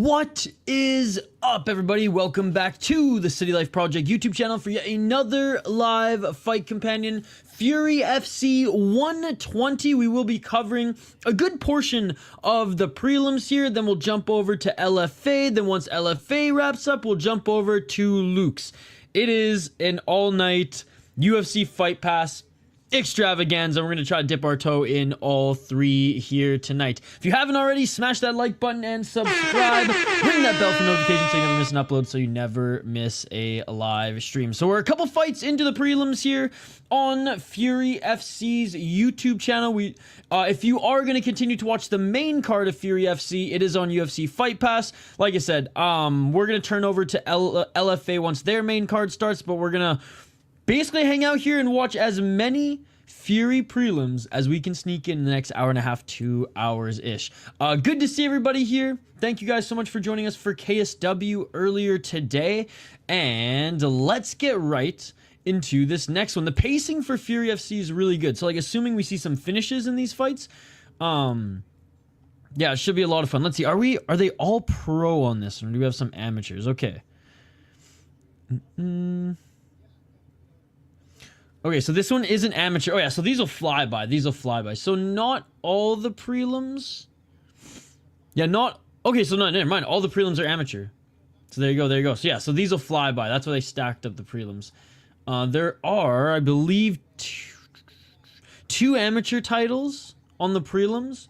What is up, everybody? Welcome back to the City Life Project YouTube channel for yet another live fight companion, Fury FC 120. We will be covering a good portion of the prelims here, then we'll jump over to LFA, then once LFA wraps up, we'll jump over to Luke's. It is an all-night UFC Fight Pass extravaganza. We're going to try to dip our toe in all three here tonight. If you haven't already, smash that like button and subscribe. Ring that bell for notifications so you never miss an upload, so you never miss a live stream. So we're a couple fights into the prelims here on Fury FC's YouTube channel. If you are going to continue to watch the main card of Fury FC, it is on UFC Fight Pass. Like I said, we're going to turn over to LFA once their main card starts, but we're going to basically hang out here and watch as many Fury prelims as we can sneak in the next hour and a half, 2 hours-ish. Good to see everybody here. Thank you guys so much for joining us for KSW earlier today. And let's get right into this next one. The pacing for Fury FC is really good. So, like, assuming we see some finishes in these fights, yeah, it should be a lot of fun. Let's see. Are they all pro on this one? Or do we have some amateurs? Okay. Okay, so this one is an amateur. Oh, yeah, so these will fly by. These will fly by. So not all the prelims. Yeah, not... Okay, so no, never mind. All the prelims are amateur. So there you go, there you go. So yeah, so these will fly by. That's why they stacked up the prelims. There are, I believe, two amateur titles on the prelims.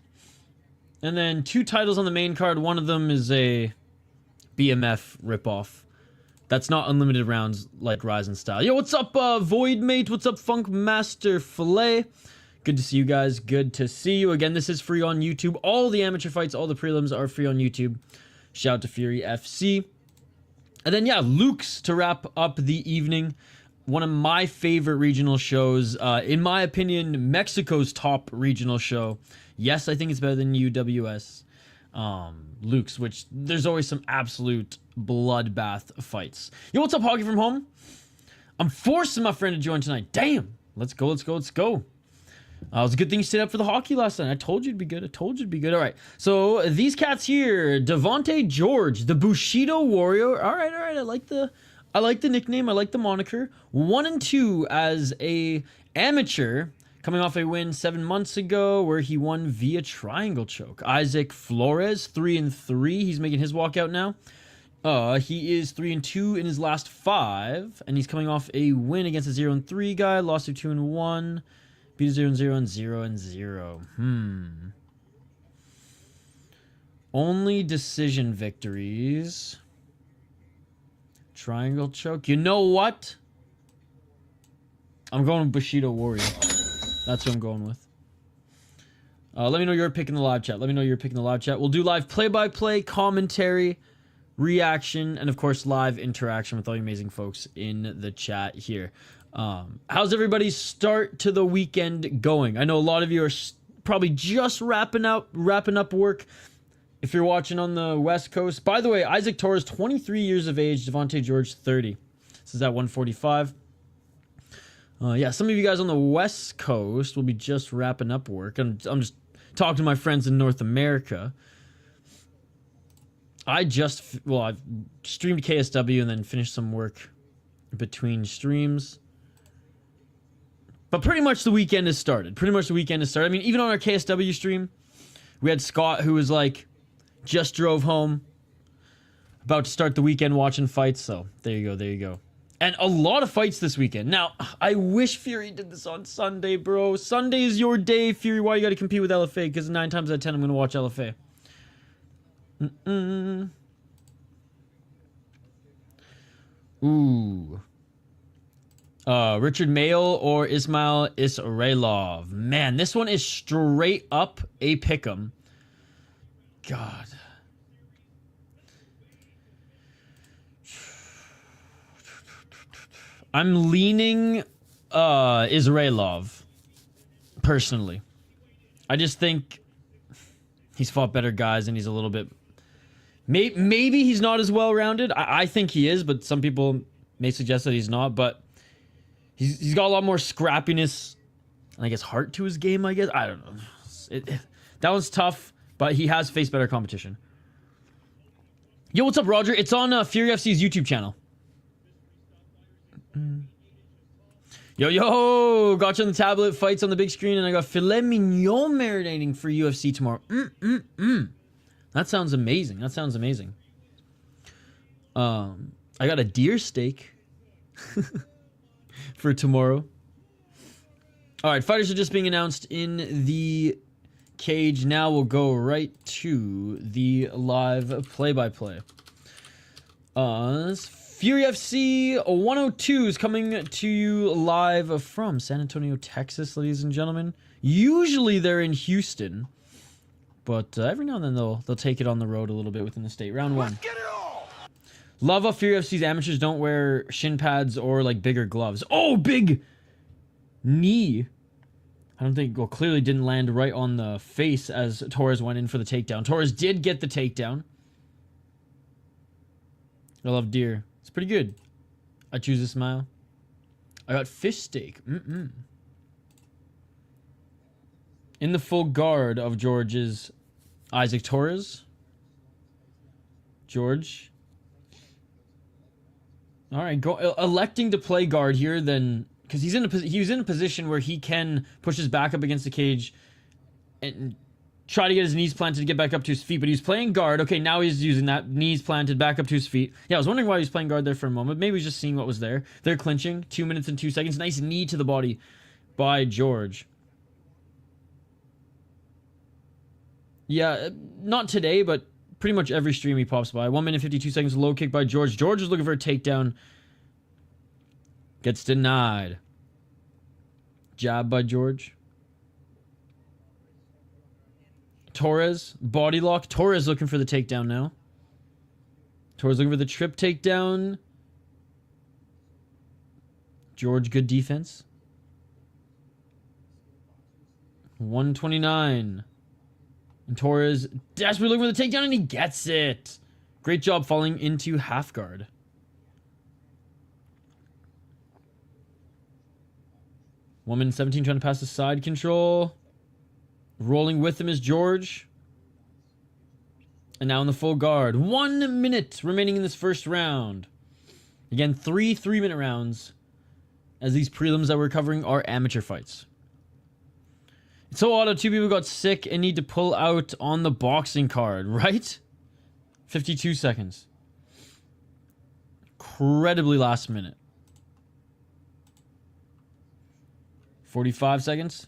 And then 2 titles on the main card. One of them is a BMF ripoff. That's not unlimited rounds like Ryzen style. Yo, what's up, Void Mate? What's up, Funk Master Filet? Good to see you guys. Good to see you. Again, this is free on YouTube. All the amateur fights, all the prelims are free on YouTube. Shout out to Fury FC. And then, yeah, Luke's to wrap up the evening. One of my favorite regional shows. In my opinion, Mexico's top regional show. Yes, I think it's better than UWS. Luke's, which there's always some absolute bloodbath fights. Yo, what's up, Hoggy from home? I'm forcing my friend to join tonight. Damn. Let's go, let's go, let's go. It was a good thing you stayed up for the hockey last night. I told you it'd be good. I told you it'd be good. All right. So these cats here, Devontae George, the Bushido Warrior. All right, all right. I like the nickname. I like the moniker. 1 and 2 as a amateur, coming off a win 7 months ago where he won via triangle choke. Isaac Flores, 3 and 3. He's making his walkout now. He is 3 and 2 in his last 5, and he's coming off a win against a 0 and 3 guy. Lost to 2 and 1, beat a 0 and 0 and 0 and 0. Only decision victories. Triangle choke. You know what? I'm going with Bushido Warrior. That's what I'm going with. Let me know you're picking the live chat. Let me know you're picking the live chat. We'll do live play-by-play, commentary, reaction, and of course live interaction with all you amazing folks in the chat here. How's everybody's start to the weekend going? I know a lot of you are probably just wrapping up work if you're watching on the West Coast. By the way, Isaac Torres, 23 years of age, Devontae George, 30. This is at 145. Yeah, some of you guys on the West Coast will be just wrapping up work. I'm just talking to my friends in North America. I've streamed KSW and then finished some work between streams. But pretty much the weekend has started. I mean, even on our KSW stream, we had Scott who was like, just drove home, about to start the weekend watching fights. So there you go, there you go. And a lot of fights this weekend. Now, I wish Fury did this on Sunday, bro. Sunday is your day, Fury. Why you got to compete with LFA? Because 9 times out of 10, I'm going to watch LFA. Ooh. Richard Mayol or Ismail Israilov. Man, this one is straight up a pick'em. God. I'm leaning Israilov, personally. I just think he's fought better guys and he's a little bit... Maybe he's not as well-rounded. I think he is, but some people may suggest that he's not. But he's got a lot more scrappiness and I guess heart to his game, I guess. I don't know. That one's tough, but he has faced better competition. Yo, what's up, Roger? It's on Fury FC's YouTube channel. Yo, got you on the tablet, fights on the big screen, and I got filet mignon marinating for UFC tomorrow. That sounds amazing. That sounds amazing. I got a deer steak for tomorrow. All right, fighters are just being announced in the cage. Now we'll go right to the live play-by-play. Fury FC 102 is coming to you live from San Antonio, Texas, ladies and gentlemen. Usually they're in Houston, but every now and then they'll take it on the road a little bit within the state. Round one. Love how Fury FC's amateurs don't wear shin pads or like bigger gloves. Oh, big knee. I don't think, well, clearly didn't land right on the face as Torres went in for the takedown. Torres did get the takedown. I love deer. It's pretty good. I choose Ismail. I got fish steak. In the full guard of George's Isaac Torres. George. All right, electing to play guard here, then, because he was in a position where he can push his back up against the cage and try to get his knees planted to get back up to his feet, but he's playing guard. Okay, now he's using that, knees planted back up to his feet. Yeah, I was wondering why he was playing guard there for a moment. Maybe he's just seeing what was there. They're clinching. 2 minutes and 2 seconds. Nice knee to the body by George. Yeah, not today, but pretty much every stream he pops by. 1 minute 52 seconds, low kick by George. George is looking for a takedown. Gets denied. Jab by George. Torres, body lock. Torres looking for the takedown now. Torres looking for the trip takedown. George, good defense. 129. And Torres desperately looking for the takedown, and he gets it. Great job falling into half guard. Woman 17 trying to pass the side control. Rolling with him is George. And now in the full guard. 1 minute remaining in this first round. Again, 3 3-minute rounds, as these prelims that we're covering are amateur fights. It's so odd how 2 people got sick and need to pull out on the boxing card, right? 52 seconds. Incredibly last minute. 45 seconds.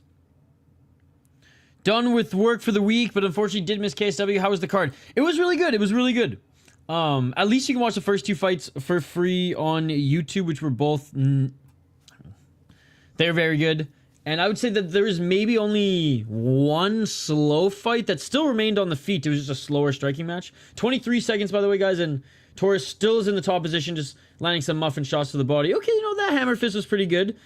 Done with work for the week, but unfortunately did miss KSW. How was the card? It was really good. It was really good. At least you can watch the first 2 fights for free on YouTube, which were both... they're very good. And I would say that there was maybe only one slow fight that still remained on the feet. It was just a slower striking match. 23 seconds, by the way, guys, and Torres still is in the top position, just landing some muffin shots to the body. Okay, you know, that hammer fist was pretty good.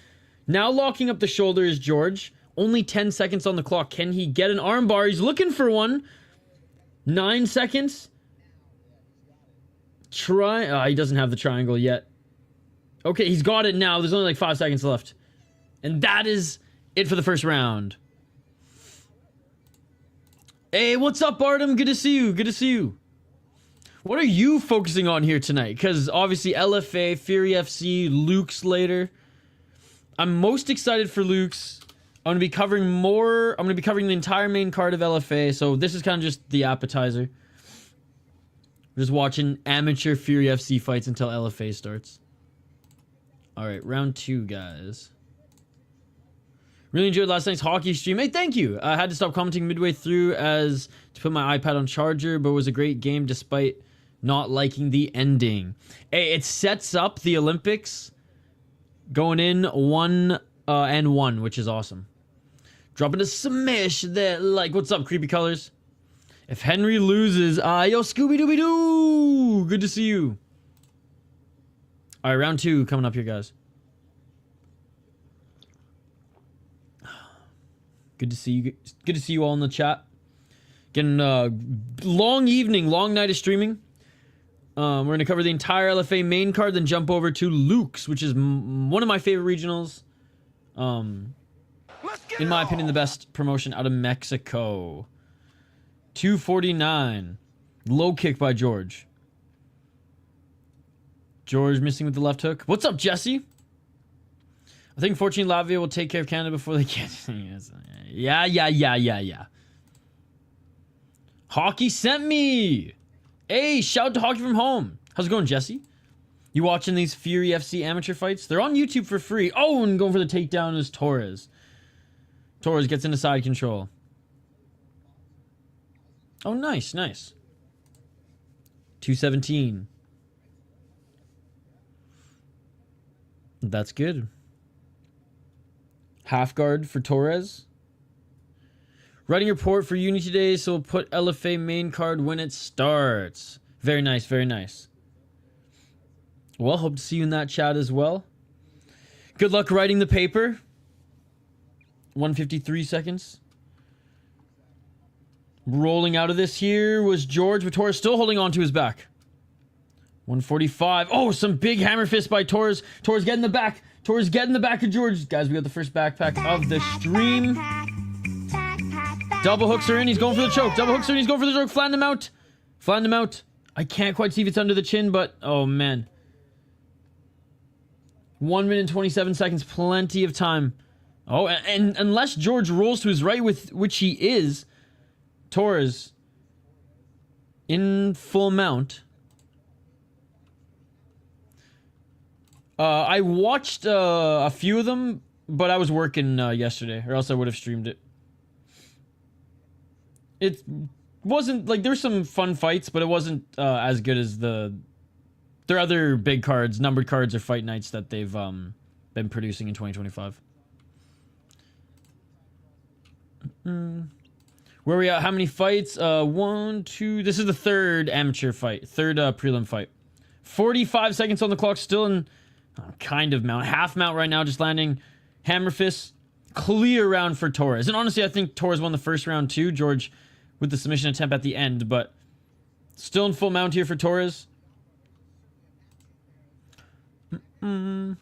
Now locking up the shoulder is George. Only 10 seconds on the clock. Can he get an armbar? He's looking for one. 9 seconds. He doesn't have the triangle yet. Okay, he's got it now. There's only like 5 seconds left. And that is it for the first round. Hey, what's up, Artem? Good to see you. Good to see you. What are you focusing on here tonight? Because obviously LFA, Fury FC, Luke's later. I'm most excited for Luke's. I'm going to be covering more. I'm going to be covering the entire main card of LFA. So this is kind of just the appetizer. We're just watching amateur Fury FC fights until LFA starts. All right, round 2, guys. Really enjoyed last night's hockey stream. Hey, thank you. I had to stop commenting midway through as to put my iPad on charger, but it was a great game despite not liking the ending. Hey, it sets up the Olympics going in 1-1, which is awesome. Dropping a smash there. Like, what's up, Creepy Colors? If Henry loses, yo, Scooby-Dooby-Doo! Good to see you. All right, round 2 coming up here, guys. Good to see you. Good to see you all in the chat. Getting long evening, long night of streaming. We're going to cover the entire LFA main card, then jump over to Luke's, which is one of my favorite regionals. In my opinion, the best promotion out of Mexico. 249. Low kick by George. George missing with the left hook. What's up, Jessie? I think fortunately Lavia will take care of Canada before they get... Yeah. Hockey sent me. Hey, shout out to Hockey from home. How's it going, Jessie? You watching these Fury FC amateur fights? They're on YouTube for free. Oh, and going for the takedown is Torres. Torres gets into side control. Oh, nice. 217. That's good. Half guard for Torres. Writing report for uni today, so we'll put LFA main card when it starts. Very nice. Well, hope to see you in that chat as well. Good luck writing the paper. 153 seconds. Rolling out of this here was George, but Torres still holding on to his back. 145. Oh, some big hammer fist by Torres. Torres getting the back. Torres getting the back of George. Guys, we got the first backpack of the stream. Double hooks are in. He's going for the choke. Flattened him out. I can't quite see if it's under the chin, but oh man. 1 minute and 27 seconds. Plenty of time. Oh, and unless George rolls to his right, with which he is, Torres in full mount. I watched a few of them, but I was working yesterday, or else I would have streamed it. It wasn't like, there's some fun fights, but it wasn't as good as their other big cards, numbered cards, or fight nights that they've been producing in 2025. Where are we at? How many fights? 1, 2. This is the third amateur fight, third prelim fight. 45 seconds on the clock, still in kind of mount, half mount right now, just landing hammer fists. Clear round for Torres, and honestly, I think Torres won the first round too. George with the submission attempt at the end, but still in full mount here for Torres. Don't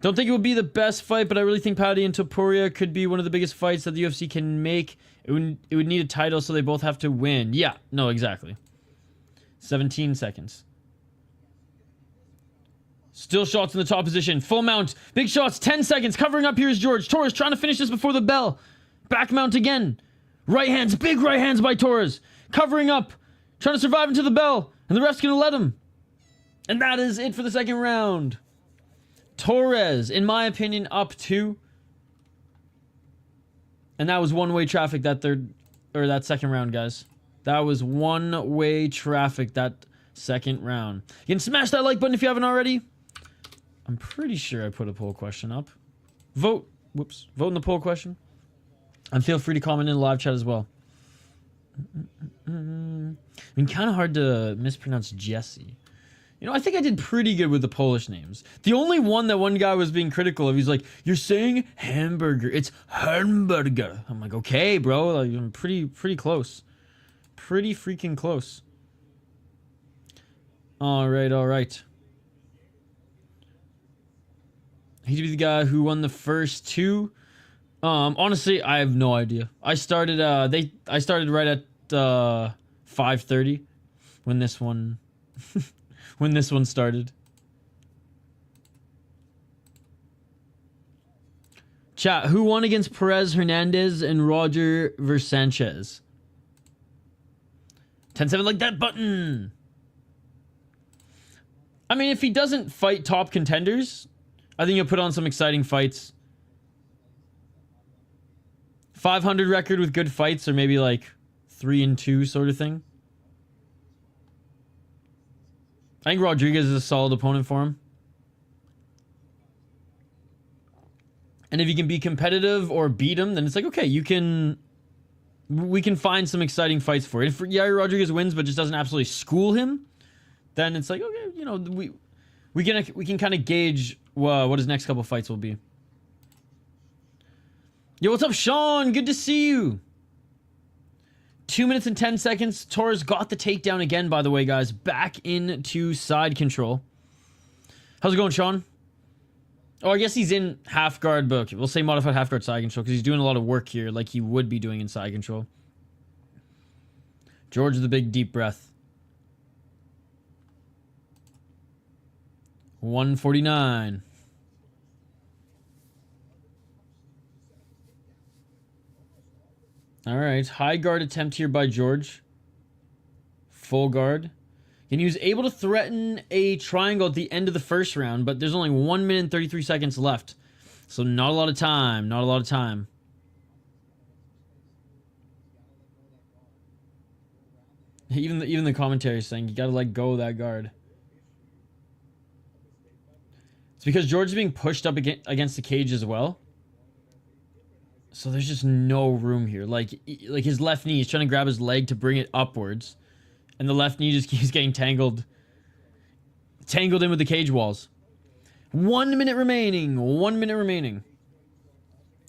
think it would be the best fight, but I really think Paddy and Topuria could be one of the biggest fights that the UFC can make. It would need a title, so they both have to win. Yeah, no, exactly. 17 seconds. Still shots in the top position. Full mount. Big shots. 10 seconds. Covering up here is George. Torres trying to finish this before the bell. Back mount again. Right hands. Big right hands by Torres. Covering up. Trying to survive into the bell. And the ref's going to let him. And that is it for the second round. Torres, in my opinion, up 2. And that was one-way traffic that second round, guys. That was one-way traffic that second round. You can smash that like button if you haven't already. I'm pretty sure I put a poll question up. Vote. Whoops. Vote in the poll question. And feel free to comment in the live chat as well. I mean, kind of hard to mispronounce Jessie. You know, I think I did pretty good with the Polish names. The only one that one guy was being critical of, he's like, you're saying hamburger. It's hamburger. I'm like, okay, bro. Like, I'm pretty close. Pretty freaking close. All right. He'd be the guy who won the first 2. Honestly, I have no idea. I started right at 5:30 when this one when this one started. Chat, who won against Perez, Hernandez, and Roger versus Sanchez? 10-7, like that button. I mean, if he doesn't fight top contenders, I think he'll put on some exciting fights. 500 record with good fights, or maybe like 3-2 sort of thing. I think Rodriguez is a solid opponent for him. And if you can be competitive or beat him, then it's like, okay, we can find some exciting fights for it. If Yair Rodriguez wins but just doesn't absolutely school him, then it's like, okay, you know, we can kind of gauge what his next couple fights will be. Yo, what's up, Sean? Good to see you. 2 minutes and 10 seconds. Torres got the takedown again, by the way, guys. Back into side control. How's it going, Sean? Oh, I guess he's in half guard, but okay, we'll say modified half guard side control because he's doing a lot of work here like he would be doing in side control. George with a big deep breath. 149. All right. High guard attempt here by George. Full guard. And he was able to threaten a triangle at the end of the first round, but there's only 1 minute and 33 seconds left. So not a lot of time. Not a lot of time. Even the commentary is saying you got to let go of that guard. It's because George is being pushed up against the cage as well. So there's just no room here. Like his left knee, he's trying to grab his leg to bring it upwards. And the left knee just keeps getting tangled in with the cage walls. 1 minute remaining. 1 minute remaining.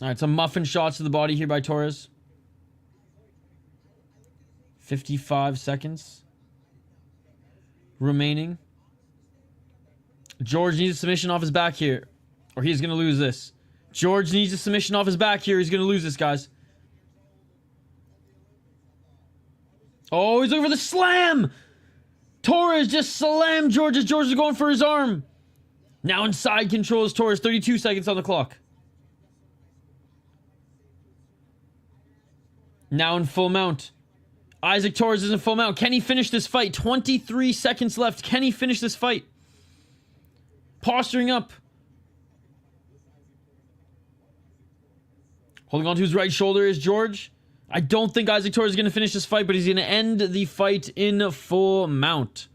All right, some muffin shots to the body here by Torres. 55 seconds remaining. George needs a submission off his back here, or he's going to lose this. George needs a submission off his back here. He's going to lose this, guys. Oh, he's looking for the slam. Torres just slammed George as George is going for his arm. Now inside controls Torres. 32 seconds on the clock. Now in full mount. Isaac Torres is in full mount. Can he finish this fight? 23 seconds left. Can he finish this fight? Posturing up. Holding on to his right shoulder is George. I don't think Isaac Torres is going to finish this fight, but he's going to end the fight in full mount.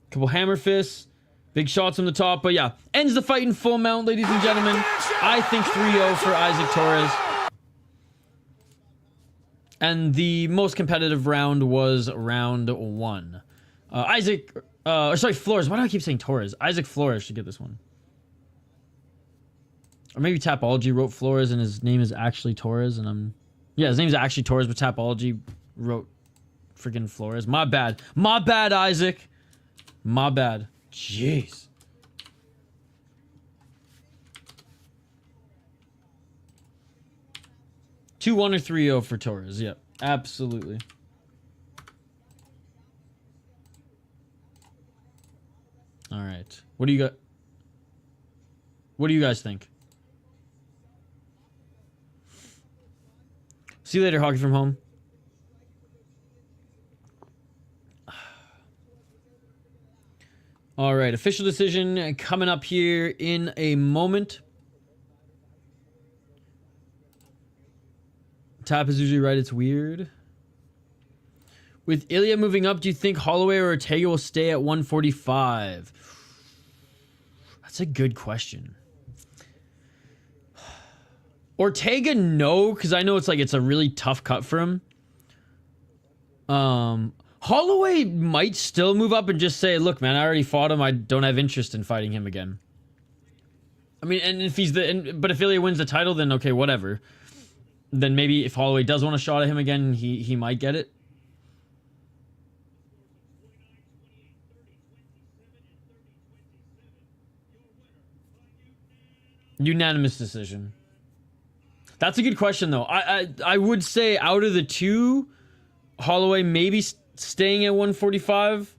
Couple hammer fists. Big shots from the top, but yeah. Ends the fight in full mount, ladies and gentlemen. I think 3-0 for Isaac Torres. And the most competitive round was round 1. Flores. Why do I keep saying Torres? Isaac Flores should get this one. Or maybe Tapology wrote Flores and his name is actually Torres, and yeah, his name's actually Torres, but Tapology wrote freaking Flores. My bad. My bad, Isaac. My bad. Jeez. Two 1 or 3-0 for Torres. Yep, absolutely. All right. What do you got? What do you guys think? See you later, Hockey from Home. All right, official decision coming up here in a moment. Tap is usually right, it's weird. With Ilya moving up, do you think Holloway or Ortega will stay at 145? That's a good question. Ortega, no, because I know it's a really tough cut for him. Holloway might still move up and just say, look, man, I already fought him. I don't have interest in fighting him again. I mean, and if but if Ilya wins the title, then okay, whatever. Then maybe if Holloway does want a shot at him again, he might get it. Unanimous decision. That's a good question, though. I would say out of the two, Holloway maybe staying at 145.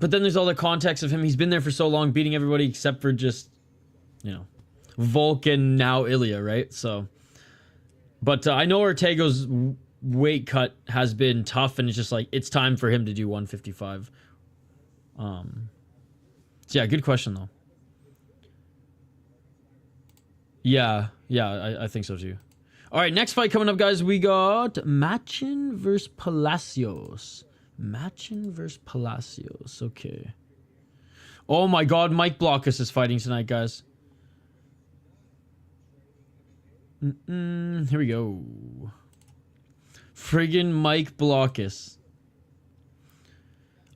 But then there's all the context of him. He's been there for so long, beating everybody except for just, Volk and now Ilya, right? So, but I know Ortega's weight cut has been tough, and it's just it's time for him to do 155. So yeah, good question, though. Yeah, I think so too. All right, next fight coming up, guys. We got Machin versus Palacios. Machin versus Palacios. Okay. Oh my God, Mike Blockus is fighting tonight, guys. Here we go. Friggin' Mike Blockus.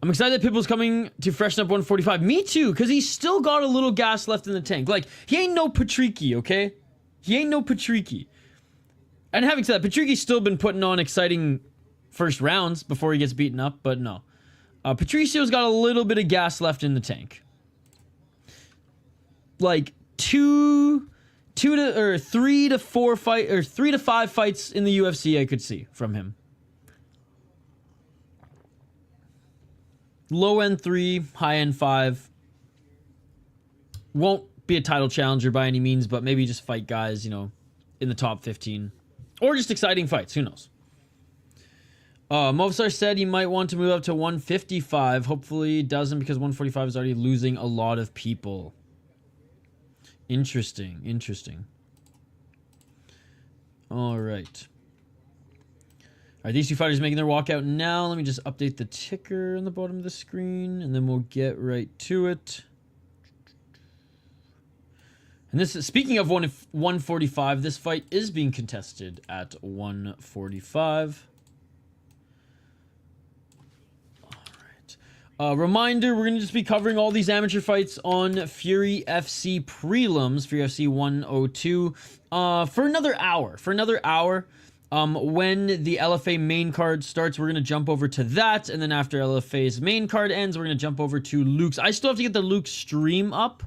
I'm excited that Pitbull's coming to freshen up 145. Me too, because he's still got a little gas left in the tank. He ain't no Patricky, okay? He ain't no Patricky. And having said that, Patricky's still been putting on exciting first rounds before he gets beaten up, but no. Patricio's got a little bit of gas left in the tank. 3 to 5 fights in the UFC I could see from him. Low end 3, high end 5. Won't be a title challenger by any means, but maybe just fight guys, you know, in the top 15. Or just exciting fights, who knows. Movsar said he might want to move up to 155. Hopefully he doesn't, because 145 is already losing a lot of people. Interesting, interesting. Alright. Alright, these two fighters making their walkout now. Let me just update the ticker on the bottom of the screen, and then we'll get right to it. And this is, speaking of 145, this fight is being contested at 145. Reminder, we're going to just be covering all these amateur fights on Fury FC Prelims, Fury FC 102, for another hour. When the LFA main card starts, we're going to jump over to that, and then after LFA's main card ends, we're going to jump over to Luke's. I still have to get the Luke stream up.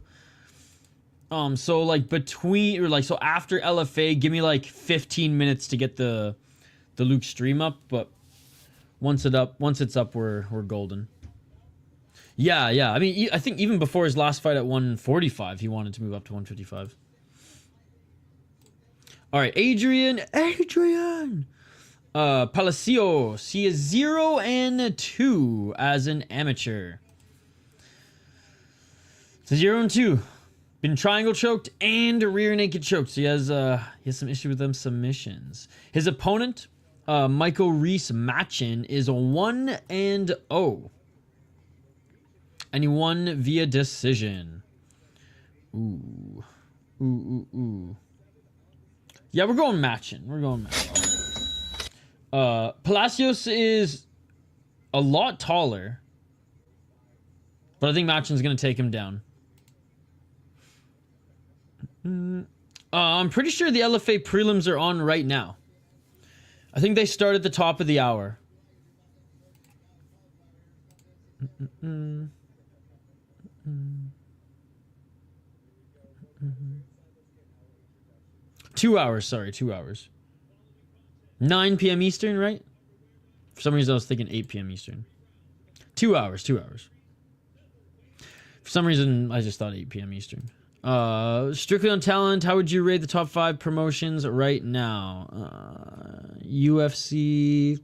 So like between, or like, so after LFA, give me like 15 minutes to get the Luke stream up, but once it's up, we're golden. Yeah. I mean, I think even before his last fight at 145, he wanted to move up to 155. All right, Adrian. Palacios. He is 0-2 as an amateur. So 0-2. Been triangle choked and rear naked choked. So he has some issue with them submissions. His opponent, Michael Reese Machin, is 1-0. And he won via decision. Ooh. Yeah, we're going Machin. Palacios is a lot taller. But I think Machin's going to take him down. I'm pretty sure the LFA prelims are on right now. I think they start at the top of the hour. 2 hours, sorry, 2 hours. 9 p.m. Eastern, right? For some reason I was thinking 8 p.m. Eastern. 2 hours. For some reason I just thought 8 p.m. Eastern. Strictly on talent, how would you rate the top 5 promotions right now? UFC.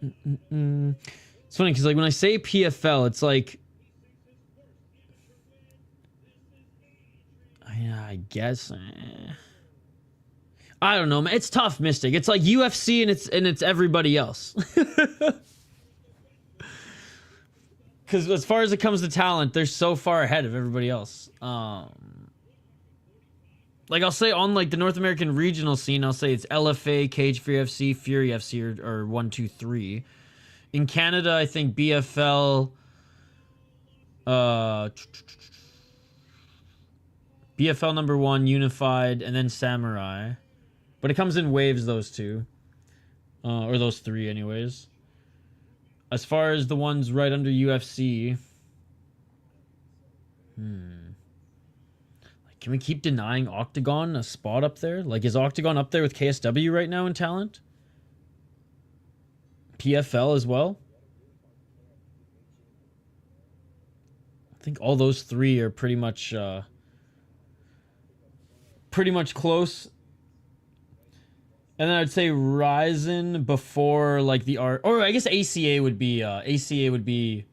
It's funny because like when I say PFL, it's like, yeah, I guess. I don't know, man. It's tough, Mystic. It's like UFC and it's everybody else. Because as far as it comes to talent, they're so far ahead of everybody else. Like I'll say on like the North American regional scene, I'll say it's LFA, Cage Free FC, Fury FC, or 1, 2, 3. In Canada, I think BFL, BFL number 1, Unified, and then Samurai. But it comes in waves, those two. Or those 3 anyways. As far as the ones right under UFC... Like, can we keep denying Octagon a spot up there? Like, is Octagon up there with KSW right now in talent? PFL as well? I think all those 3 are pretty much close. And then I'd say Ryzen before like the art, or I guess ACA would be ACA,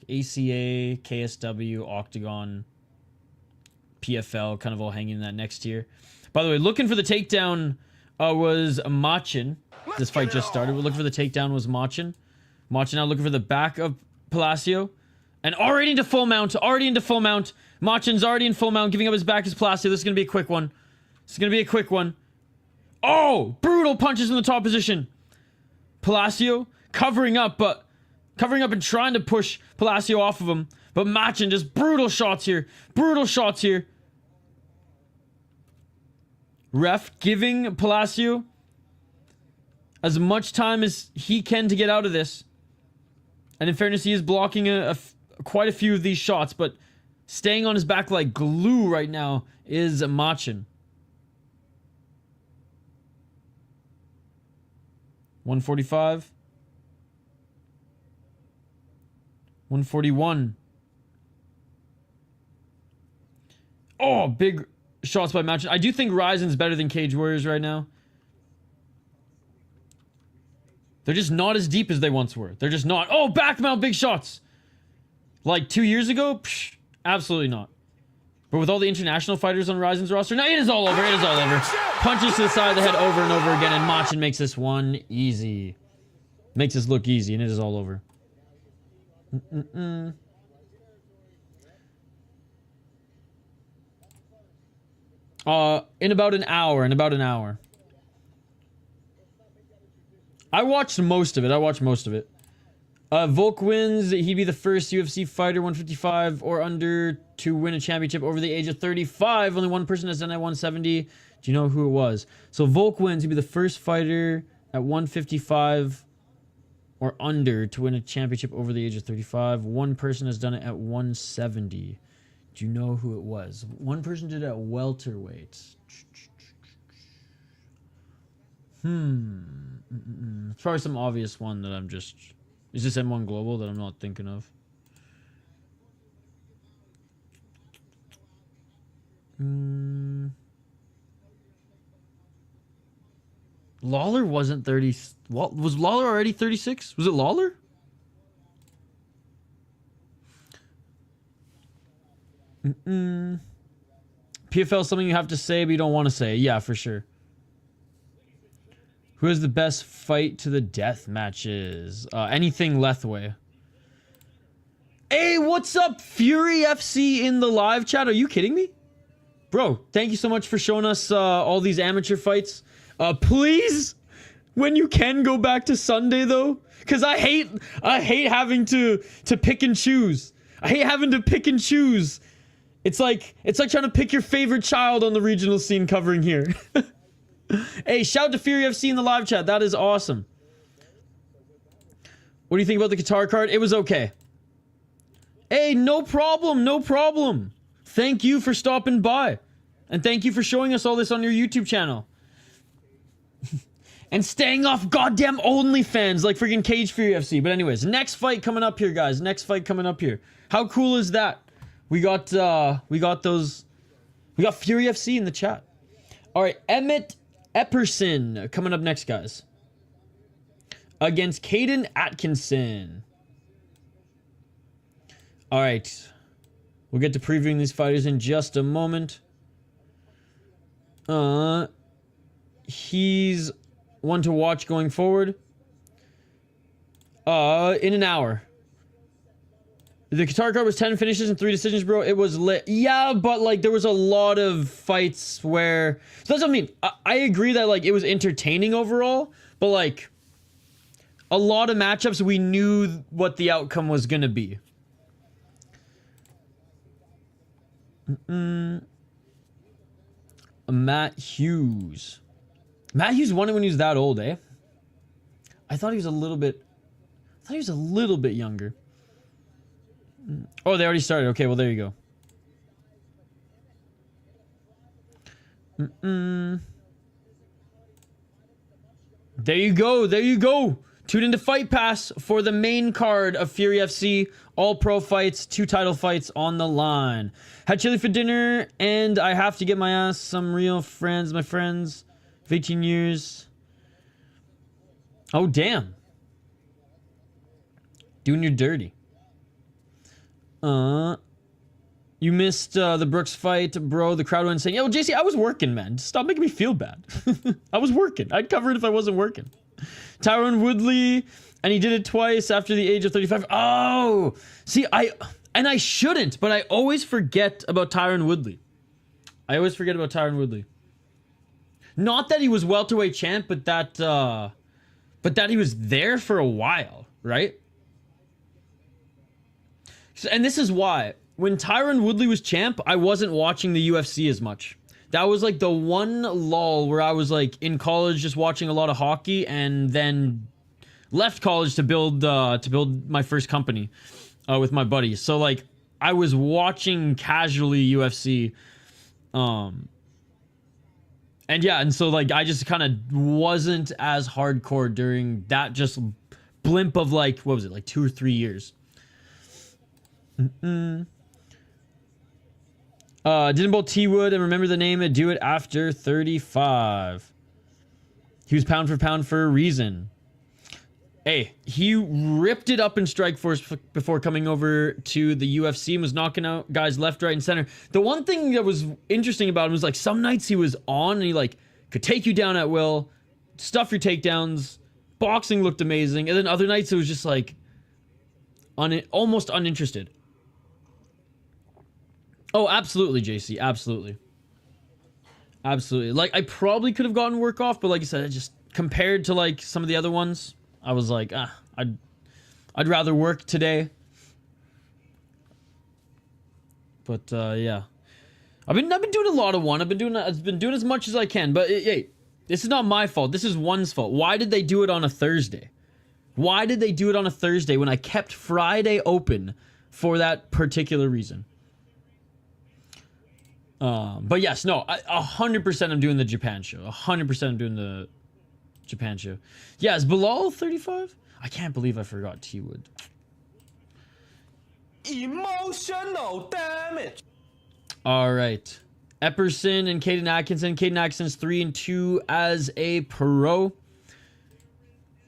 KSW, Octagon, PFL, kind of all hanging in that next tier. By the way, looking for the takedown was Machin. This fight just started. We're looking for the takedown was Machin. Machin now looking for the back of Palacio. And already into full mount. Machin's already in full mount, giving up his back as Palacio. This is going to be a quick one. Oh! Brutal punches in the top position. Palacio covering up and trying to push Palacio off of him. But Machin just brutal shots here. Ref giving Palacio as much time as he can to get out of this. And in fairness, he is blocking quite a few of these shots, but staying on his back like glue right now is Machin. 145. 141. Oh, big shots by match. I do think Ryzen's better than Cage Warriors right now. They're just not as deep as they once were. They're just not. Oh, back mount big shots. Like 2 years ago? Psh, absolutely not. But with all the international fighters on Ryzen's roster, now it is all over. It is all over. Punches to the side of the head over and over again, and Machin makes this one easy. Makes this look easy, and it is all over. In about an hour. I watched most of it. Volk wins. He'd be the first UFC fighter, 155 or under, to win a championship over the age of 35. Only one person has done that at 170. Do you know who it was? So Volk wins. He'd be the first fighter at 155 or under to win a championship over the age of 35. One person has done it at 170. Do you know who it was? One person did it at welterweight. It's probably some obvious one that I'm just... Is this M1 Global that I'm not thinking of? Lawler wasn't 30... What? Was Lawler already 36? Was it Lawler? PFL something you have to say but you don't want to say. Yeah, for sure. Who has the best fight to the death matches? Anything Lethway. Hey, what's up, Fury FC in the live chat? Are you kidding me? Bro, thank you so much for showing us all these amateur fights. Please, when you can, go back to Sunday, though. Because I hate having to pick and choose. I hate having to pick and choose. It's like trying to pick your favorite child on the regional scene covering here. Hey, shout out to Fury FC in the live chat. That is awesome. What do you think about the Qatar card? It was okay. Hey, no problem. No problem. Thank you for stopping by. And thank you for showing us all this on your YouTube channel. And staying off goddamn OnlyFans like freaking Cage Fury FC. But anyways, next fight coming up here, guys. Next fight coming up here. How cool is that? We got Fury FC in the chat. All right, Emmett Epperson coming up next, guys. Against Caden Atkinson. All right. We'll get to previewing these fighters in just a moment. He's one to watch going forward. In an hour. The Qatar card was 10 finishes and 3 decisions, bro. It was lit. Yeah, but, like, there was a lot of fights where... So that's what I mean. I agree that, like, it was entertaining overall. But, like, a lot of matchups, we knew what the outcome was going to be. Matt Hughes. Matt Hughes won it when he was that old, eh? I thought he was a little bit... younger. Oh, they already started. Okay, well, there you go. There you go. There you go. Tune into Fight Pass for the main card of Fury FC. All pro fights, 2 title fights on the line. Had chili for dinner, and I have to get my ass some real friends. My friends of 18 years. Oh, damn. Doing you dirty. You missed the Brooks fight, bro. The crowd went saying, "Yo, JC, I was working, man. Stop making me feel bad." I was working. I'd cover it if I wasn't working. Tyron Woodley, and he did it twice after the age of 35. Oh, see, I shouldn't, but I always forget about Tyron Woodley. Not that he was welterweight champ, but that he was there for a while, right? And this is why. When Tyron Woodley was champ, I wasn't watching the UFC as much. That was like the one lull where I was like in college just watching a lot of hockey, and then left college to build my first company with my buddies. So like I was watching casually UFC, and And yeah, and so like I just kind of wasn't as hardcore during that just blimp of like, what was it, like 2 or 3 years. Didn't both T-Wood and remember the name and do it after 35. He was pound for pound for a reason. Hey, he ripped it up in Strikeforce before coming over to the UFC and was knocking out guys left, right, and center. The one thing that was interesting about him was like some nights he was on and he like could take you down at will, stuff your takedowns, boxing looked amazing, and then other nights it was just like almost uninterested. Oh, absolutely, JC, absolutely. Absolutely. Like I probably could have gotten work off, but like you said, I just compared to like some of the other ones, I was like, I'd rather work today. But yeah, I've been doing a lot of one. I've been doing as much as I can. But hey, this is not my fault. This is one's fault. Why did they do it on a Thursday? Why did they do it on a Thursday when I kept Friday open for that particular reason? But yes, no, 100% I'm doing the Japan show. 100% I'm doing the Japan show. Yeah, is Bilal 35? I can't believe I forgot T-Wood. Emotional damage. All right. Epperson and Caden Atkinson. Caden Atkinson's 3-2 as a pro.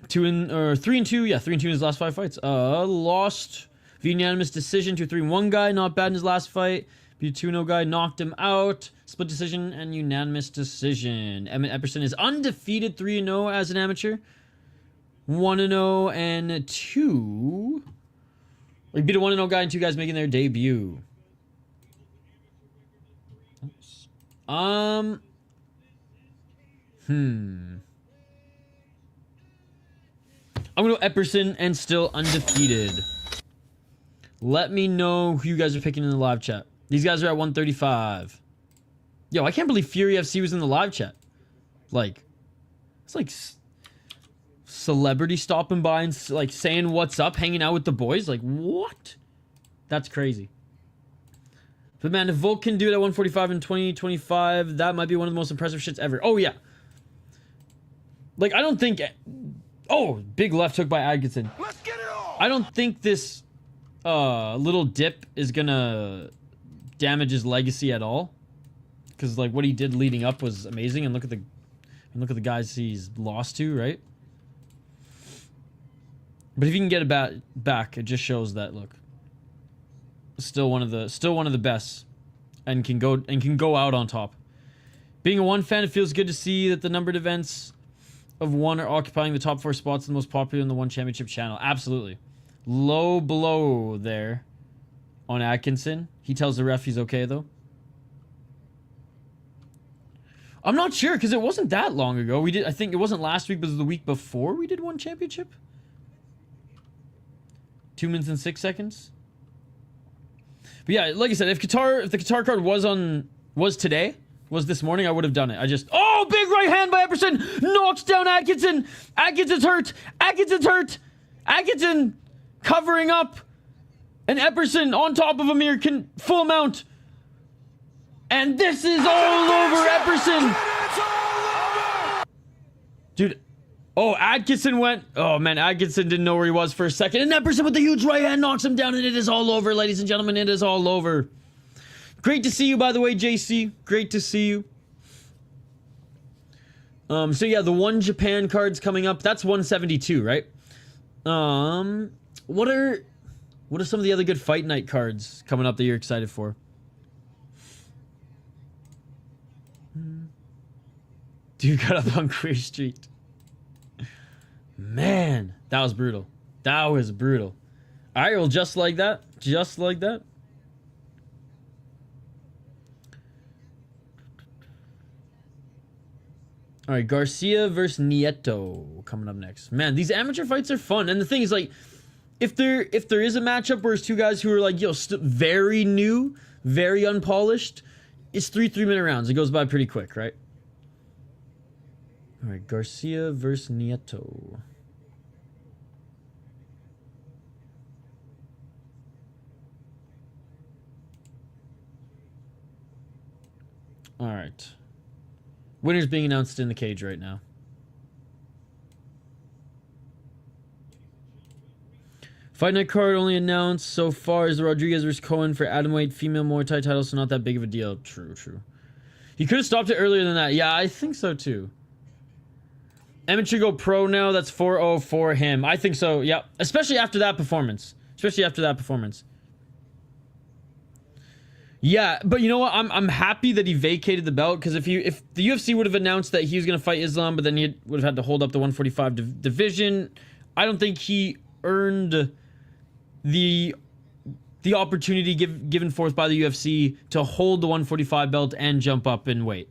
3-2. Yeah, 3-2 in his last 5 fights. Lost via unanimous decision to 3-1 guy. Not bad in his last fight. Beat 2-0 guy, knocked him out. Split decision and unanimous decision. Emmett Epperson is undefeated 3-0 as an amateur. 1-0 and 2. We beat a 1-0 guy and 2 guys making their debut. Oops. I'm going to go Epperson and still undefeated. Let me know who you guys are picking in the live chat. These guys are at 135. Yo, I can't believe Fury FC was in the live chat. Like, it's like celebrity stopping by and like saying what's up, hanging out with the boys. Like, what? That's crazy. But man, if Volk can do it at 145 in 2025, that might be one of the most impressive shits ever. Oh, yeah. Like, I don't think... Oh, big left hook by Atkinson. Let's get it on. I don't think this little dip is gonna damage his legacy at all, because like what he did leading up was amazing, and look at the guys he's lost to, right? But if you can get it back, it just shows that look, still one of the best, and can go out on top. Being a one fan, it feels good to see that the numbered events of one are occupying the top 4 spots, the most popular in the One Championship channel. Absolutely. Low blow there on Atkinson. He tells the ref he's okay though. I'm not sure because it wasn't that long ago. I think it wasn't last week, but it was the week before we did One Championship. 2 minutes and 6 seconds. But yeah, like I said, if the Qatar card was today, was this morning, I would have done it. Oh, big right hand by Epperson, knocks down Atkinson. Atkinson's hurt. Atkinson covering up, and Epperson on top of Amir can full mount. And this is all over Epperson. Dude, oh, Atkinson went. Oh man, Atkinson didn't know where he was for a second. And Epperson with the huge right hand knocks him down, and it is all over, ladies and gentlemen. It is all over. Great to see you, by the way, JC. Great to see you. So yeah, the One Japan cards coming up. That's 172, right? What are some of the other good fight night cards coming up that you're excited for? Dude got up on Queer Street. Man, that was brutal. That was brutal. All right, well, just like that. Just like that. All right, Garcia versus Nieto coming up next. Man, these amateur fights are fun. And the thing is, like, if there is a matchup where it's 2 guys who are like, yo, very new, very unpolished, it's 3 3-minute rounds. It goes by pretty quick, right? All right, Garcia versus Nieto. All right. Winner's being announced in the cage right now. Fight night card only announced so far is the Rodriguez vs. Cohen for Atomweight female Muay Thai title, so not that big of a deal. True, true. He could have stopped it earlier than that. Yeah, I think so too. Amateur go pro now. That's 4-0 for him. I think so. Yeah, especially after that performance. Yeah, but you know what? I'm happy that he vacated the belt, because if the UFC would have announced that he was going to fight Islam, but then he would have had to hold up the 145 division, I don't think he earned the opportunity given forth by the UFC to hold the 145 belt and jump up in weight.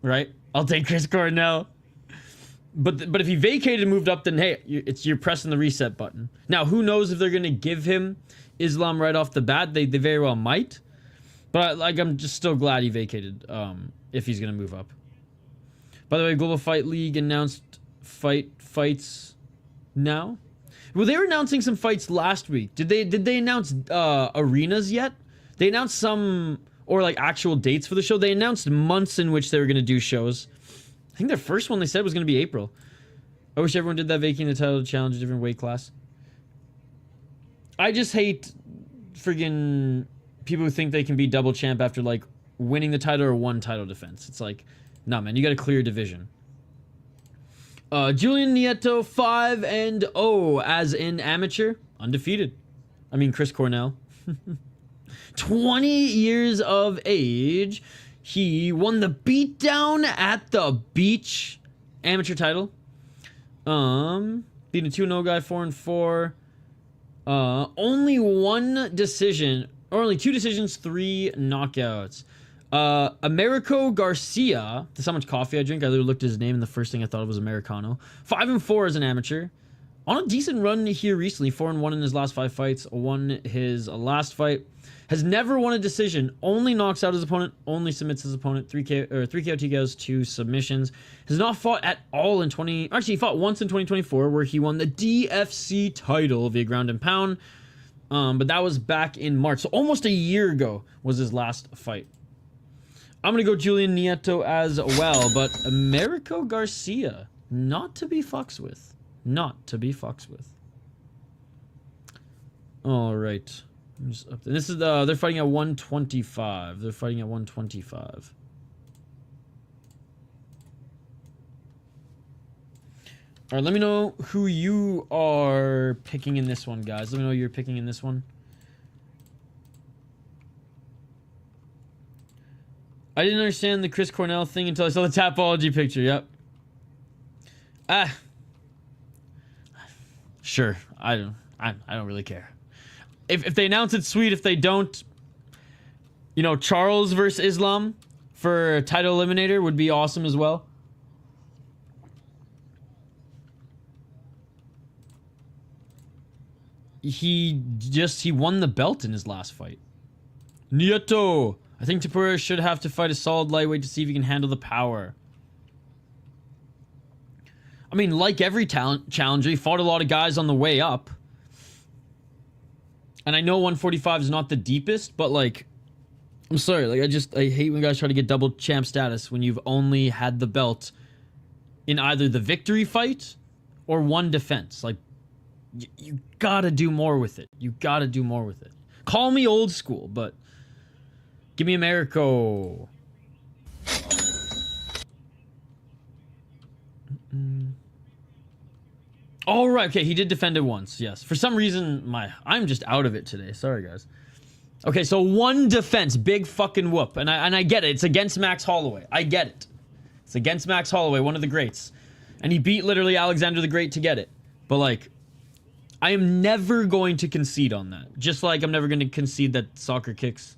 Right? I'll take Chris Cornell. But if he vacated and moved up, then hey, you're pressing the reset button. Now, who knows if they're going to give him Islam right off the bat? They very well might. But I'm just still glad he vacated if he's going to move up. By the way, Global Fight League announced fights now. Well, they were announcing some fights last week. Did they announce arenas yet? They announced some, or like actual dates for the show. They announced months in which they were going to do shows. I think their first one they said was going to be April. I wish everyone did that, vacating the title to challenge a different weight class. I just hate friggin' people who think they can be double champ after like winning the title or one title defense. It's like, nah, man, you got to clear division. Julian Nieto 5-0 as in amateur, undefeated. I mean Chris Cornell. 20 years of age. He won the beatdown at the beach amateur title. Beating a 2-0 guy 4-4. Only one decision, or only 2 decisions, 3 knockouts. Americo Garcia, that's how much coffee I drink. I literally looked at his name and the first thing I thought was Americano. 5-4 as an amateur. On a decent run here recently, 4-1 in his last 5 fights. Won his last fight. Has never won a decision. Only knocks out his opponent. Only submits his opponent. 3 KO TKOs, 2 submissions. Has not fought at all in Actually, he fought once in 2024 where he won the DFC title via ground and pound. But that was back in March. So almost a year ago was his last fight. I'm going to go Julian Nieto as well. But Americo Garcia, not to be fucks with. Not to be fucks with. All right. Just up there. This is they're fighting at 125. They're fighting at 125. All right, let me know who you are picking in this one, guys. Let me know who you're picking in this one. I didn't understand the Chris Cornell thing until I saw the Tapology picture. Yep. Sure. I don't really care. If they announce it, sweet. If they don't, you know, Charles versus Islam for title eliminator would be awesome as well. He won the belt in his last fight. Nieto. I think Tapura should have to fight a solid lightweight to see if he can handle the power. I mean, like every challenger, he fought a lot of guys on the way up. And I know 145 is not the deepest, but like, I'm sorry, like I hate when guys try to get double champ status when you've only had the belt in either the victory fight or one defense. Like, you gotta do more with it. You gotta do more with it. Call me old school, but give me Americo. All right, okay, he did defend it once, yes. For some reason, I'm just out of it today. Sorry, guys. Okay, so one defense, big fucking whoop. And I get it. It's against Max Holloway. I get it. It's against Max Holloway, one of the greats. And he beat literally Alexander the Great to get it. But like, I am never going to concede on that. Just like I'm never going to concede that soccer kicks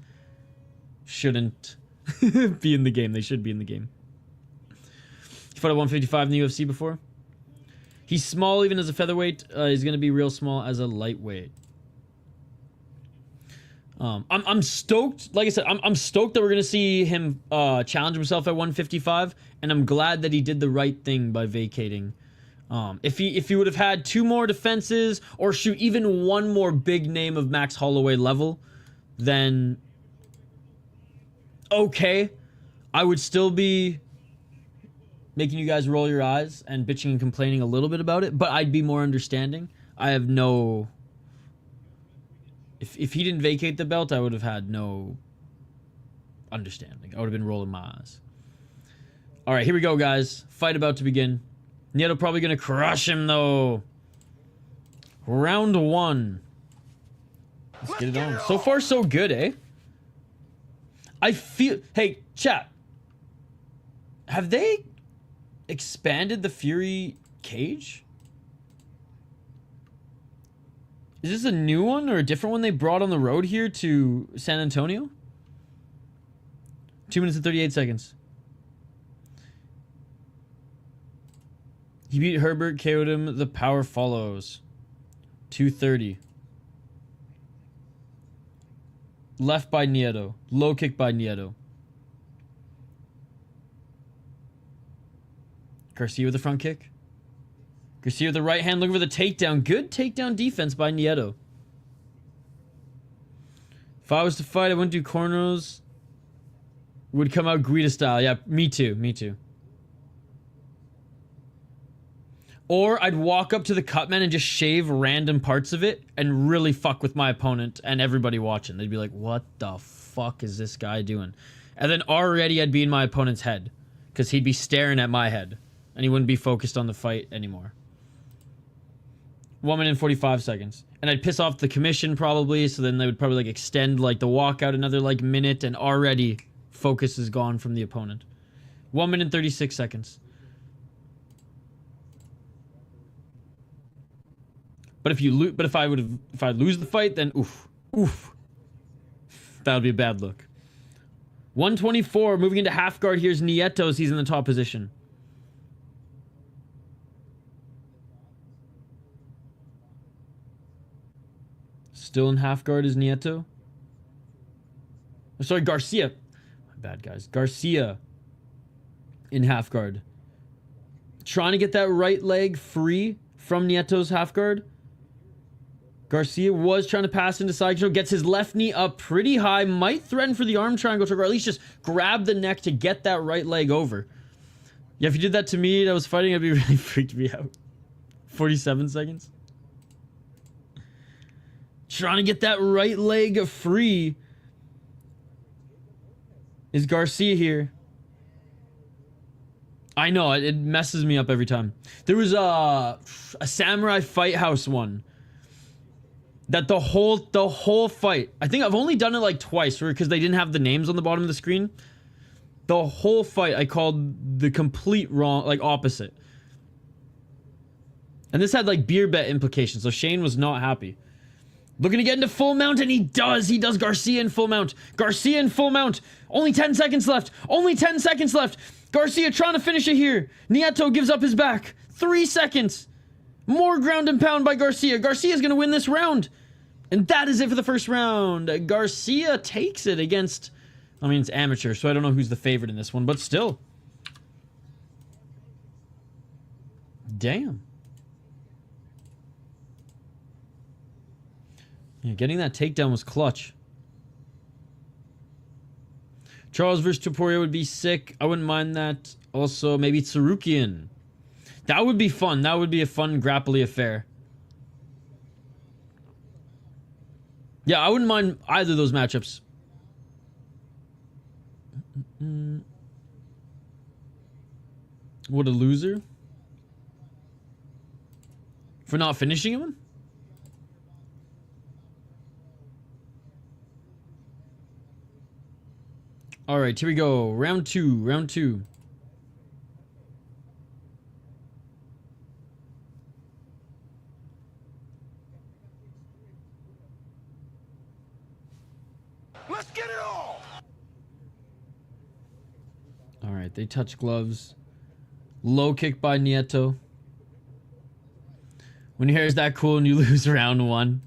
shouldn't be in the game. They should be in the game. He fought at 155 in the UFC before. He's small even as a featherweight. He's going to be real small as a lightweight. I'm stoked. Like I said, I'm stoked that we're going to see him challenge himself at 155. And I'm glad that he did the right thing by vacating. If he would have had 2 more defenses or shoot even one more big name of Max Holloway level, then okay, I would still be making you guys roll your eyes and bitching and complaining a little bit about it, but I'd be more understanding. I have no... If he didn't vacate the belt, I would have had no understanding. I would have been rolling my eyes. All right, here we go, guys. Fight about to begin. Nieto probably going to crush him, though. Round 1. Let's get it on. So far, so good, eh? I feel... Hey, chat. Have they expanded the Fury cage? Is this a new one or a different one they brought on the road here to San Antonio? 2 minutes and 38 seconds. He beat Herbert, KO'd him. The power follows. 2:30. Left by Nieto. Low kick by Nieto. Garcia with the front kick. Garcia with the right hand looking for the takedown. Good takedown defense by Nieto. If I was to fight, I wouldn't do corners. Would come out Guida style. Yeah, me too. Me too. Or I'd walk up to the cutman and just shave random parts of it and really fuck with my opponent and everybody watching. They'd be like, what the fuck is this guy doing? And then already I'd be in my opponent's head because he'd be staring at my head and he wouldn't be focused on the fight anymore. 1 minute and 45 seconds. And I'd piss off the commission probably, so then they would probably like extend like the walkout another like minute and already focus is gone from the opponent. 1 minute and 36 seconds. But if I lose the fight, then oof. That would be a bad look. 124, moving into half guard. Here's Nieto. He's in the top position. Still in half guard is Nieto. Oh, sorry, Garcia. My bad, guys. Garcia in half guard. Trying to get that right leg free from Nieto's half guard. Garcia was trying to pass into side control. Gets his left knee up pretty high. Might threaten for the arm triangle trick, or at least just grab the neck to get that right leg over. Yeah, if you did that to me and I was fighting, it'd be really freaked me out. 47 seconds. Trying to get that right leg free is Garcia here. I know, it messes me up every time. There was a Samurai Fight House one. That the whole fight, I think I've only done it like twice because they didn't have the names on the bottom of the screen. The whole fight I called the complete wrong, like opposite. And this had like beer bet implications, so Shane was not happy. Looking to get into full mount, and he does Garcia in full mount. Garcia in full mount. Only 10 seconds left. Only 10 seconds left. Garcia trying to finish it here. Nieto gives up his back. 3 seconds. More ground and pound by Garcia. Garcia's going to win this round. And that is it for the first round. Garcia takes it against... I mean, it's amateur, so I don't know who's the favorite in this one, but still. Damn. Yeah, getting that takedown was clutch. Charles versus Topuria would be sick. I wouldn't mind that. Also, maybe Tsarukian. That would be fun. That would be a fun grapply affair. Yeah, I wouldn't mind either of those matchups. What a loser. For not finishing him? Alright, here we go. Round 2. Round 2. Let's get it all. Alright, they touch gloves. Low kick by Nieto. When your hair is that cool and you lose round 1.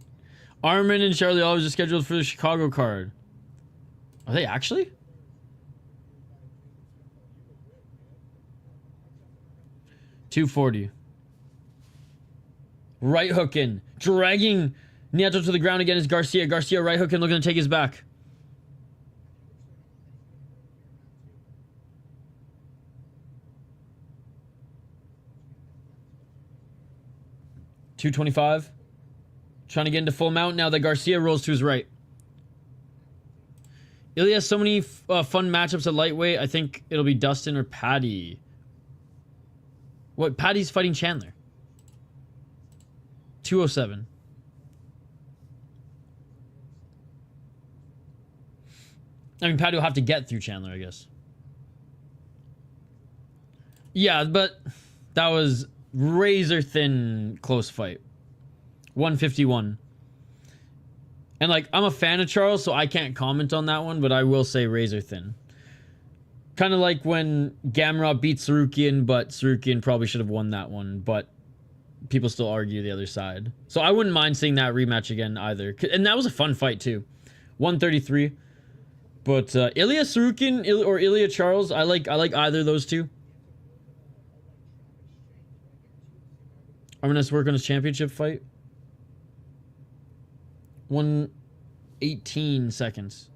Armin and Charlie always are scheduled for the Chicago card. Are they actually? $240. Right hook in. Dragging Nieto to the ground again is Garcia. Garcia right hook in, looking to take his back. 225. Trying to get into full mount now that Garcia rolls to his right. Ilya has so many fun matchups at lightweight. I think it'll be Dustin or Patty. What? Patty's fighting Chandler. 207. I mean, Patty will have to get through Chandler, I guess. Yeah, but that was razor thin close fight. 151. And like, I'm a fan of Charles, so I can't comment on that one, but I will say razor thin. Kind of like when Gamrot beat Sarukian, but Sarukian probably should have won that one, but people still argue the other side. So I wouldn't mind seeing that rematch again either. And that was a fun fight too. 133. But Ilya Sarukian or Ilya Charles, I like either of those two. Armanis work on his championship fight. 118 seconds.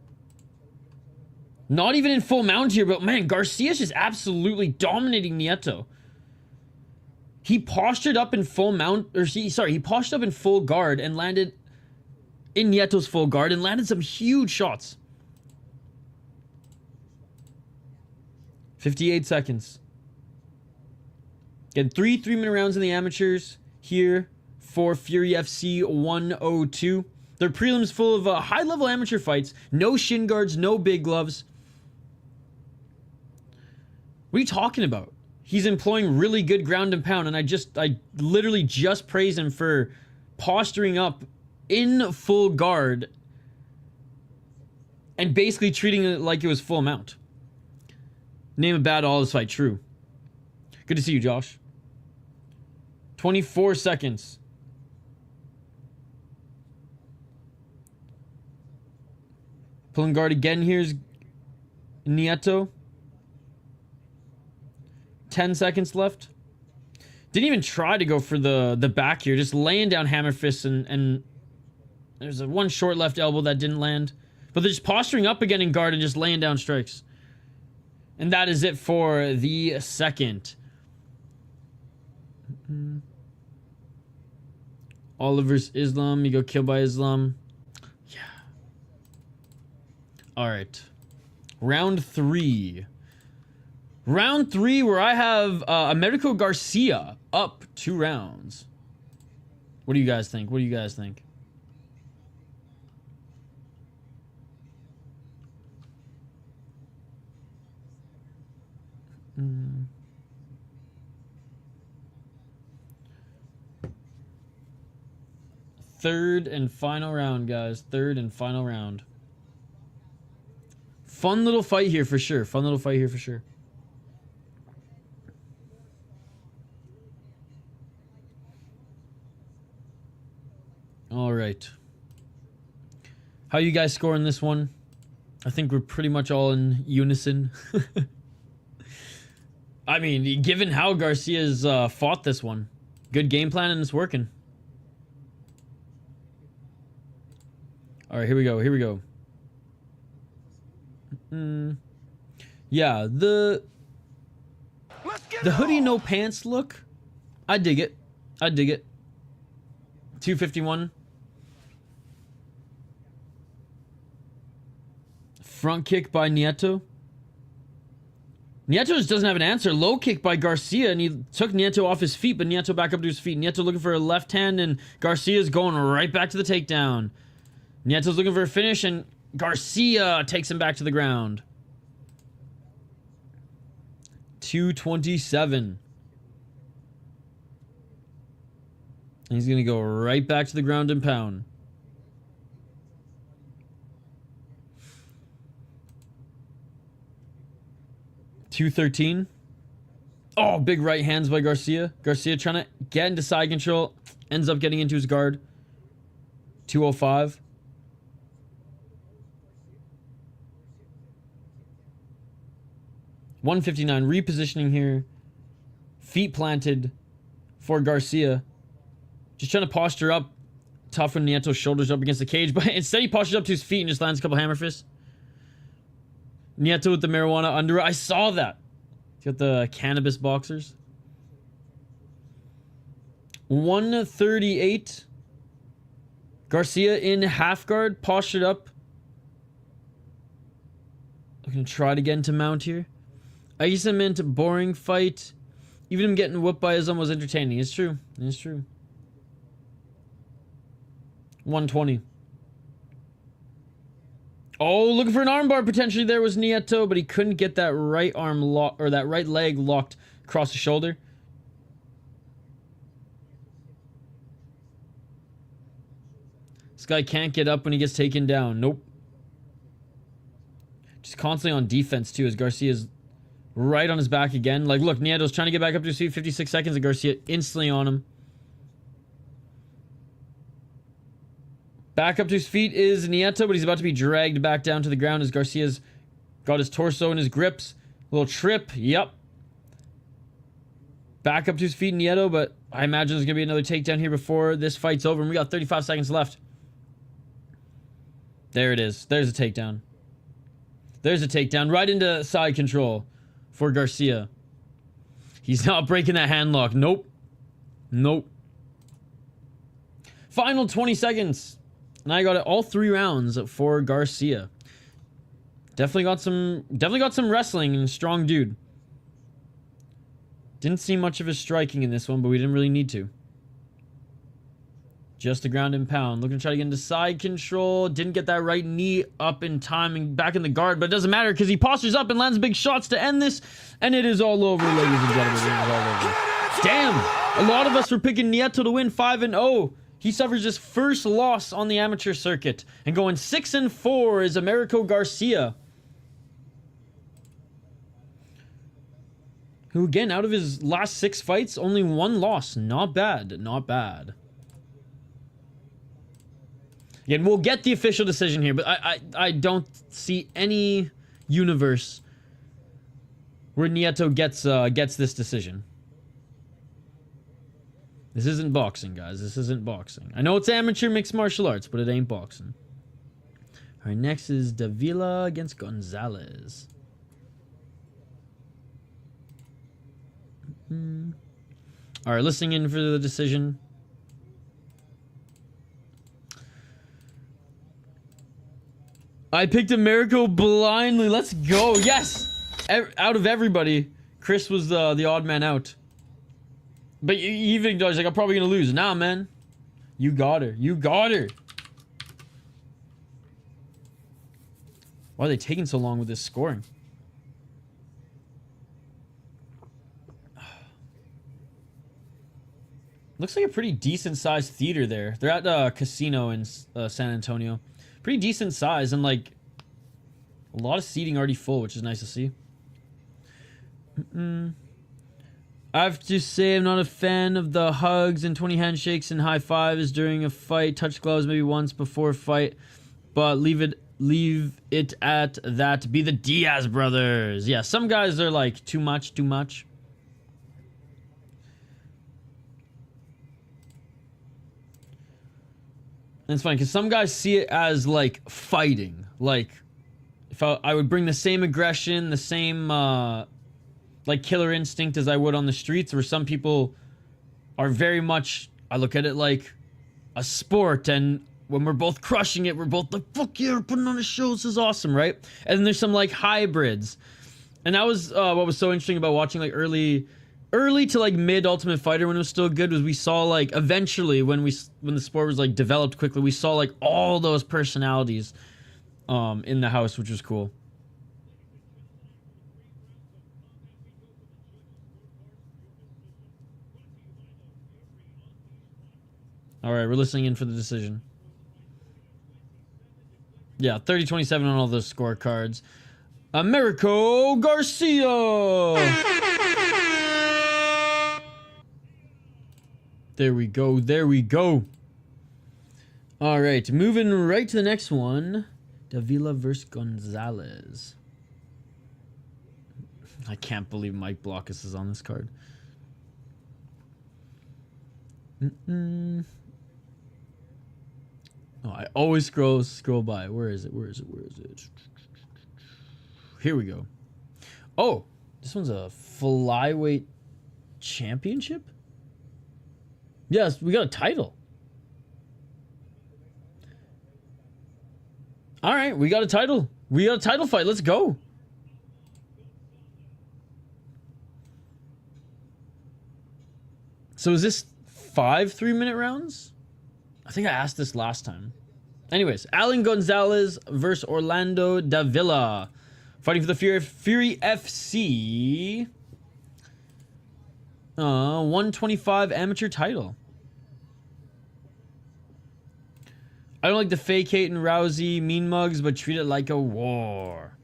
Not even in full mount here, but man, Garcia's just absolutely dominating Nieto. He postured up in full mount, or he postured up in full guard and landed in Nieto's full guard and landed some huge shots. 58 seconds. Getting 3 3-minute rounds in the amateurs here for Fury FC 102. Their prelims full of high-level amateur fights. No shin guards, no big gloves. What are you talking about? He's employing really good ground and pound, and I literally just praised him for posturing up in full guard and basically treating it like it was full mount. Name a bad all this fight, true. Good to see you, Josh. 24 seconds. Pulling guard again. Here's Nieto. 10 seconds left. Didn't even try to go for the back here. Just laying down hammer fists and there's a one short left elbow that didn't land. But they're just posturing up again in guard and just laying down strikes. And that is it for the second. Oliver's Islam. You go killed by Islam. Yeah. Alright. Round 3. Round 3 where I have Americo Garcia up 2 rounds. What do you guys think? What do you guys think? Third and final round, guys. Third and final round. Fun little fight here for sure. Fun little fight here for sure. All right. How you guys scoring this one? I think we're pretty much all in unison. I mean, given how Garcia's fought this one, good game plan and it's working. All right, here we go. Here we go. Yeah, the hoodie no pants look, I dig it. I dig it. 251. Front kick by Nieto. Nieto just doesn't have an answer. Low kick by Garcia, and he took Nieto off his feet, but Nieto back up to his feet. Nieto looking for a left hand, and Garcia's going right back to the takedown. Nieto's looking for a finish, and Garcia takes him back to the ground. 227. And he's going to go right back to the ground and pound. $213. Oh, big right hands by Garcia. Garcia trying to get into side control. Ends up getting into his guard. 205. $159. Repositioning here. Feet planted for Garcia. Just trying to posture up. Tough when Nieto's shoulders up against the cage. But instead he postures up to his feet and just lands a couple hammer fists. Nieto with the marijuana under. I saw that. He's got the cannabis boxers. 138. Garcia in half guard, postured up. Looking to try to get into mount here. Isa meant boring fight. Even him getting whooped by Islam was entertaining. It's true. It's true. 120. Oh, looking for an armbar potentially there was Nieto, but he couldn't get that right arm lock or that right leg locked across the shoulder. This guy can't get up when he gets taken down. Nope. Just constantly on defense too, as Garcia's right on his back again. Like, look, Nieto's trying to get back up to his feet. 56 seconds, and Garcia instantly on him. Back up to his feet is Nieto, but he's about to be dragged back down to the ground as Garcia's got his torso in his grips. A little trip. Yep. Back up to his feet, Nieto, but I imagine there's going to be another takedown here before this fight's over, and we got 35 seconds left. There it is. There's a takedown. There's a takedown right into side control for Garcia. He's not breaking that hand lock. Nope. Nope. Final 20 seconds. And I got it all 3 rounds for Garcia. Definitely got some wrestling and strong dude. Didn't see much of his striking in this one, but we didn't really need to. Just a ground and pound. Looking to try to get into side control. Didn't get that right knee up in time and back in the guard, but it doesn't matter because he postures up and lands big shots to end this. And it is all over, ladies and gentlemen. It is all over. Damn! A lot of us were picking Nieto to win 5-0. He suffers his first loss on the amateur circuit. And going 6-4 is Americo Garcia. Who, again, out of his last 6 fights, only 1 loss. Not bad. Not bad. Again, we'll get the official decision here, but I don't see any universe where Nieto gets this decision. This isn't boxing, guys. This isn't boxing. I know it's amateur mixed martial arts, but it ain't boxing. All right, next is Davila against Gonzalez. All right, listening in for the decision. I picked Americo blindly. Let's go. Yes! Out of everybody, Chris was the odd man out. But he even acknowledged, like, I'm probably going to lose. Nah, man. You got her. You got her. Why are they taking so long with this scoring? Looks like a pretty decent sized theater there. They're at a casino in San Antonio. Pretty decent size and like a lot of seating already full, which is nice to see. I have to say I'm not a fan of the hugs and 20 handshakes and high fives during a fight. Touch gloves maybe once before a fight, but leave it at that. Be the Diaz brothers. Yeah, some guys are like too much. And it's funny because some guys see it as like fighting. Like if I would bring the same aggression, the same like killer instinct as I would on the streets, where some people are very much, I look at it like a sport, and when we're both crushing it, we're both like, fuck yeah, we're putting on a show, this is awesome, right? And then there's some like hybrids. And that was what was so interesting about watching like early to like mid Ultimate Fighter when it was still good, was we saw like eventually when the sport was like developed quickly, we saw like all those personalities in the house, which was cool. All right, we're listening in for the decision. Yeah, 30-27 on all those scorecards. Americo Garcia. There we go. There we go. All right, moving right to the next one. Davila versus Gonzalez. I can't believe Mike Blockus is on this card. Oh, I always scroll by. Where is it? Here we go. Oh, this one's a flyweight championship? Yes, we got a title. All right, we got a title. We got a title fight. Let's go. So is this 5 3-minute rounds? I think I asked this last time. Anyways, Alan Gonzalez versus Orlando Davila. Fighting for the Fury FC 125 amateur title. I don't like the fake hate and Rousey mean mugs, but treat it like a war.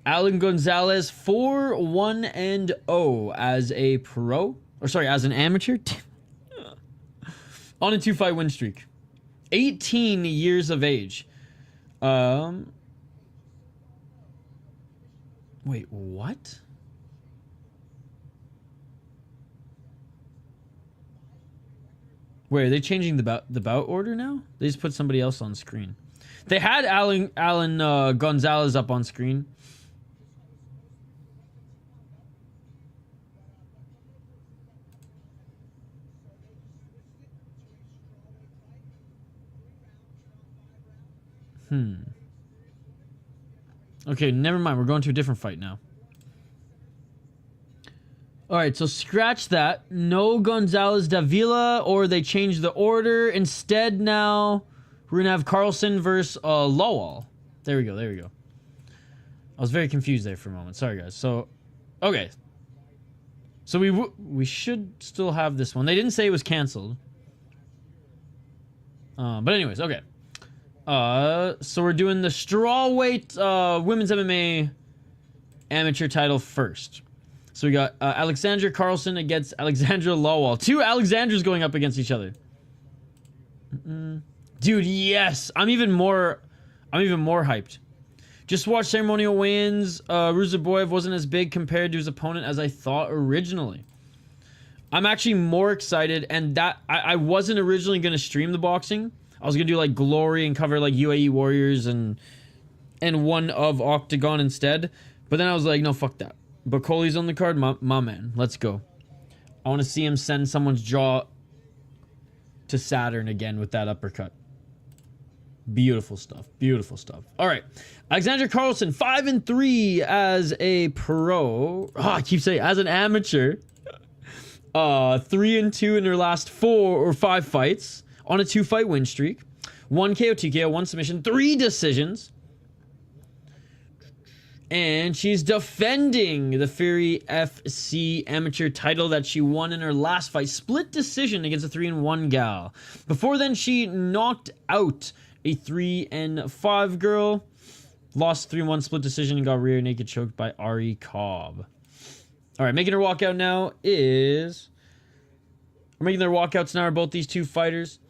Alan Gonzalez 4-1-0 as a pro, or sorry, as an amateur, on a 2-fight win streak. 18 years of age. Wait, what? Wait, are they changing the bout order now? They just put somebody else on screen. They had Alan Gonzalez up on screen. Okay, never mind. We're going to a different fight now. Alright, so scratch that. No Gonzalez Davila, or they changed the order. Instead now, we're going to have Carlson versus Lawal. There we go, there we go. I was very confused there for a moment. Sorry, guys. So, okay. So we should still have this one. They didn't say it was canceled. But anyways, okay. So we're doing the strawweight women's MMA amateur title first. So we got Alexandra Carlson against Alexandra Lawal. 2 Alexandras going up against each other. Dude, yes. I'm even more hyped. Just watched ceremonial weigh-ins. Ruzaboyev wasn't as big compared to his opponent as I thought originally. I'm actually more excited, and that I wasn't originally going to stream the boxing. I was going to do like Glory and cover like UAE Warriors and one of Octagon instead. But then I was like, no, fuck that. Bakoli's on the card, my man. Let's go. I want to see him send someone's jaw to Saturn again with that uppercut. Beautiful stuff. Beautiful stuff. All right. Alexandra Carlson, 5-3 as a pro. Oh, I keep saying as an amateur. 3-2 in her last 4 or 5 fights on a 2-fight win streak. 1 KO, 2 KO, 1 submission, 3 decisions. And she's defending the Fury FC amateur title that she won in her last fight. Split decision against a 3-1 gal. Before then, she knocked out a 3-5 girl. Lost 3-1 split decision and got rear naked choked by Ari Cobb. All right, making her walkout now is... We're making their walkouts now are both these 2 fighters.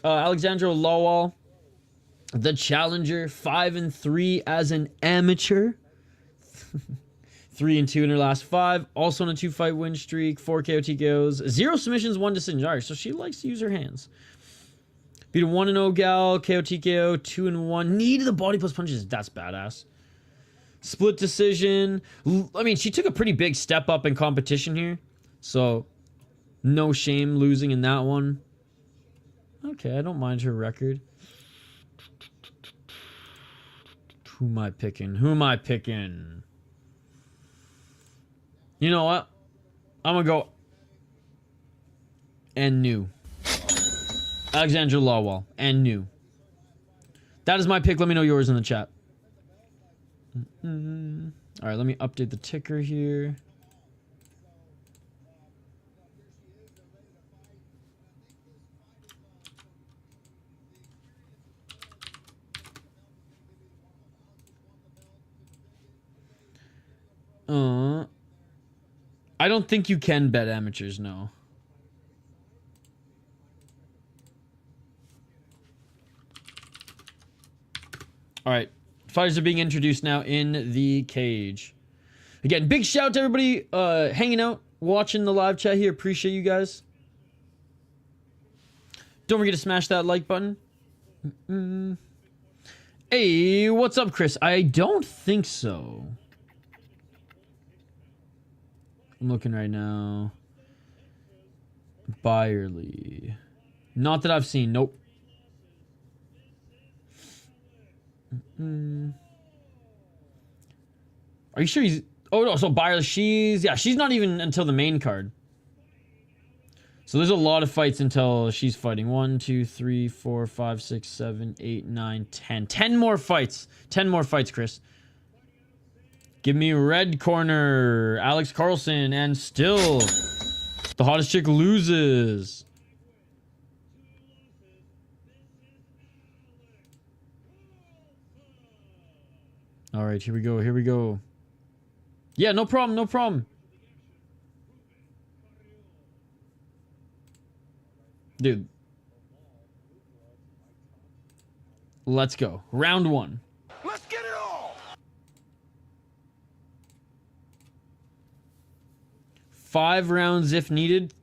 Alexandra Lawal, the challenger, 5-3 as an amateur. 3-2 in her last 5. Also on a 2-fight win streak. 4 KO TKOs. 0 submissions, 1 decision. Alright, so she likes to use her hands. Beat a 1-0 gal. KO TKO. 2-1. Knee to the body plus punches. That's badass. Split decision. I mean, she took a pretty big step up in competition here. So, no shame losing in that one. Okay, I don't mind her record. Who am I picking? Who am I picking? You know what? I'm gonna go and new. Alexandra Lawal and new. That is my pick. Let me know yours in the chat. All right, let me update the ticker here. I don't think you can bet amateurs, no. All right, fighters are being introduced now in the cage. Again, big shout out to everybody hanging out, watching the live chat here. Appreciate you guys. Don't forget to smash that like button. Hey, what's up, Chris? I don't think so. I'm looking right now. Bierley. Not that I've seen. Nope. Are you sure he's... Oh, no. So Bierley, she's... Yeah, she's not even until the main card. So there's a lot of fights until she's fighting. 1, 2, 3, 4, 5, 6, 7, 8, 9, 10. 10 more fights. 10 more fights, Chris. Give me red corner. Alex Carlson. And still, the hottest chick loses. All right, here we go. Here we go. Yeah, no problem. No problem. Dude. Let's go. Round 1. Let's get it all. 5 rounds if needed.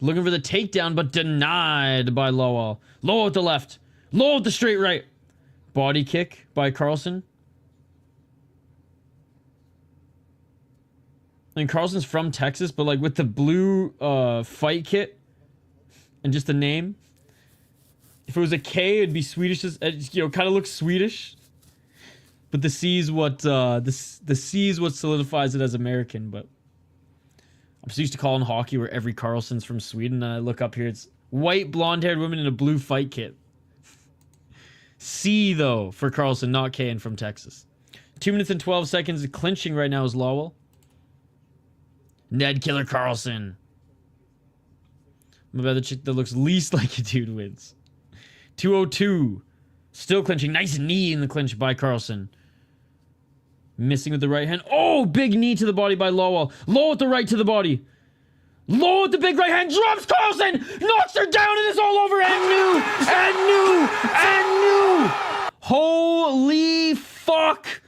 Looking for the takedown, but denied by Lawal. Low with the left. Low with the straight right. Body kick by Carlson. And Carlson's from Texas, but like with the blue fight kit. And just the name. If it was a K, it'd be Swedish. You know, kind of looks Swedish. But the C is what the C is what solidifies it as American. But I'm so used to calling hockey where every Carlson's from Sweden, and I look up here, it's white blonde-haired woman in a blue fight kit. C though for Carlson, not K, and from Texas. 2 minutes and 12 seconds. Clinching right now is Lawal. Ned Killer Carlson. My bad, the chick that looks least like a dude wins. 202. Still clinching. Nice knee in the clinch by Carlson. Missing with the right hand. Oh, big knee to the body by Lawal. Low with the right to the body. Low with the big right hand. Drops Carlson. Knocks her down, and it's all over. And new. And new. And new. Holy fuck.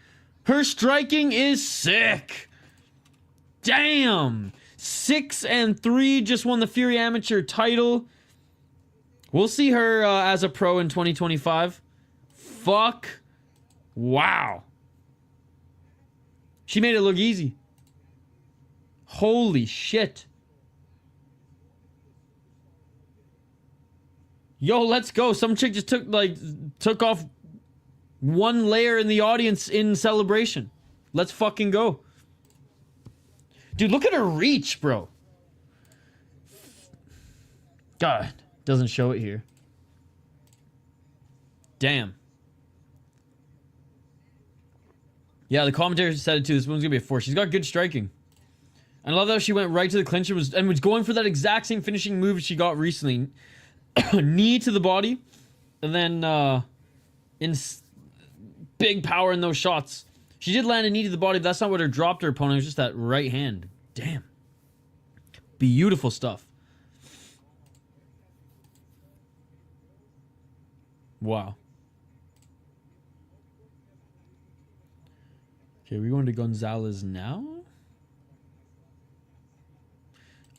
Her striking is sick. Damn. 6-3, just won the Fury Amateur title. We'll see her as a pro in 2025. Fuck. Wow. She made it look easy. Holy shit. Yo, let's go. Some chick just took off one layer in the audience in celebration. Let's fucking go. Dude, look at her reach, bro. God, doesn't show it here. Damn. Yeah, the commentator said it too. This one's gonna be a 4. She's got good striking. And I love how she went right to the clinch and was going for that exact same finishing move she got recently. Knee to the body. And then big power in those shots. She did land a knee to the body, but that's not what her dropped her opponent. It was just that right hand. Damn. Beautiful stuff. Wow. Okay, we're going to Gonzalez now.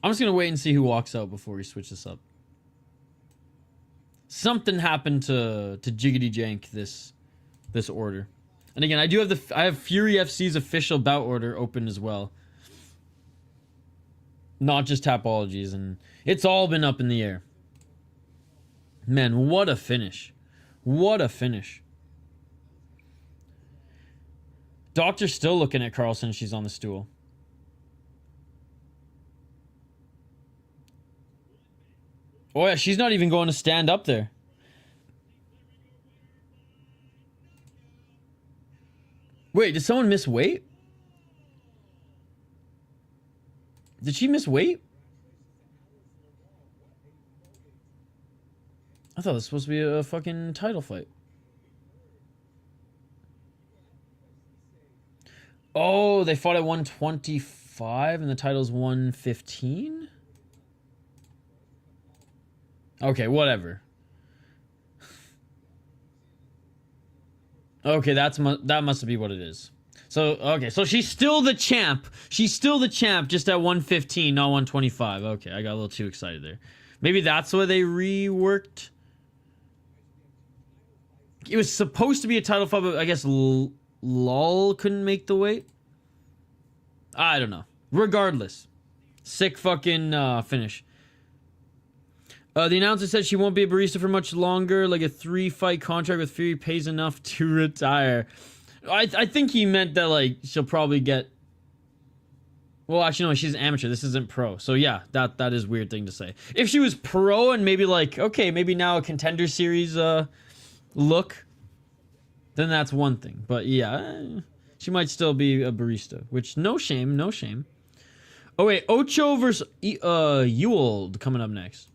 I'm just going to wait and see who walks out before we switch this up. Something happened to Jiggity Jank this order. And again, I have Fury FC's official bout order open as well. Not just Tapologies, and it's all been up in the air. Man, what a finish. What a finish. Doctor's still looking at Carlson. She's on the stool. Oh yeah, she's not even going to stand up there. Wait, did someone miss weight? Did she miss weight? I thought this was supposed to be a fucking title fight. Oh, they fought at 125 and the title's 115? Okay, whatever. Okay, that must be what it is. So, okay, so she's still the champ. She's still the champ, just at 115, not 125. Okay, I got a little too excited there. Maybe that's why they reworked. It was supposed to be a title fight, but I guess Lawal couldn't make the weight. I don't know. Regardless, sick fucking finish. The announcer said she won't be a barista for much longer. Like a 3-fight contract with Fury pays enough to retire. I think he meant that like she'll probably get. Well, actually no, she's an amateur. This isn't pro. So yeah, that is a weird thing to say. If she was pro and maybe like okay, maybe now a contender series look, then that's one thing. But yeah, she might still be a barista. Which no shame, no shame. Oh wait, Ocho versus Ewald coming up next.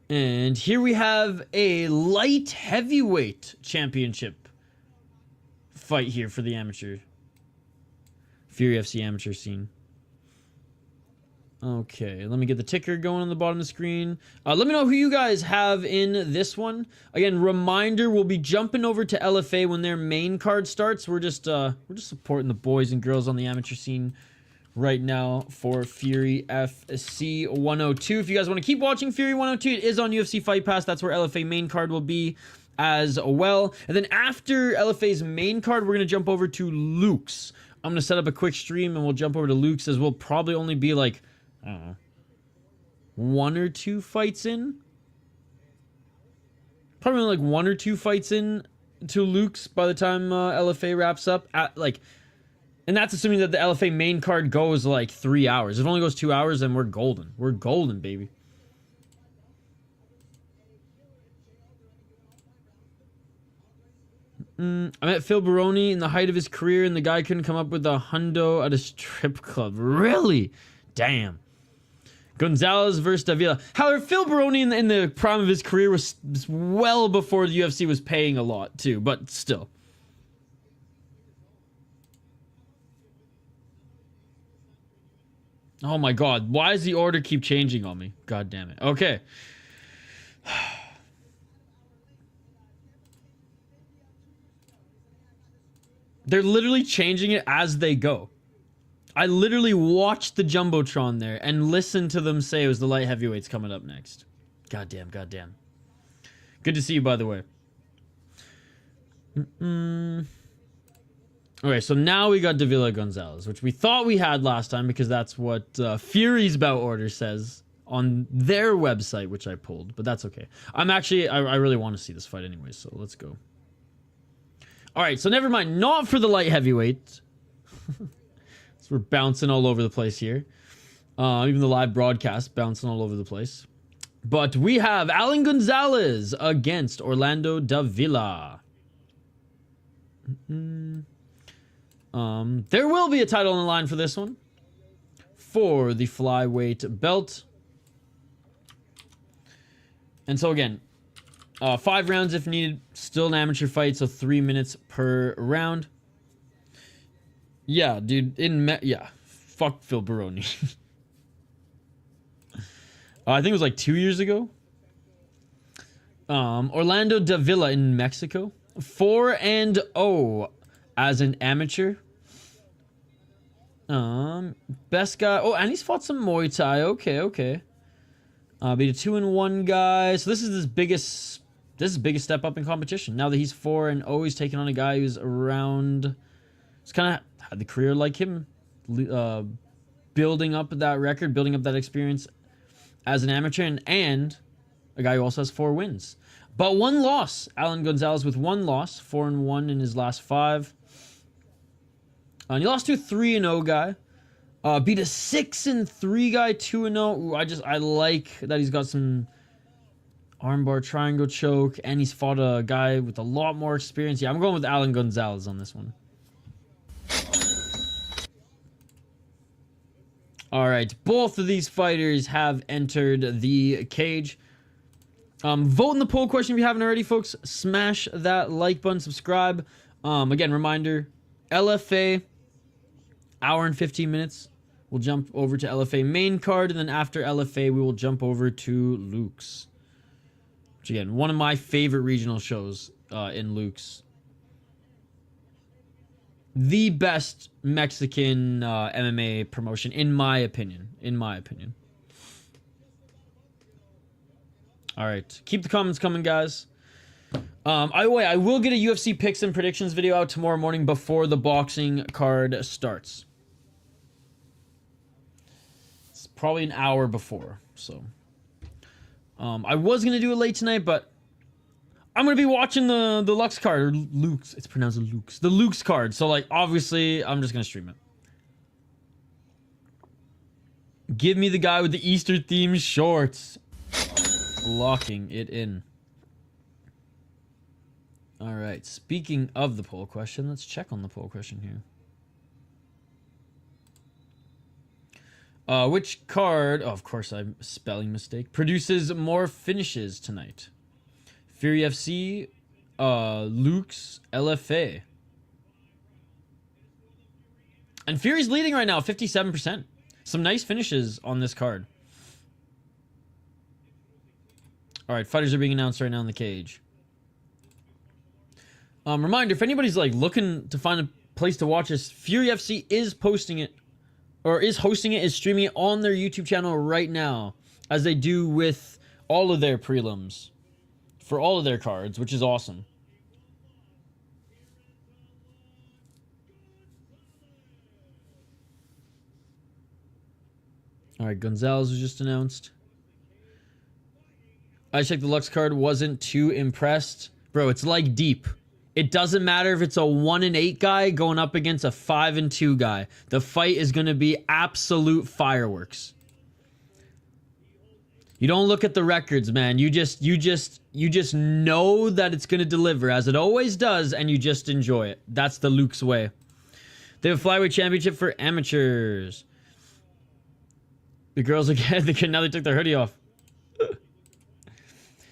And here we have a light heavyweight championship fight here for the amateur Fury FC amateur scene. Okay, let me get the ticker going on the bottom of the screen. Let me know who you guys have in this one. Again, reminder, we'll be jumping over to LFA when their main card starts. We're just supporting the boys and girls on the amateur scene right now for Fury FC 102. If you guys want to keep watching Fury 102, it is on UFC Fight Pass. That's where LFA main card will be as well. And then after LFA's main card, we're going to jump over to Luke's. I'm going to set up a quick stream and we'll jump over to Luke's, as we'll probably only be like, I don't know, 1 or 2 fights in. Probably like 1 or 2 fights in to Luke's by the time LFA wraps up. And that's assuming that the LFA main card goes like 3 hours. If it only goes 2 hours, then we're golden. We're golden, baby. I met Phil Baroni in the height of his career, and the guy couldn't come up with a hundo at a strip club. Really? Damn. Gonzalez versus Davila. However, Phil Baroni in the prime of his career was well before the UFC was paying a lot, too. But still. Oh my god, why does the order keep changing on me? God damn it. Okay. They're literally changing it as they go. I literally watched the Jumbotron there and listened to them say it was the light heavyweights coming up next. Goddamn, goddamn. Good to see you, by the way. Okay, so now we got Davila Gonzalez, which we thought we had last time because that's what Fury's bout order says on their website, which I pulled, but that's okay. I really want to see this fight anyway, so let's go. All right, so never mind. Not for the light heavyweight. So we're bouncing all over the place here. Even the live broadcast bouncing all over the place. But we have Alan Gonzalez against Orlando Davila. There will be a title on the line for this one. For the flyweight belt. And so again, 5 rounds if needed. Still an amateur fight, so 3 minutes per round. Yeah, dude. Yeah. Fuck Phil Baroni. I think it was like 2 years ago. Orlando Davila in Mexico. 4-0 as an amateur. Best guy. Oh, and he's fought some Muay Thai. Okay. Beat a 2-1 guy. So this is his biggest step up in competition. Now that he's 4-0, he's taking on a guy who's around. He's kind of had the career like him, building up that record, building up that experience as an amateur, and a guy who also has 4 wins. But 1 loss. Alan Gonzalez with 1 loss, 4-1 in his last 5. And he lost to a 3-0 guy. Beat a 6-3 guy, 2-0. I like that he's got some armbar triangle choke, and he's fought a guy with a lot more experience. Yeah, I'm going with Alan Gonzalez on this one. All right, both of these fighters have entered the cage. Vote in the poll question if you haven't already, folks. Smash that like button, subscribe. Again, reminder, LFA, hour and 15 minutes. We'll jump over to LFA main card, and then after LFA, we will jump over to Luke's. Which, again, one of my favorite regional shows in Luke's. The best Mexican MMA promotion, in my opinion. All right. Keep the comments coming, guys. I will get a UFC picks and predictions video out tomorrow morning before the boxing card starts. It's probably an hour before, so. I was gonna do it late tonight, but I'm gonna be watching the Lux card, or Luke's. It's pronounced Luke's. The Luke's card. So like, obviously, I'm just gonna stream it. Give me the guy with the Easter themed shorts. Locking it in. All right. Speaking of the poll question, let's check on the poll question here. Which card? Oh, of course, I'm spelling mistake. Produces more finishes tonight? Fury FC, Luke's, LFA. And Fury's leading right now, 57%. Some nice finishes on this card. All right, fighters are being announced right now in the cage. Reminder, if anybody's like looking to find a place to watch this, Fury FC is posting it, or is hosting it, is streaming it on their YouTube channel right now, as they do with all of their prelims for all of their cards, which is awesome. All right, Gonzalez was just announced. I checked the Lux card, wasn't too impressed. Bro, it's like deep. It doesn't matter if it's a 1-8 guy going up against a 5-2 guy. The fight is going to be absolute fireworks. You don't look at the records, man. You just know that it's going to deliver, as it always does, and you just enjoy it. That's the Luke's way. They have a flyweight championship for amateurs. The girls again, now they took their hoodie off.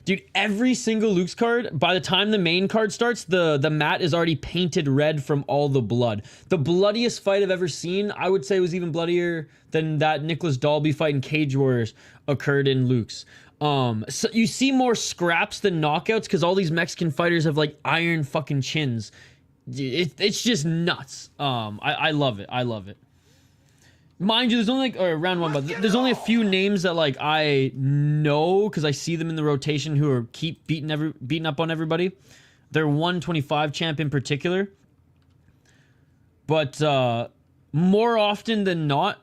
Dude, every single Luke's card, by the time the main card starts, the mat is already painted red from all the blood. The bloodiest fight I've ever seen, I would say, was even bloodier than that Nicholas Dalby fight in Cage Warriors occurred in Luke's. So you see more scraps than knockouts because all these Mexican fighters have like iron fucking chins. It's just nuts. I love it. I love it. Mind you, there's only like, or round one, but there's only a few names that like I know because I see them in the rotation who are keep beating up on everybody. They're 125 champ in particular. But more often than not,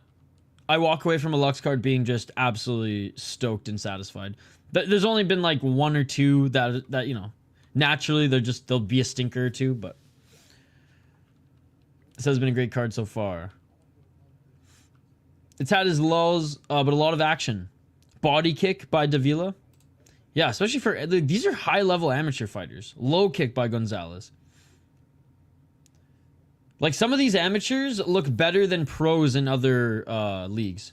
I walk away from a Lux card being just absolutely stoked and satisfied. There's only been like one or two that you know, naturally there'll be a stinker or two, but this has been a great card so far. It's had his lulls, but a lot of action. Body kick by Davila. Yeah, especially for... These are high-level amateur fighters. Low kick by Gonzalez. Like, some of these amateurs look better than pros in other leagues.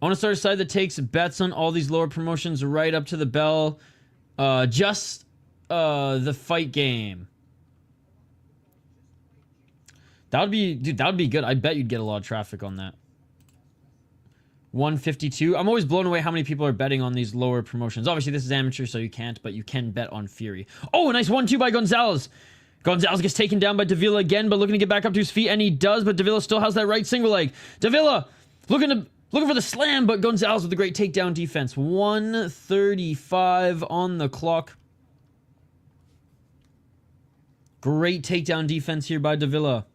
I want to start a side that takes bets on all these lower promotions right up to the bell. Just the fight game. That would be... Dude, that would be good. I bet you'd get a lot of traffic on that. 152. I'm always blown away how many people are betting on these lower promotions. Obviously, this is amateur, so you can't, but you can bet on Fury. Oh, a nice 1-2 by Gonzalez. Gonzalez gets taken down by Davila again, but looking to get back up to his feet, and he does, but Davila still has that right single leg. Davila looking for the slam, but Gonzalez with a great takedown defense. 135 on the clock. Great takedown defense here by Davila.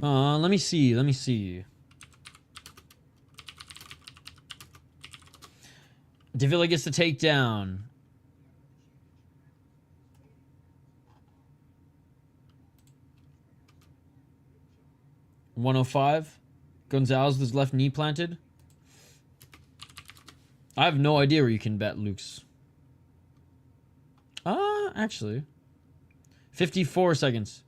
Let me see. Davila gets the takedown. $105. Gonzalez with his left knee planted. I have no idea where you can bet Luke's. Actually. 54 seconds.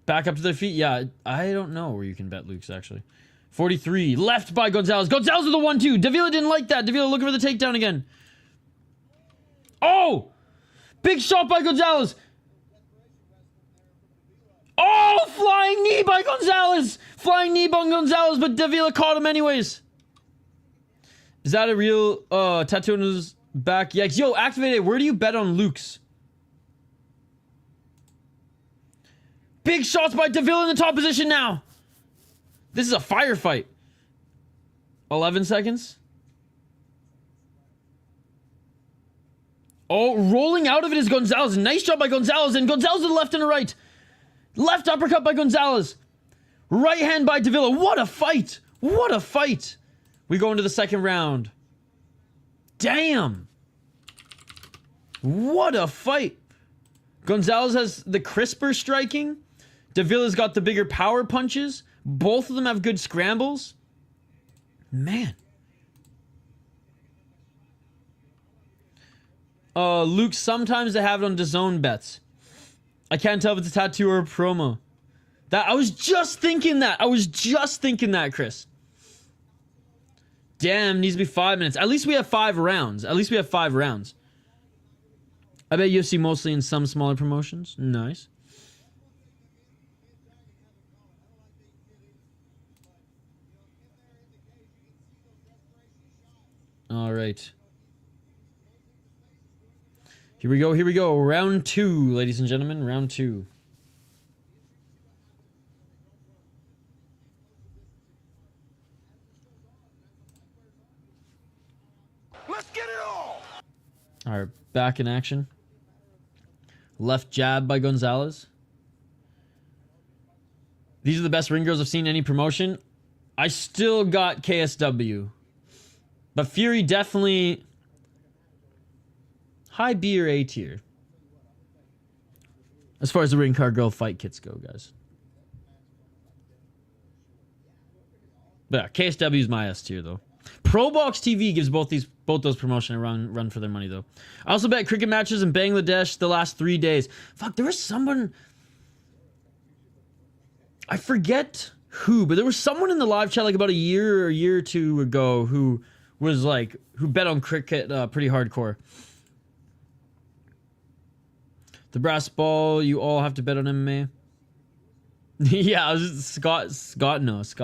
Back up to their feet. Yeah, I don't know where you can bet Luke's, actually. 43. Left by Gonzalez. Gonzalez with a 1-2. Davila didn't like that. Davila looking for the takedown again. Oh! Big shot by Gonzalez. Oh! Flying knee by Gonzalez. Flying knee by Gonzalez, but Davila caught him anyways. Is that a real tattoo on his back? Yeah. Yo, activate it. Where do you bet on Luke's? big shots by Davila in the top position now. This is a firefight. 11 seconds. Oh, rolling out of it is Gonzalez. Nice job by Gonzalez. And Gonzalez to the left and the right. Left uppercut by Gonzalez. Right hand by Davila. What a fight. What a fight. We go into the second round. Damn. What a fight. Gonzalez has the crisper striking. Davila's got the bigger power punches. Both of them have good scrambles. Man. Luke, sometimes they have it on DAZN bets. I can't tell if it's a tattoo or a promo. I was just thinking that. Chris. Damn, needs to be 5 minutes. At least we have 5 rounds. I bet UFC mostly in some smaller promotions. Nice. All right. Here we go. Round 2, ladies and gentlemen. Round 2. Let's get it all. All right, back in action. Left jab by Gonzalez. These are the best ring girls I've seen in any promotion. I still got KSW. But Fury definitely high B or A tier. As far as the ring card girl fight kits go, guys. But yeah, KSW is my S tier though. Pro Box TV gives both those promotion a run for their money though. I also bet cricket matches in Bangladesh the last 3 days. Fuck, there was someone, I forget who, but there was someone in the live chat like about a year or two ago who bet on cricket pretty hardcore. The brass ball, you all have to bet on MMA. Yeah, I was just, Scott knows.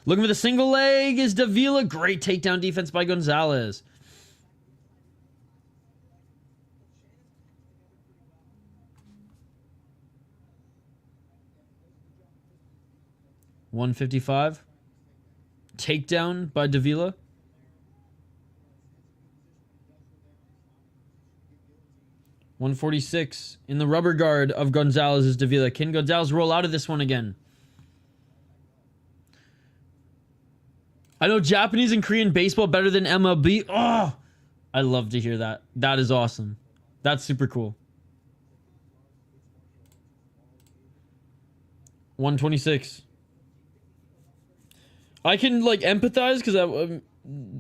Looking for the single leg is Davila. Great takedown defense by Gonzalez. $155. Takedown by Davila. $146 in the rubber guard of Gonzalez is Davila. Can Gonzalez roll out of this one again? I know Japanese and Korean baseball better than MLB. Oh, I love to hear that. That is awesome. That's super cool. 126. I can like empathize because I'm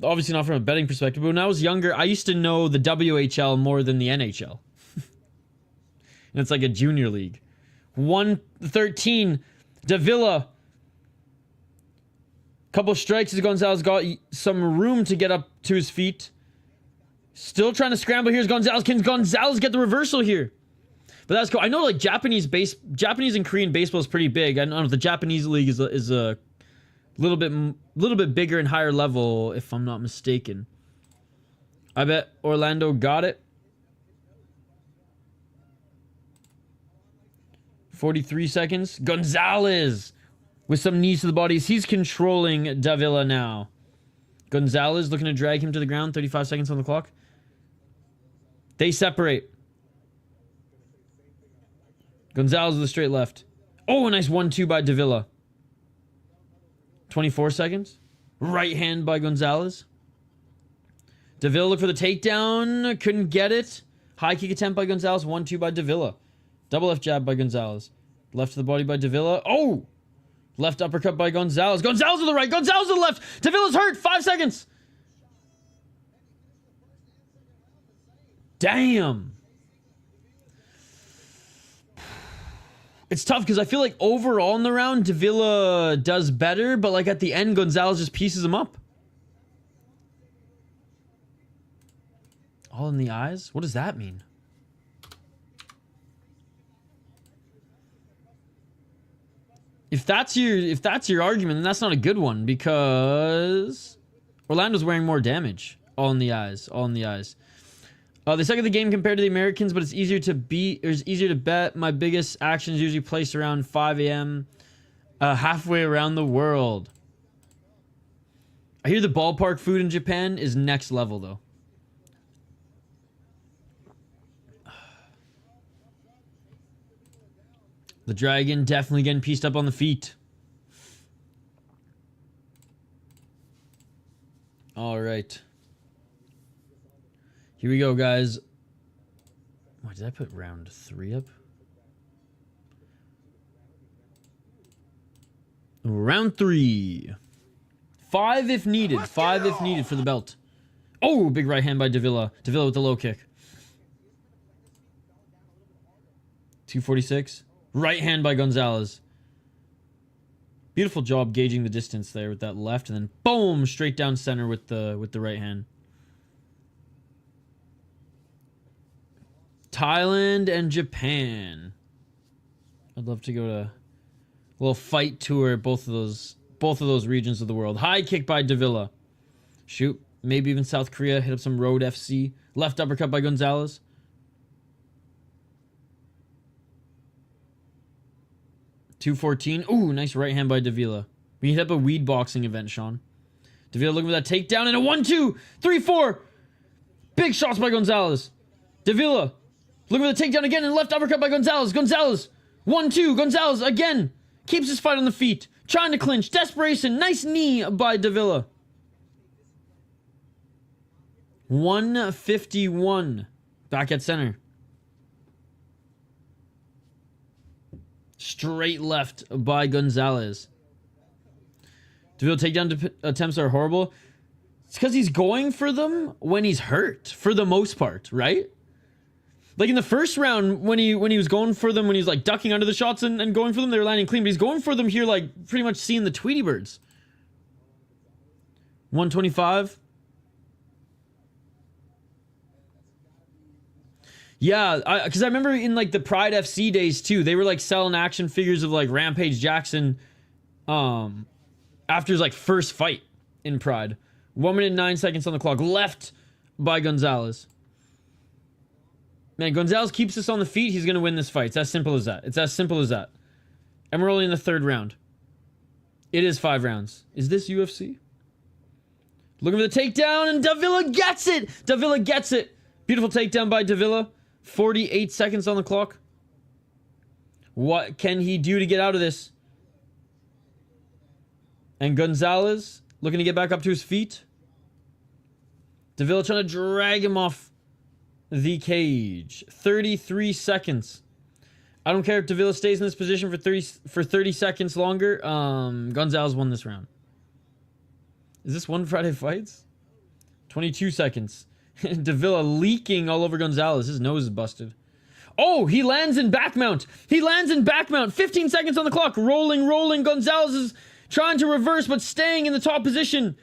obviously not from a betting perspective, but when I was younger, I used to know the WHL more than the NHL. And it's like a junior league. 113. Davila. Couple strikes as Gonzalez got some room to get up to his feet. Still trying to scramble. Here's Gonzalez. Can Gonzalez get the reversal here? But that's cool. I know like Japanese and Korean baseball is pretty big. I don't know if the Japanese league is a little bit bigger and higher level, if I'm not mistaken. I bet Orlando got it. 43 seconds. Gonzalez with some knees to the bodies. He's controlling Davila now. Gonzalez looking to drag him to the ground. 35 seconds on the clock. They separate. Gonzalez with a straight left. Oh, a nice 1-2 by Davila. 24 seconds. Right hand by Gonzalez. Davila look for the takedown. Couldn't get it. High kick attempt by Gonzalez. 1-2 by Davila. Double left jab by Gonzalez. Left to the body by Davila. Oh! Left uppercut by Gonzalez. Gonzalez to the right. Gonzalez to the left. Davila's hurt. 5 seconds. Damn. It's tough because I feel like overall in the round, Davila does better, but like at the end, Gonzalez just pieces him up. All in the eyes? What does that mean? If that's your argument, then that's not a good one because Orlando's wearing more damage. All in the eyes. They suck at the game compared to the Americans, but it's easier to beat, or it's easier to bet. My biggest actions usually placed around 5 a.m. Halfway around the world. I hear the ballpark food in Japan is next level, though. The dragon definitely getting pieced up on the feet. All right. Here we go, guys. Why did I put round 3 up? Round 3. 5 if needed. 5 if needed for the belt. Oh, big right hand by Davila. Davila with the low kick. 246. Right hand by Gonzalez. Beautiful job gauging the distance there with that left, and then boom, straight down center with the right hand. Thailand and Japan. I'd love to go to a little fight tour at both of those regions of the world. High kick by Davila. Shoot, maybe even South Korea. Hit up some Road FC. Left uppercut by Gonzalez. .214. Ooh, nice right hand by Davila. We hit up a weed boxing event, Sean. Davila looking for that takedown and a 1, 2, 3, 4. Big shots by Gonzalez. Davila looking for the takedown again and left uppercut by Gonzalez. Gonzalez. 1, 2. Gonzalez again. Keeps his fight on the feet. Trying to clinch. Desperation. Nice knee by Davila. 151. Back at center. Straight left by Gonzalez. Davila takedown attempts are horrible. It's because he's going for them when he's hurt, for the most part, right? Like in the first round, when he was going for them, when he's like ducking under the shots and going for them, they were landing clean. But he's going for them here, like pretty much seeing the Tweety Birds. 125. Yeah, because I remember in like the Pride FC days too, they were like selling action figures of like Rampage Jackson after his like first fight in Pride. 1 minute 9 seconds on the clock. Left by Gonzalez. Man, Gonzalez keeps us on the feet, he's going to win this fight. It's as simple as that. It's as simple as that. And we're only in the 3rd round. It is 5 rounds. Is this UFC? Looking for the takedown, and Davila gets it! Davila gets it! Beautiful takedown by Davila. 48 seconds on the clock. What can he do to get out of this? And Gonzalez looking to get back up to his feet. Davila trying to drag him off the cage. 33 seconds. I don't care if Davila stays in this position for 30 seconds longer. Gonzalez won this round. Is this one Friday Fights? 22 seconds. Davila leaking all over Gonzalez. His nose is busted. Oh, he lands in back mount. He lands in back mount. 15 seconds on the clock. Rolling, rolling. Gonzalez is trying to reverse, but staying in the top position.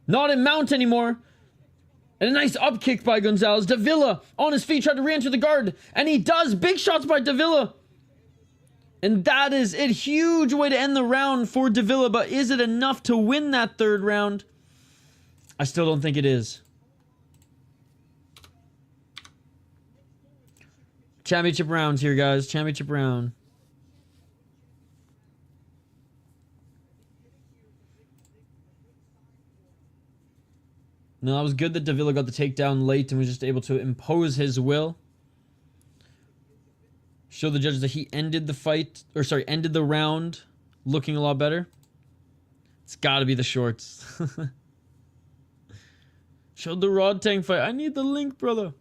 Not in mount anymore. And a nice up kick by Gonzalez. Davila on his feet, tried to re-enter the guard. And he does. Big shots by Davila. And that is a huge way to end the round for Davila. But is it enough to win that 3rd round? I still don't think it is. Championship rounds here, guys. Championship round. No, that was good that Davila got the takedown late and was just able to impose his will. Show the judges that he ended the fight, or sorry, ended the round looking a lot better. It's got to be the shorts. Showed the Rod Tang fight. I need the link, brother.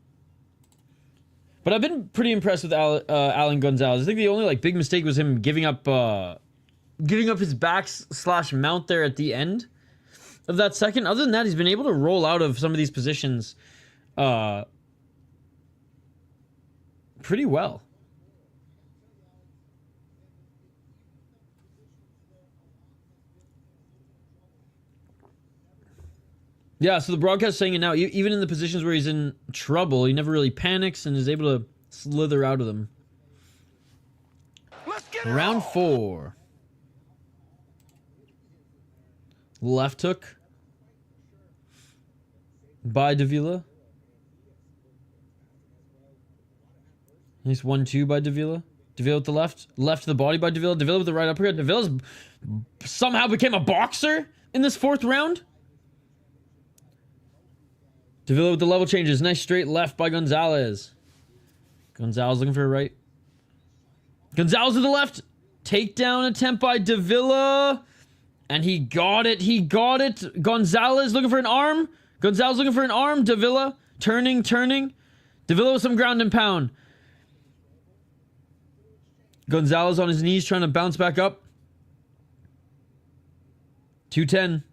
But I've been pretty impressed with Alan Gonzalez. I think the only like big mistake was him giving up his back / mount there at the end of that second. Other than that, he's been able to roll out of some of these positions pretty well. Yeah, so the broadcast saying it now, even in the positions where he's in trouble, he never really panics and is able to slither out of them. Round 4. Left hook by Davila. Nice 1-2 by Davila. Davila with the left. Left to the body by Davila. Davila with the right uppercut. Davila's somehow became a boxer in this 4th round. Davila with the level changes. Nice straight left by Gonzalez. Gonzalez looking for a right. Gonzalez with the left. Takedown attempt by Davila. And he got it. He got it. Gonzalez looking for an arm. Gonzalez looking for an arm. Davila turning. Davila with some ground and pound. Gonzalez on his knees trying to bounce back up. 210.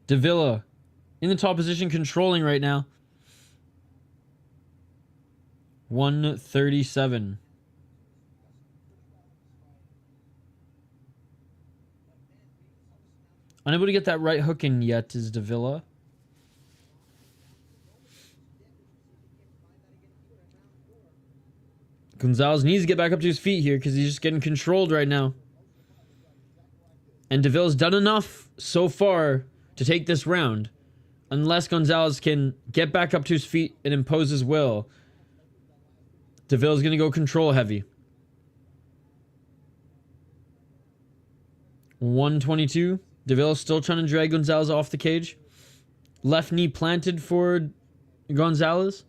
Davila in the top position, controlling right now. 137. Unable to get that right hook in yet is Davila. Gonzalez needs to get back up to his feet here because he's just getting controlled right now. And Davila's done enough so far to take this round. Unless Gonzalez can get back up to his feet and impose his will. Davila's going to go control heavy. 122. Davila's still trying to drag Gonzalez off the cage. Left knee planted for Gonzalez.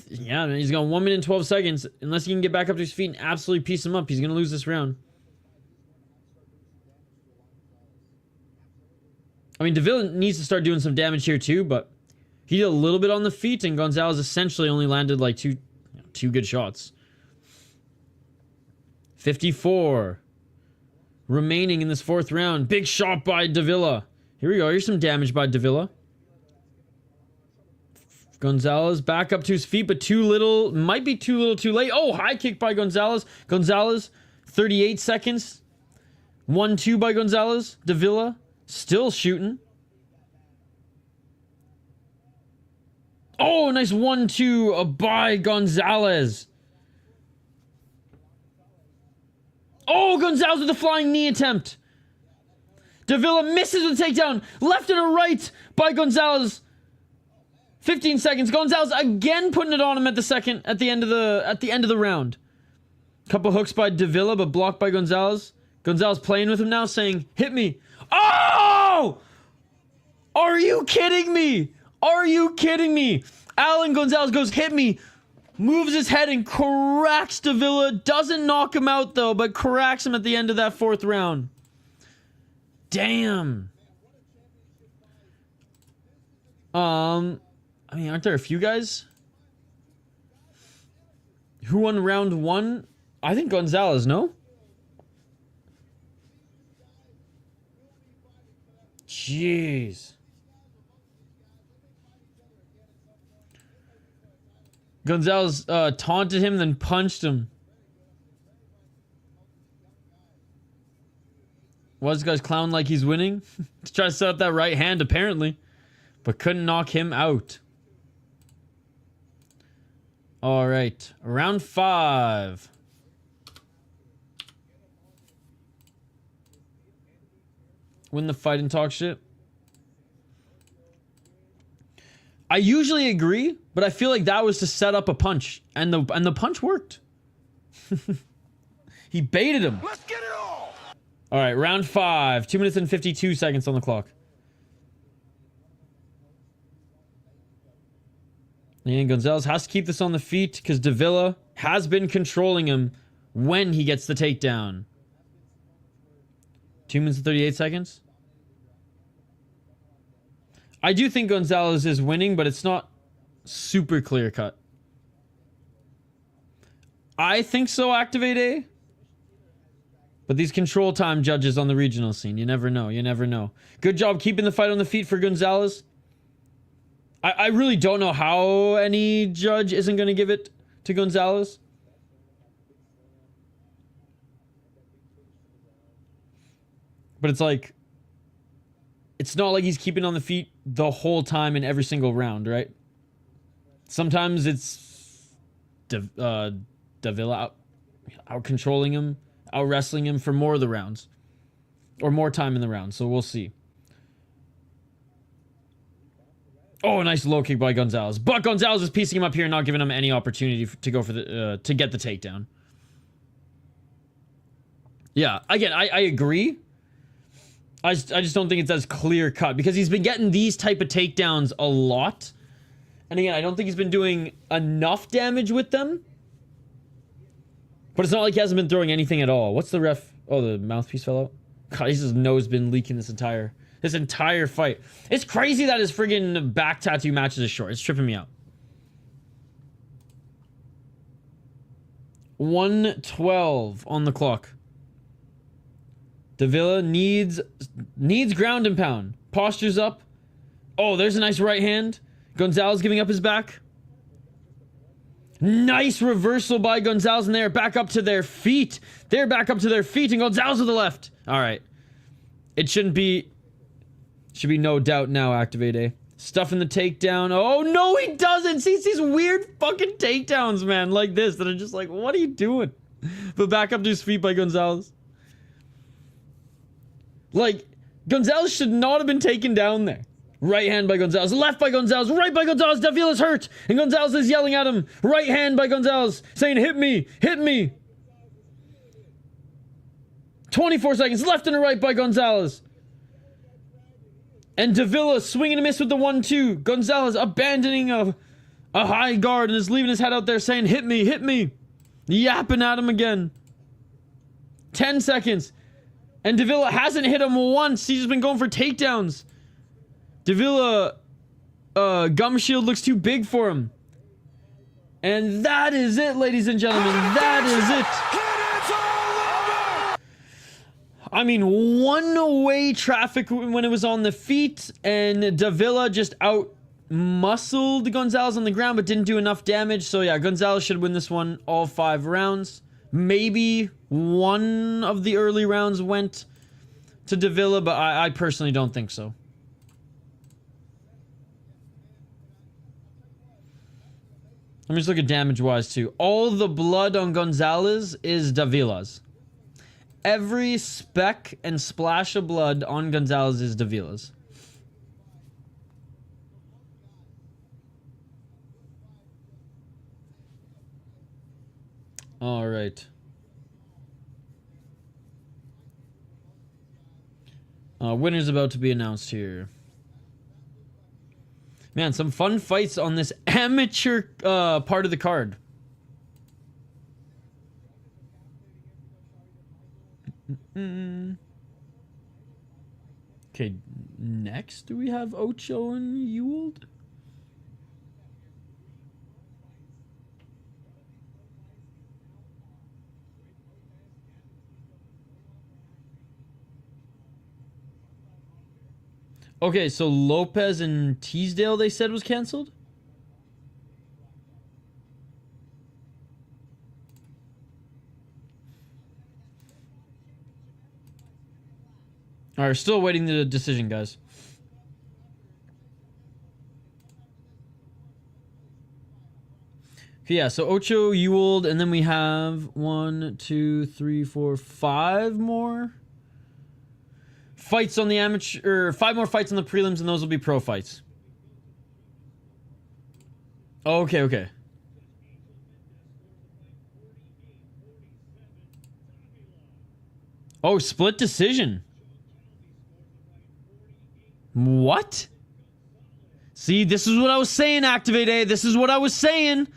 Yeah, man, he's got 1 minute and 12 seconds. Unless he can get back up to his feet and absolutely piece him up, he's going to lose this round. I mean, Davila needs to start doing some damage here too, but he did a little bit on the feet, and Gonzalez essentially only landed like two good shots. 54 remaining in this 4th round. Big shot by Davila. Here we go. Here's some damage by Davila. Gonzalez back up to his feet, but too little. Might be too little too late. Oh, high kick by Gonzalez. Gonzalez, 38 seconds. 1-2 by Gonzalez. Davila still shooting. Oh, nice 1-2 by Gonzalez. Oh, Gonzalez with a flying knee attempt. Davila misses with a takedown. Left and a right by Gonzalez. 15 seconds. Gonzalez again putting it on him at the end of the round. Couple hooks by Davila, but blocked by Gonzalez. Gonzalez playing with him now, saying, "Hit me." Oh! Are you kidding me? Are you kidding me? Alan Gonzalez goes, "Hit me." Moves his head and cracks Davila. Doesn't knock him out though, but cracks him at the end of that 4th round. Damn. I mean, aren't there a few guys? Who won round 1? I think Gonzalez, no? Jeez. Gonzalez taunted him, then punched him. Why does this guy's clown like he's winning? To try to set up that right hand, apparently. But couldn't knock him out. Alright. Round 5. Win the fight and talk shit. I usually agree, but I feel like that was to set up a punch. And the punch worked. He baited him. Let's get it all! Alright, round 5. 2 minutes and 52 seconds on the clock. And Gonzalez has to keep this on the feet because Davila has been controlling him when he gets the takedown. 2 minutes and 38 seconds. I do think Gonzalez is winning, but it's not super clear cut. I think so, Activate A. But these control time judges on the regional scene, you never know, you never know. Good job keeping the fight on the feet for Gonzalez. I really don't know how any judge isn't going to give it to Gonzalez. But it's like, it's not like he's keeping on the feet the whole time in every single round, right? Sometimes it's Davila out controlling him, out wrestling him for more of the rounds. Or more time in the round, so we'll see. Oh, nice low kick by Gonzalez. But Gonzalez is piecing him up here and not giving him any opportunity to go for the to get the takedown. Yeah, again, I agree. I just don't think it's as clear cut because he's been getting these type of takedowns a lot. And again, I don't think he's been doing enough damage with them. But it's not like he hasn't been throwing anything at all. What's the ref? Oh, the mouthpiece fell out. God, his nose been leaking this entire fight. It's crazy that his friggin' back tattoo matches is short. It's tripping me out. 1:12 on the clock. Davila needs ground and pound. Postures up. Oh, there's a nice right hand. Gonzalez giving up his back. Nice reversal by Gonzalez, and they're back up to their feet. They're back up to their feet, and Gonzalez with the left. All right. It should be no doubt now, Activate. Stuffing the takedown. Oh, no, he doesn't. See, it's these weird fucking takedowns, man, like this, that are just like, what are you doing? But back up to his feet by Gonzalez. Like, Gonzalez should not have been taken down there. Right hand by Gonzalez, left by Gonzalez, right by Gonzalez. Davila's hurt, and Gonzalez is yelling at him. Right hand by Gonzalez, saying, hit me, hit me. 24 seconds, left and right by Gonzalez. And Davila swinging a miss with the 1-2. Gonzalez abandoning a high guard and is leaving his head out there saying, hit me, hit me. Yapping at him again. 10 seconds. And Davila hasn't hit him once. He's just been going for takedowns. Davila, gum shield looks too big for him. And that is it, ladies and gentlemen. That is it. I mean, one-way traffic when it was on the feet, and Davila just out-muscled Gonzalez on the ground, but didn't do enough damage. So yeah, Gonzalez should win this one all 5 rounds. Maybe one of the early rounds went to Davila, but I personally don't think so. Let me just look at damage-wise, too. All the blood on Gonzalez is Davila's. Every speck and splash of blood on Gonzalez is Davila's. All right. Winner's about to be announced here. Man, some fun fights on this amateur part of the card. Okay, next do we have Ocho and Ewald? Okay, so Lopez and Teasdale they said was canceled? Alright, still waiting the decision, guys. Okay, yeah, so Ocho, Ewald, and then we have 1, 2, 3, 4, 5 more fights on the amateur, or 5 more fights on the prelims, and those will be pro fights. Okay, okay. Oh, split decision. What? See, this is what I was saying, Activate A. This is what I was saying.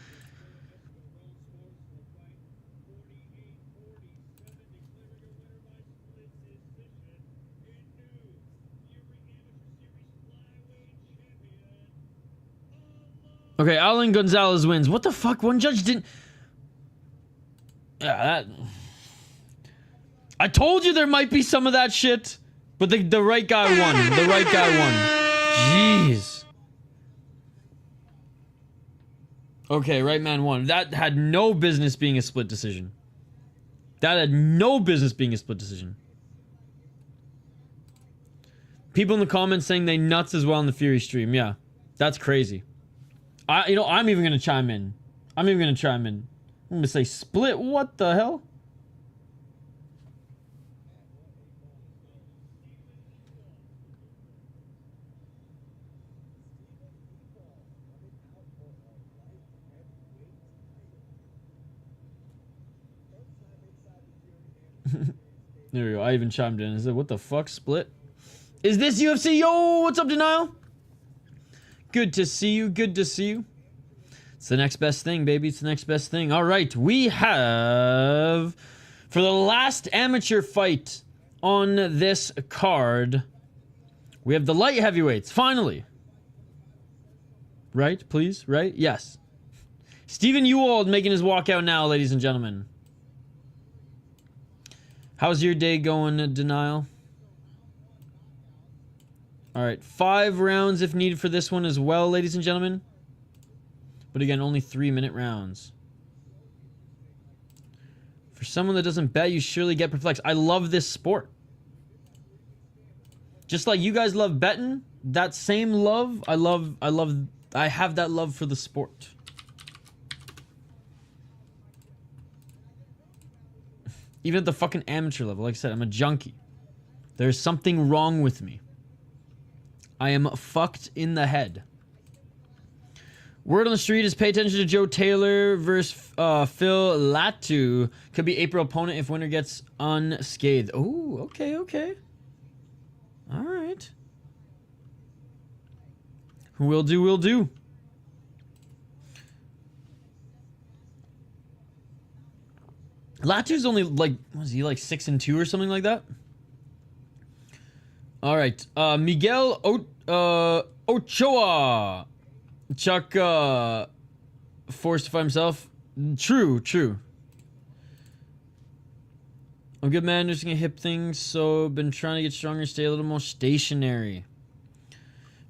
Okay, Alan Gonzalez wins. What the fuck? One judge didn't... Yeah, that... I told you there might be some of that shit. But the right guy won. The right guy won. Jeez. Okay, right man won. That had no business being a split decision. That had no business being a split decision. People in the comments saying they nuts as well in the Fury stream. Yeah, that's crazy. I'm even gonna chime in. I'm gonna say split. What the hell? There we go. I even chimed in. Is it what the fuck split? Is this UFC? Yo, what's up, Denial? Good to see you. Good to see you. It's the next best thing, baby. It's the next best thing. All right, we have for the last amateur fight on this card, we have the light heavyweights. Finally, right? Please, right? Yes. Stephen Ewald making his walkout now, ladies and gentlemen. How's your day going, Denial? All right, 5 rounds if needed for this one as well, ladies and gentlemen. But again, only 3-minute rounds. For someone that doesn't bet, you surely get perplexed. I love this sport. Just like you guys love betting, that same love, I have that love for the sport. Even at the fucking amateur level, like I said, I'm a junkie. There's something wrong with me. I am fucked in the head. Word on the street is pay attention to Joe Taylor versus Phil Latu. Could be April opponent if winner gets unscathed. Oh, okay, okay. All right. Will do, will do. Latu's only like, was he like 6-2 or something like that? All right, Miguel Ochoa. Chuck forced to fight himself. True, true. I'm good, man. Just gonna hip things, so been trying to get stronger, stay a little more stationary.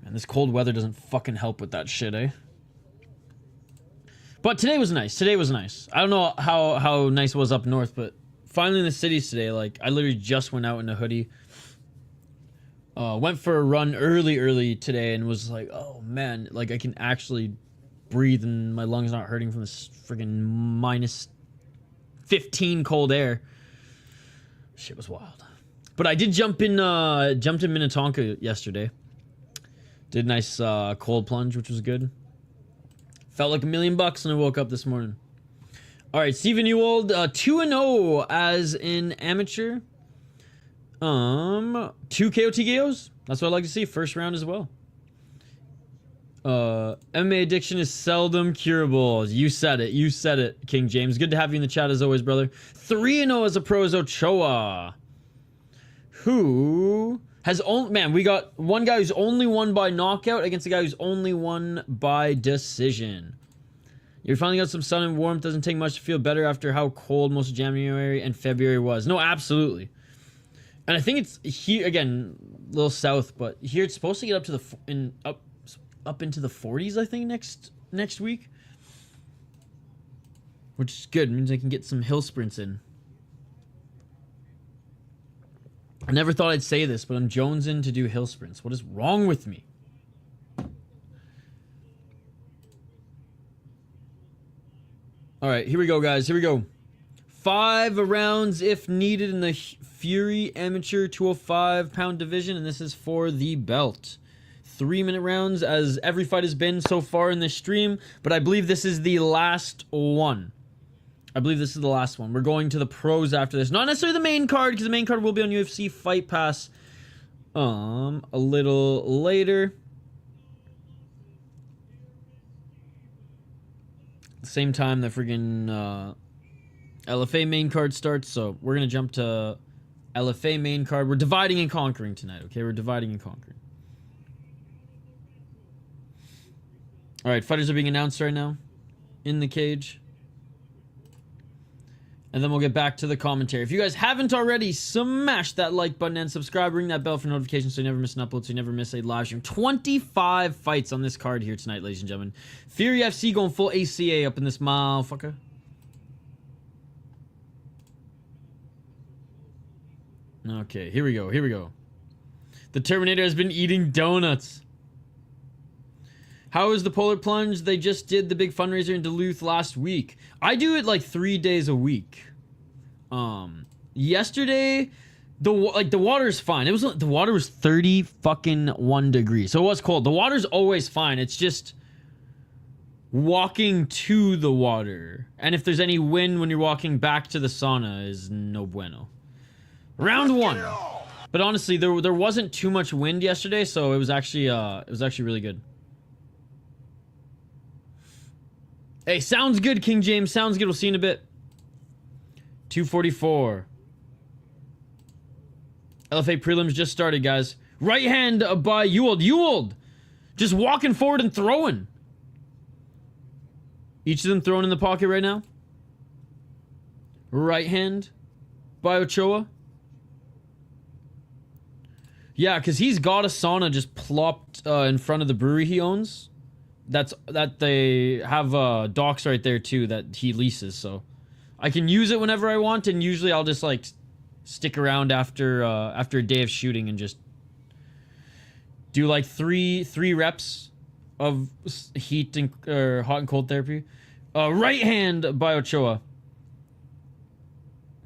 Man, this cold weather doesn't fucking help with that shit, eh? But today was nice. Today was nice. I don't know how nice it was up north, but finally in the cities today, like, I literally just went out in a hoodie. Went for a run early today and was like, oh man, like I can actually breathe and my lungs not hurting from this friggin' minus 15 cold air. Shit was wild. But I did jumped in Minnetonka yesterday. Did a nice cold plunge, which was good. Felt like $1 million when I woke up this morning. All right, Stephen Ewald, 2-0 as an amateur. 2 KOTKOs. That's what I like to see. First round as well. MMA addiction is seldom curable. You said it. You said it, King James. Good to have you in the chat as always, brother. 3-0 as a pro is Ochoa. Who has only... Man, we got one guy who's only won by knockout against a guy who's only won by decision. You finally got some sun and warmth. Doesn't take much to feel better after how cold most of January and February was. No, absolutely. And I think it's here again, a little south, but here it's supposed to get up to the up into the 40s. I think next week, which is good. It means I can get some hill sprints in. I never thought I'd say this, but I'm jonesing to do hill sprints. What is wrong with me? All right, here we go, guys. Here we go. 5 rounds if needed in the Fury Amateur 205-pound division, and this is for the belt. 3-minute rounds, as every fight has been so far in this stream, but I believe this is the last one. I believe this is the last one. We're going to the pros after this. Not necessarily the main card, because the main card will be on UFC Fight Pass a little later. At the same time, the friggin' LFA main card starts, so we're going to jump to LFA main card. We're dividing and conquering tonight, okay? We're dividing and conquering. All right, fighters are being announced right now in the cage. And then we'll get back to the commentary. If you guys haven't already, smash that like button and subscribe. Ring that bell for notifications so you never miss an upload, so you never miss a live stream. 25 fights on this card here tonight, ladies and gentlemen. Fury FC going full ACA up in this motherfucker. Okay, here we go. Here we go. The Terminator has been eating donuts. How is the Polar Plunge? They just did the big fundraiser in Duluth last week. I do it like 3 days a week. Yesterday, the water is fine. The water was 1 degrees, so it was cold. The water's always fine. It's just walking to the water, and if there's any wind when you're walking back to the sauna is no bueno. Round Let's 1. get it on. But honestly, there wasn't too much wind yesterday, so it was actually really good. Hey, sounds good, King James. Sounds good. We'll see you in a bit. 244. LFA prelims just started, guys. Right hand by Ewald. Ewald! Just walking forward and throwing. Each of them thrown in the pocket right now. Right hand by Ochoa. Yeah, because he's got a sauna just plopped in front of the brewery he owns. That they have docks right there too that he leases, so I can use it whenever I want, and usually I'll just like stick around after a day of shooting and just do like three reps of heat and hot and cold therapy. Right hand by Ochoa.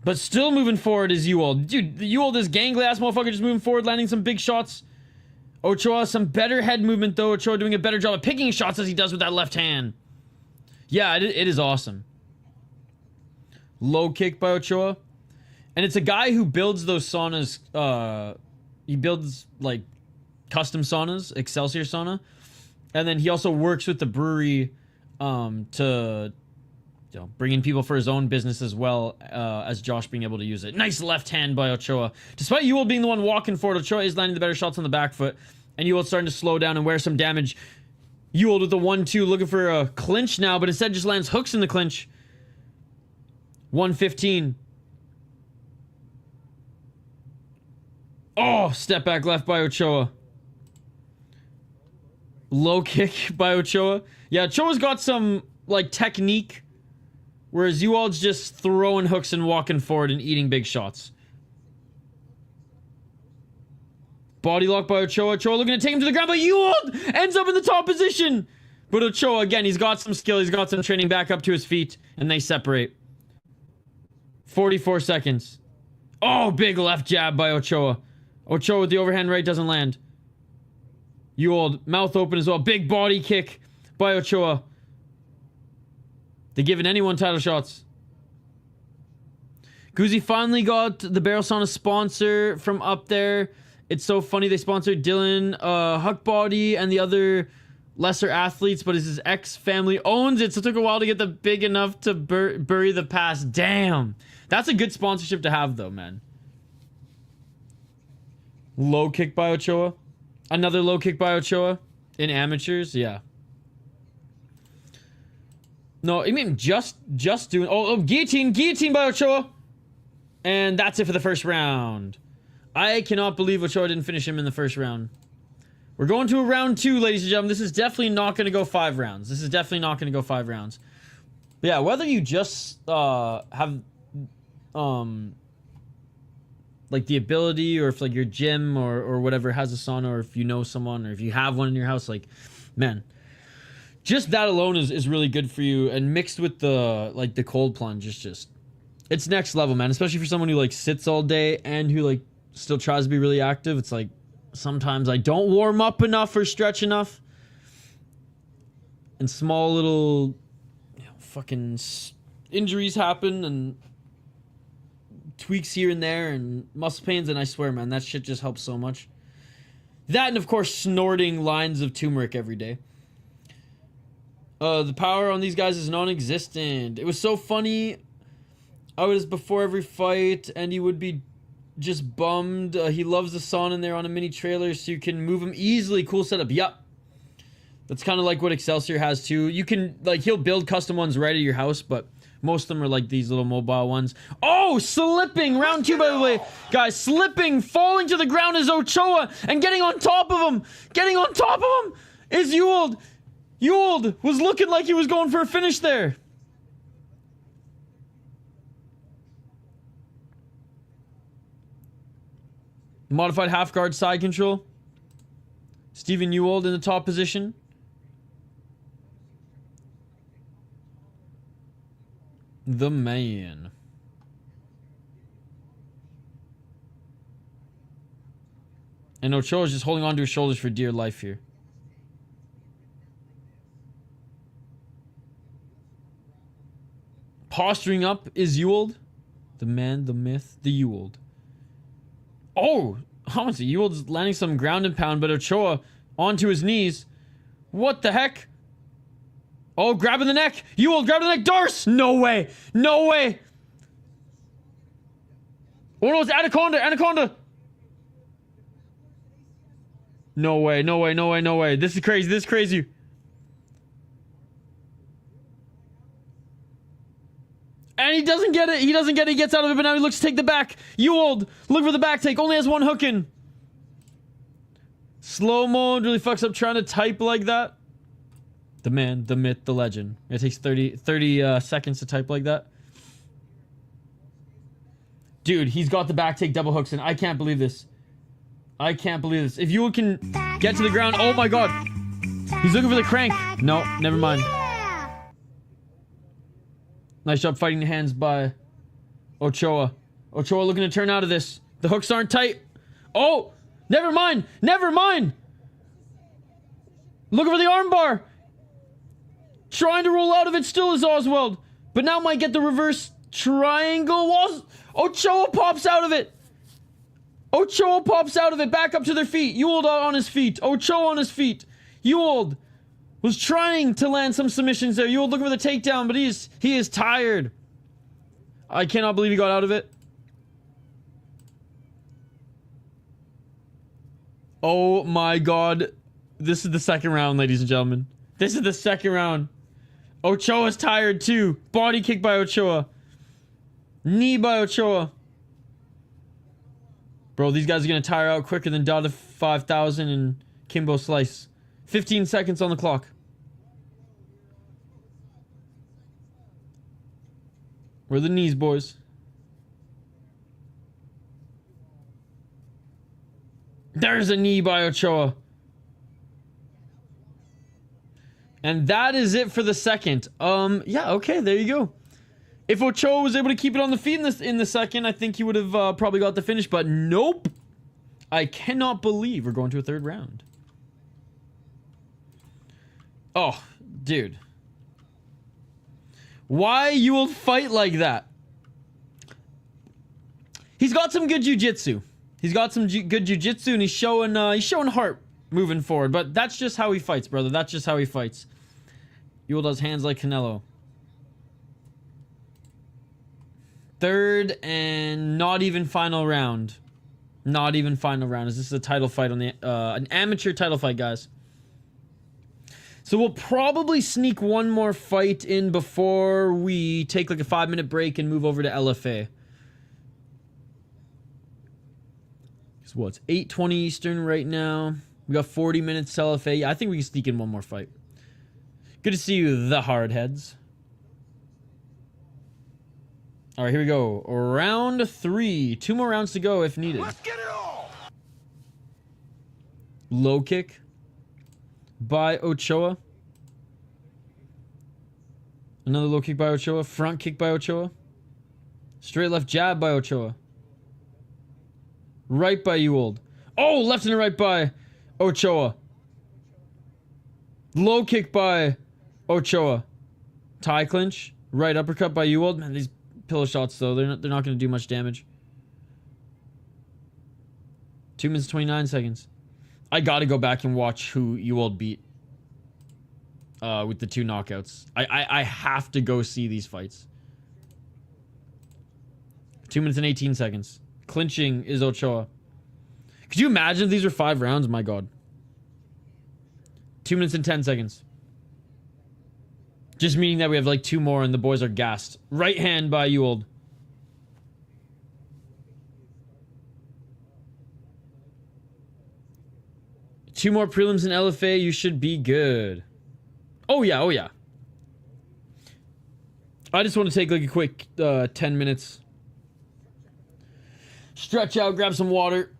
But still moving forward is Ewald. Dude, Ewald is gangly ass motherfucker just moving forward, landing some big shots. Ochoa, some better head movement though. Ochoa doing a better job of picking shots as he does with that left hand. Yeah, it is awesome. Low kick by Ochoa. And it's a guy who builds those saunas. He builds like custom saunas, Excelsior sauna. And then he also works with the brewery to bring in people for his own business as well as Josh being able to use it. Nice left hand by Ochoa. Despite Ewald being the one walking forward, Ochoa is landing the better shots on the back foot. And Ewald's starting to slow down and wear some damage. Ewald with the 1-2 looking for a clinch now, but instead just lands hooks in the clinch. 115. Oh, step back left by Ochoa. Low kick by Ochoa. Yeah, Ochoa's got some like technique, whereas Ewald's just throwing hooks and walking forward and eating big shots. Body lock by Ochoa. Ochoa looking to take him to the ground, but Ewald ends up in the top position. But Ochoa, again, he's got some skill. He's got some training back up to his feet, and they separate. 44 seconds. Oh, big left jab by Ochoa. Ochoa with the overhand right doesn't land. Ewald, mouth open as well. Big body kick by Ochoa. They're giving anyone title shots. Guzzi finally got the Barrel Sauna sponsor from up there. It's so funny they sponsored Dylan, Huckbody, and the other lesser athletes, but his ex-family owns it, so it took a while to get the big enough to bury the past. Damn. That's a good sponsorship to have, though, man. Low kick by Ochoa. Another low kick by Ochoa in amateurs, yeah. No, I mean just doing... Oh, guillotine by Ochoa. And that's it for the first round. I cannot believe Ochoa didn't finish him in the first round. We're going to a round 2, ladies and gentlemen. This is definitely not going to go 5 rounds. This is definitely not going to go 5 rounds. But yeah, whether you just have like the ability, or if like your gym or whatever has a sauna, or if you know someone, or if you have one in your house, like, man, just that alone is really good for you. And mixed with the like the cold plunge, it's next level, man. Especially for someone who like sits all day and who like still tries to be really active. It's like sometimes I don't warm up enough or stretch enough, and small little fucking injuries happen and tweaks here and there and muscle pains, and I swear, man, that shit just helps so much. That, and of course snorting lines of turmeric every day. The power on these guys is non-existent. It was so funny. I was before every fight, and he would be just bummed. He loves the sauna in there on a mini trailer, so you can move him easily. Cool setup. Yep. That's kind of like what Excelsior has too. You can, like, he'll build custom ones right at your house, but most of them are like these little mobile ones. Oh, slipping. Round 2, by the way. Guys, slipping, falling to the ground is Ochoa, and getting on top of him. Getting on top of him is Ewald. Ewald was looking like he was going for a finish there. Modified half guard side control. Stephen Ewald in the top position. The man. And Ochoa is just holding on to his shoulders for dear life here. Posturing up is Ewald. The man, the myth, the Ewald. Oh, honestly, Ewald's landing some ground and pound, but Ochoa onto his knees. What the heck? Oh, grabbing the neck. Ewald grabbing the neck. Darce! No way. No way. Oh no, it's Anaconda. Anaconda. No way. No way. No way. No way. This is crazy. This is crazy. And he doesn't get it. He doesn't get it. He gets out of it, but now he looks to take the back. Ewald, look for the back take. Only has one hook in. Slow-mo really fucks up trying to type like that. The man, the myth, the legend. It takes 30 seconds to type like that. Dude, he's got the back take double hooks in. I can't believe this. I can't believe this. If Ewald can get to the ground, oh my god. He's looking for the crank. No, never mind. Nice job fighting the hands by Ochoa. Ochoa looking to turn out of this. The hooks aren't tight. Oh, never mind. Never mind. Looking for the armbar. Trying to roll out of it still is Oswald. But now might get the reverse triangle. Ochoa pops out of it. Ochoa pops out of it. Back up to their feet. Ewald on his feet. Ochoa on his feet. Ewald was trying to land some submissions there. Ewald looking for the takedown, but he is tired. I cannot believe he got out of it. Oh my god. This is the second round, ladies and gentlemen. This is the second round. Ochoa's tired too. Body kick by Ochoa. Knee by Ochoa. Bro, these guys are going to tire out quicker than Dada 5000 and Kimbo Slice. 15 seconds on the clock. Where are the knees, boys? There's a knee by Ochoa. And that is it for the second. Yeah, okay, there you go. If Ochoa was able to keep it on the feet in the second, I think he would have probably got the finish, but nope. I cannot believe we're going to a third round. Oh, dude. Why you will fight like that? He's got some good jiu-jitsu. He's got some good jiu-jitsu, and he's showing heart moving forward. But that's just how he fights, brother. That's just how he fights. Ewald does hands like Canelo. Third and not even final round. Not even final round. Is this a title fight on the an amateur title fight, guys? So we'll probably sneak one more fight in before we take like a 5-minute break and move over to LFA. So what's 8:20 Eastern right now? We got 40 minutes to LFA. Yeah, I think we can sneak in one more fight. Good to see you, the hardheads. All right, here we go. Round 3. 2 more rounds to go if needed. Let's get it all. Low kick by Ochoa. Another low kick by Ochoa. Front kick by Ochoa. Straight left jab by Ochoa. Right by Ewald. Oh, left and right by Ochoa. Low kick by Ochoa. Tie clinch. Right uppercut by Ewald. Man, these pillow shots though, they're not going to do much damage. 2 minutes 29 seconds. I got to go back and watch who Ewald beat with the 2 knockouts. I have to go see these fights. 2 minutes and 18 seconds. Clinching is Ochoa. Could you imagine if these were 5 rounds? My god. 2 minutes and 10 seconds. Just meaning that we have like 2 more and the boys are gassed. Right hand by Ewald. Two more prelims in LFA, you should be good. Oh yeah, oh yeah. I just want to take like a quick 10 minutes. Stretch out, grab some water.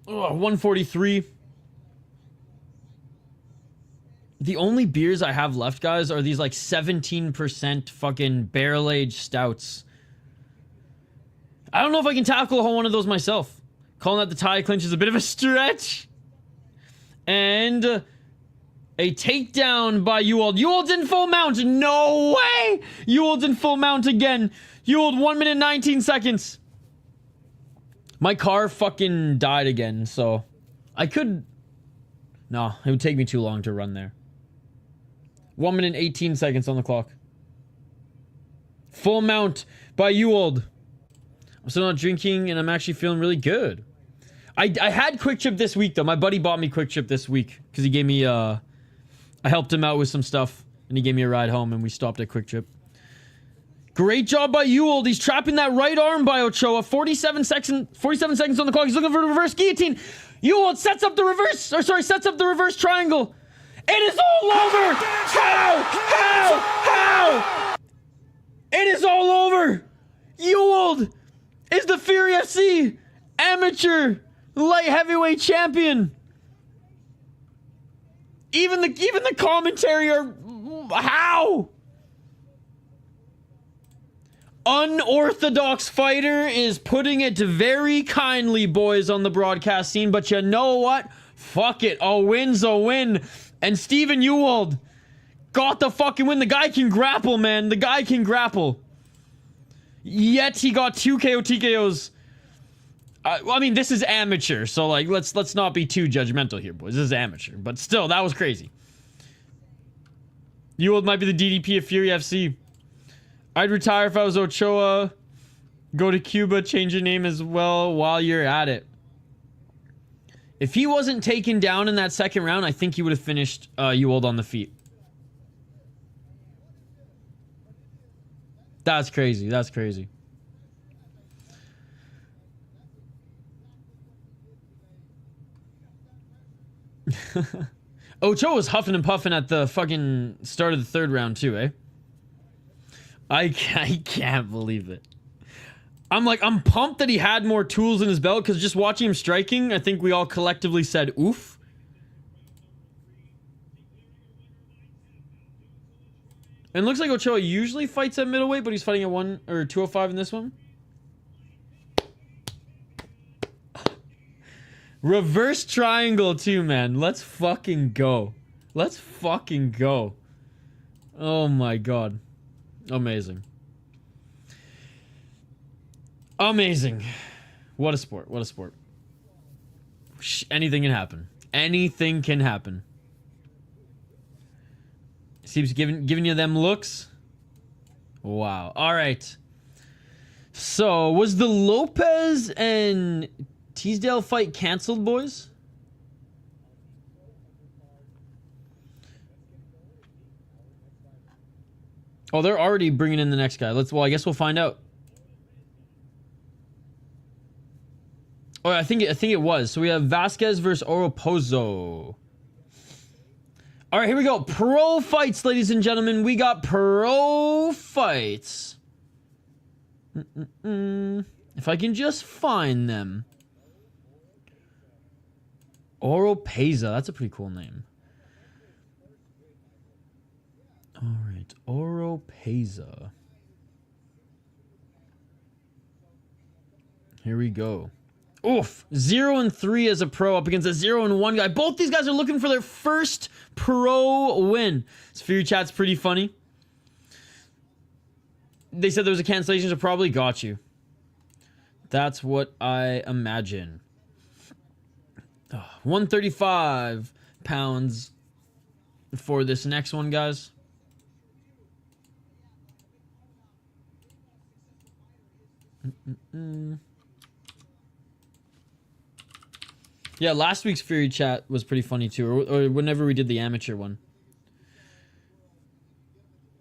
Oh, 143. The only beers I have left, guys, are these like 17% fucking barrel-aged stouts. I don't know if I can tackle a whole one of those myself. Calling out the tie clinch is a bit of a stretch. And a takedown by Ewald. Ewald's in full mount. No way! Ewald's in full mount again. Ewald, 1 minute 19 seconds. My car fucking died again, so I could... No, it would take me too long to run there. 1 minute 18 seconds on the clock. Full mount by you old. I'm still not drinking and I'm actually feeling really good. I had Quick Trip this week though. My buddy bought me Quick Trip this week because he gave me I helped him out with some stuff and he gave me a ride home and we stopped at Quick Trip. Great job by you old. He's trapping that right arm by Ochoa. 47 seconds on the clock. He's looking for a reverse guillotine. You old sets up the reverse, or sorry, sets up the reverse triangle. It is all over. How? It is all over. You old is the Fury FC amateur light heavyweight champion. Even the commentary are how? Unorthodox fighter is putting it very kindly, boys, on the broadcast scene. But you know what? Fuck it. A win's a win. And Steven Ewald got the fucking win. The guy can grapple, man. The guy can grapple. Yet he got 2 KO TKOs. I mean, this is amateur, so like, let's not be too judgmental here, boys. This is amateur, but still, that was crazy. Ewald might be the DDP of Fury FC. I'd retire if I was Ochoa. Go to Cuba, change your name as well while you're at it. If he wasn't taken down in that second round, I think he would have finished Ewald on the feet. That's crazy. That's crazy. Ochoa was huffing and puffing at the fucking start of the third round too, eh? I can't believe it. I'm pumped that he had more tools in his belt because just watching him striking, I think we all collectively said oof. And it looks like Ochoa usually fights at middleweight, but he's fighting at 205 in this one. Reverse triangle too, man. Let's fucking go. Let's fucking go. Oh my god. Amazing. Amazing. What a sport. What a sport. Anything can happen. Anything can happen. Seems giving you them looks. Wow. All right. So, was the Lopez and Teasdale fight canceled, boys? Oh, they're already bringing in the next guy. Well, I guess we'll find out. Oh, I think it was. So we have Vasquez versus Oropeza. All right, here we go. Pro fights, ladies and gentlemen. We got pro fights. If I can just find them. Oropeza. That's a pretty cool name. All right, Oropeza. Here we go. Oof, 0-3 as a pro up against a 0-1 guy. Both these guys are looking for their first pro win. This Fury chat's pretty funny. They said there was a cancellation, so probably got you. That's what I imagine. 135 pounds for this next one, guys. Yeah, last week's Fury chat was pretty funny too, or whenever we did the amateur one.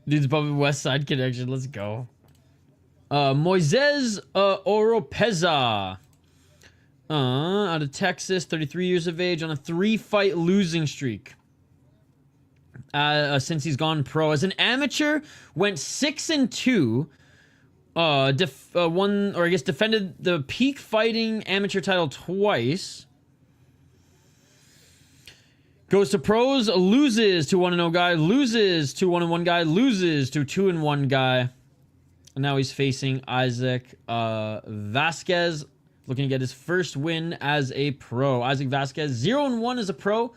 Dude's above West Side Connection, let's go. Moises Oropeza. Out of Texas, 33 years of age, on a 3-fight losing streak. Since he's gone pro. As an amateur, went 6-2. Won, or I guess defended the Peak Fighting amateur title twice. Goes to pros, loses to 1-0 guy, loses to 1-1 guy, loses to 2-1 guy. And now he's facing Isaac Vasquez, looking to get his first win as a pro. Isaac Vasquez, 0-1 as a pro,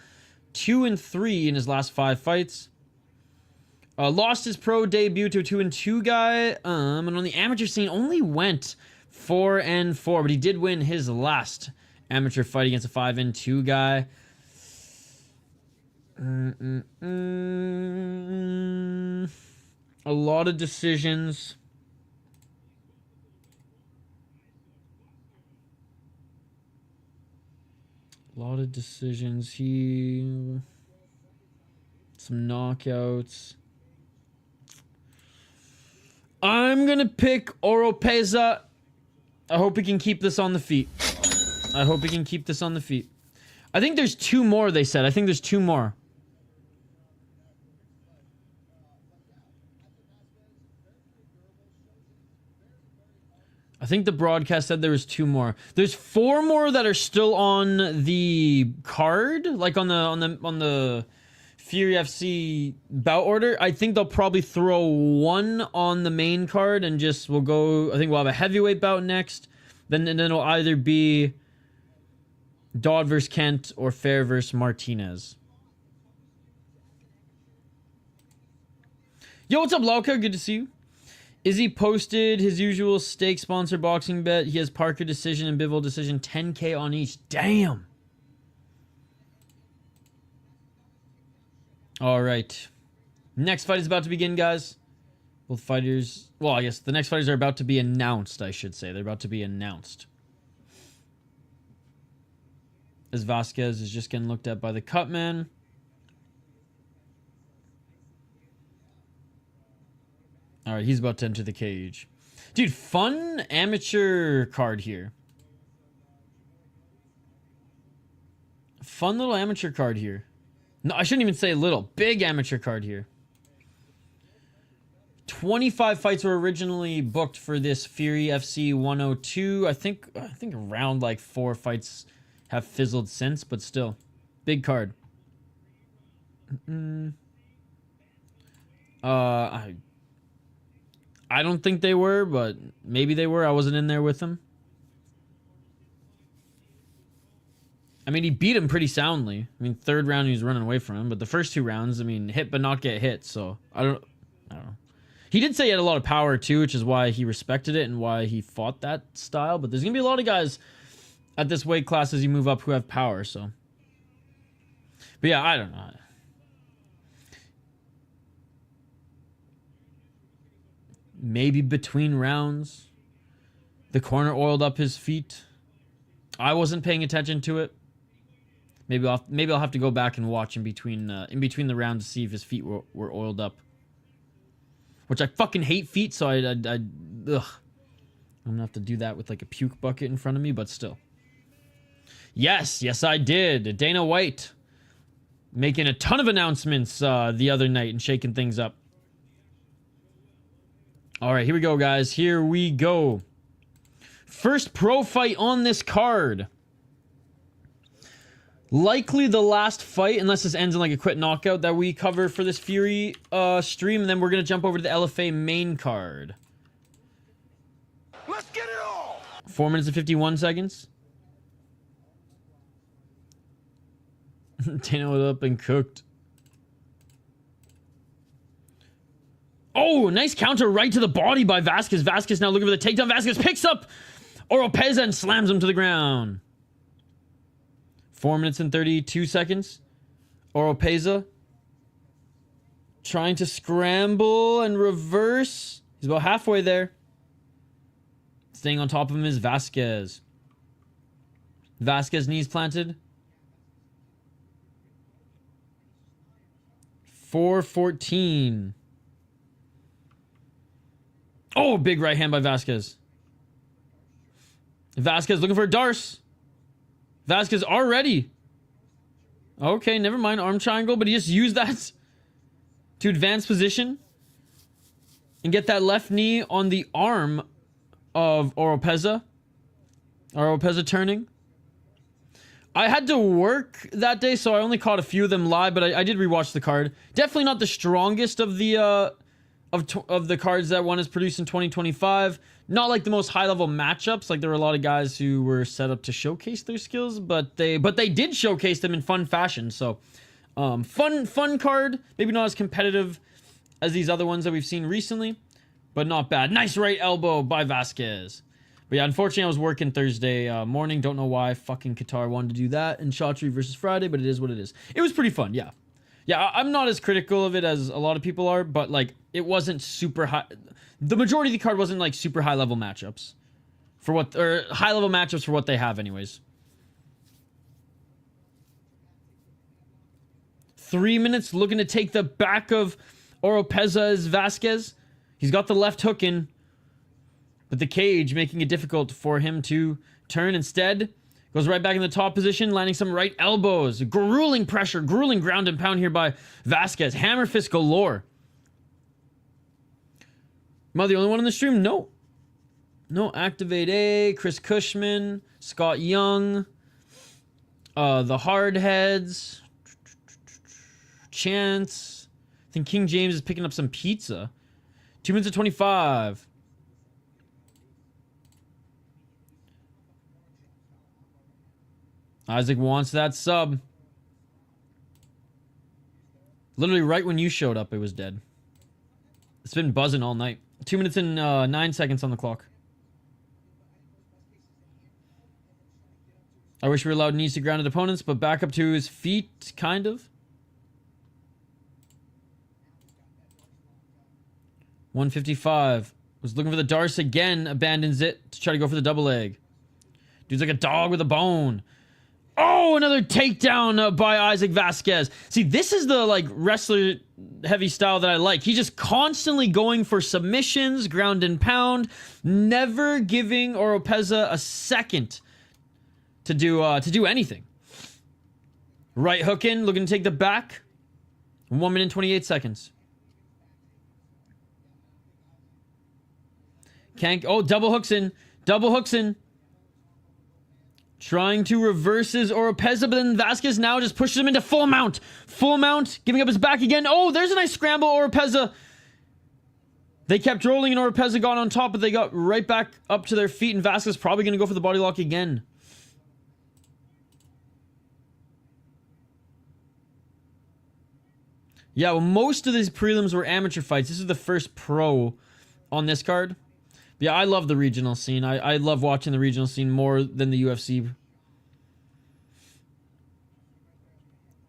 2-3 in his last 5 fights. Lost his pro debut to a 2-2 guy, and on the amateur scene only went 4-4, but he did win his last amateur fight against a 5-2 guy. A lot of decisions. A lot of decisions here. Some knockouts. I'm gonna pick Oropeza. I hope he can keep this on the feet. I hope he can keep this on the feet. I think there's 2 more, they said. I think there's 2 more. I think the broadcast said there was 2 more. There's 4 more that are still on the card, like on the Fury FC bout order. I think they'll probably throw 1 on the main card and just we'll go. I think we'll have a heavyweight bout next. Then it'll either be Dodd versus Kent or Fair versus Martinez. Yo, what's up, Lauka? Good to see you. Izzy posted his usual stake sponsor boxing bet. He has Parker decision and Bivol decision, 10K on each. Damn. All right. Next fight is about to begin, guys. Both fighters... Well, I guess the next fighters are about to be announced, I should say. They're about to be announced. As Vasquez is just getting looked at by the cutman. All right, he's about to enter the cage. Dude, fun amateur card here. Fun little amateur card here. No, I shouldn't even say little. Big amateur card here. 25 fights were originally booked for this Fury FC 102. I think around like 4 fights have fizzled since, but still. Big card. I don't think they were, but maybe they were. I wasn't in there with them. I mean, he beat him pretty soundly. I mean, 3rd round he was running away from him, but the first 2 rounds, I mean, hit but not get hit. So I don't know. He did say he had a lot of power too, which is why he respected it and why he fought that style. But there's gonna be a lot of guys at this weight class as you move up who have power. So, but yeah, I don't know. Maybe between rounds, the corner oiled up his feet. I wasn't paying attention to it. Maybe I'll have to go back and watch in between the rounds to see if his feet were oiled up. Which I fucking hate feet, so ugh. I'm gonna have to do that with like a puke bucket in front of me, but still. Yes, I did. Dana White making a ton of announcements the other night and shaking things up. All right, here we go, guys. Here we go. First pro fight on this card. Likely the last fight, unless this ends in like a quick knockout, that we cover for this Fury stream. And then we're going to jump over to the LFA main card. Let's get it all. 4 minutes and 51 seconds. Dana was up and cooked. Oh, nice counter right to the body by Vasquez. Vasquez now looking for the takedown. Vasquez picks up Oropeza and slams him to the ground. 4 minutes and 32 seconds. Oropeza trying to scramble and reverse. He's about halfway there. Staying on top of him is Vasquez. Vasquez knees planted. 4:14. Oh, big right hand by Vasquez. Vasquez looking for a Darce. Vasquez already. Okay, never mind. Arm triangle, but he just used that to advance position and get that left knee on the arm of Oropeza. Oropeza turning. I had to work that day, so I only caught a few of them live, but I did rewatch the card. Definitely not the strongest of the of the cards that one is produced in 2025. Not like the most high-level matchups. Like, there were a lot of guys who were set up to showcase their skills, but they did showcase them in fun fashion. So, fun card. Maybe not as competitive as these other ones that we've seen recently, but not bad. Nice right elbow by Vasquez. But yeah, unfortunately, I was working Thursday morning. Don't know why fucking Qatar wanted to do that in Chaudhry versus Friday, but it is what it is. It was pretty fun, yeah. Yeah, I'm not as critical of it as a lot of people are, but like, it wasn't super high. The majority of the card wasn't like super high level matchups for what, or high level matchups for what they have, anyways. 3 minutes, looking to take the back of Oropeza is Vasquez. He's got the left hook in, but the cage making it difficult for him to turn. Instead, goes right back in the top position, landing some right elbows. Grueling pressure, grueling ground and pound here by Vasquez. Hammer fist galore. Am I the only one in the stream? No. No, Activate A, Chris Cushman, Scott Young, the Hardheads, Chance. I think King James is picking up some pizza. 2 minutes and 25. Isaac wants that sub. Literally right when you showed up, it was dead. It's been buzzing all night. 2 minutes and 9 seconds on the clock. I wish we were allowed knees to grounded opponents, but back up to his feet, kind of. 155. Was looking for the Darce again. Abandons it to try to go for the double leg. Dude's like a dog with a bone. Oh, another takedown by Isaac Vasquez. See, this is the like wrestler heavy style that I like. He's just constantly going for submissions, ground and pound, never giving Oropeza a second to do anything. Right hook in, looking to take the back. 1 minute and 28 seconds. Can't. Oh, double hooks in. Double hooks in. Trying to reverse his Oropeza, but then Vasquez now just pushes him into full mount. Full mount, giving up his back again. Oh, there's a nice scramble, Oropeza. They kept rolling and Oropeza got on top, but they got right back up to their feet, and Vasquez probably going to go for the body lock again. Yeah, well, most of these prelims were amateur fights. This is the first pro on this card. Yeah, I love the regional scene. I love watching the regional scene more than the UFC.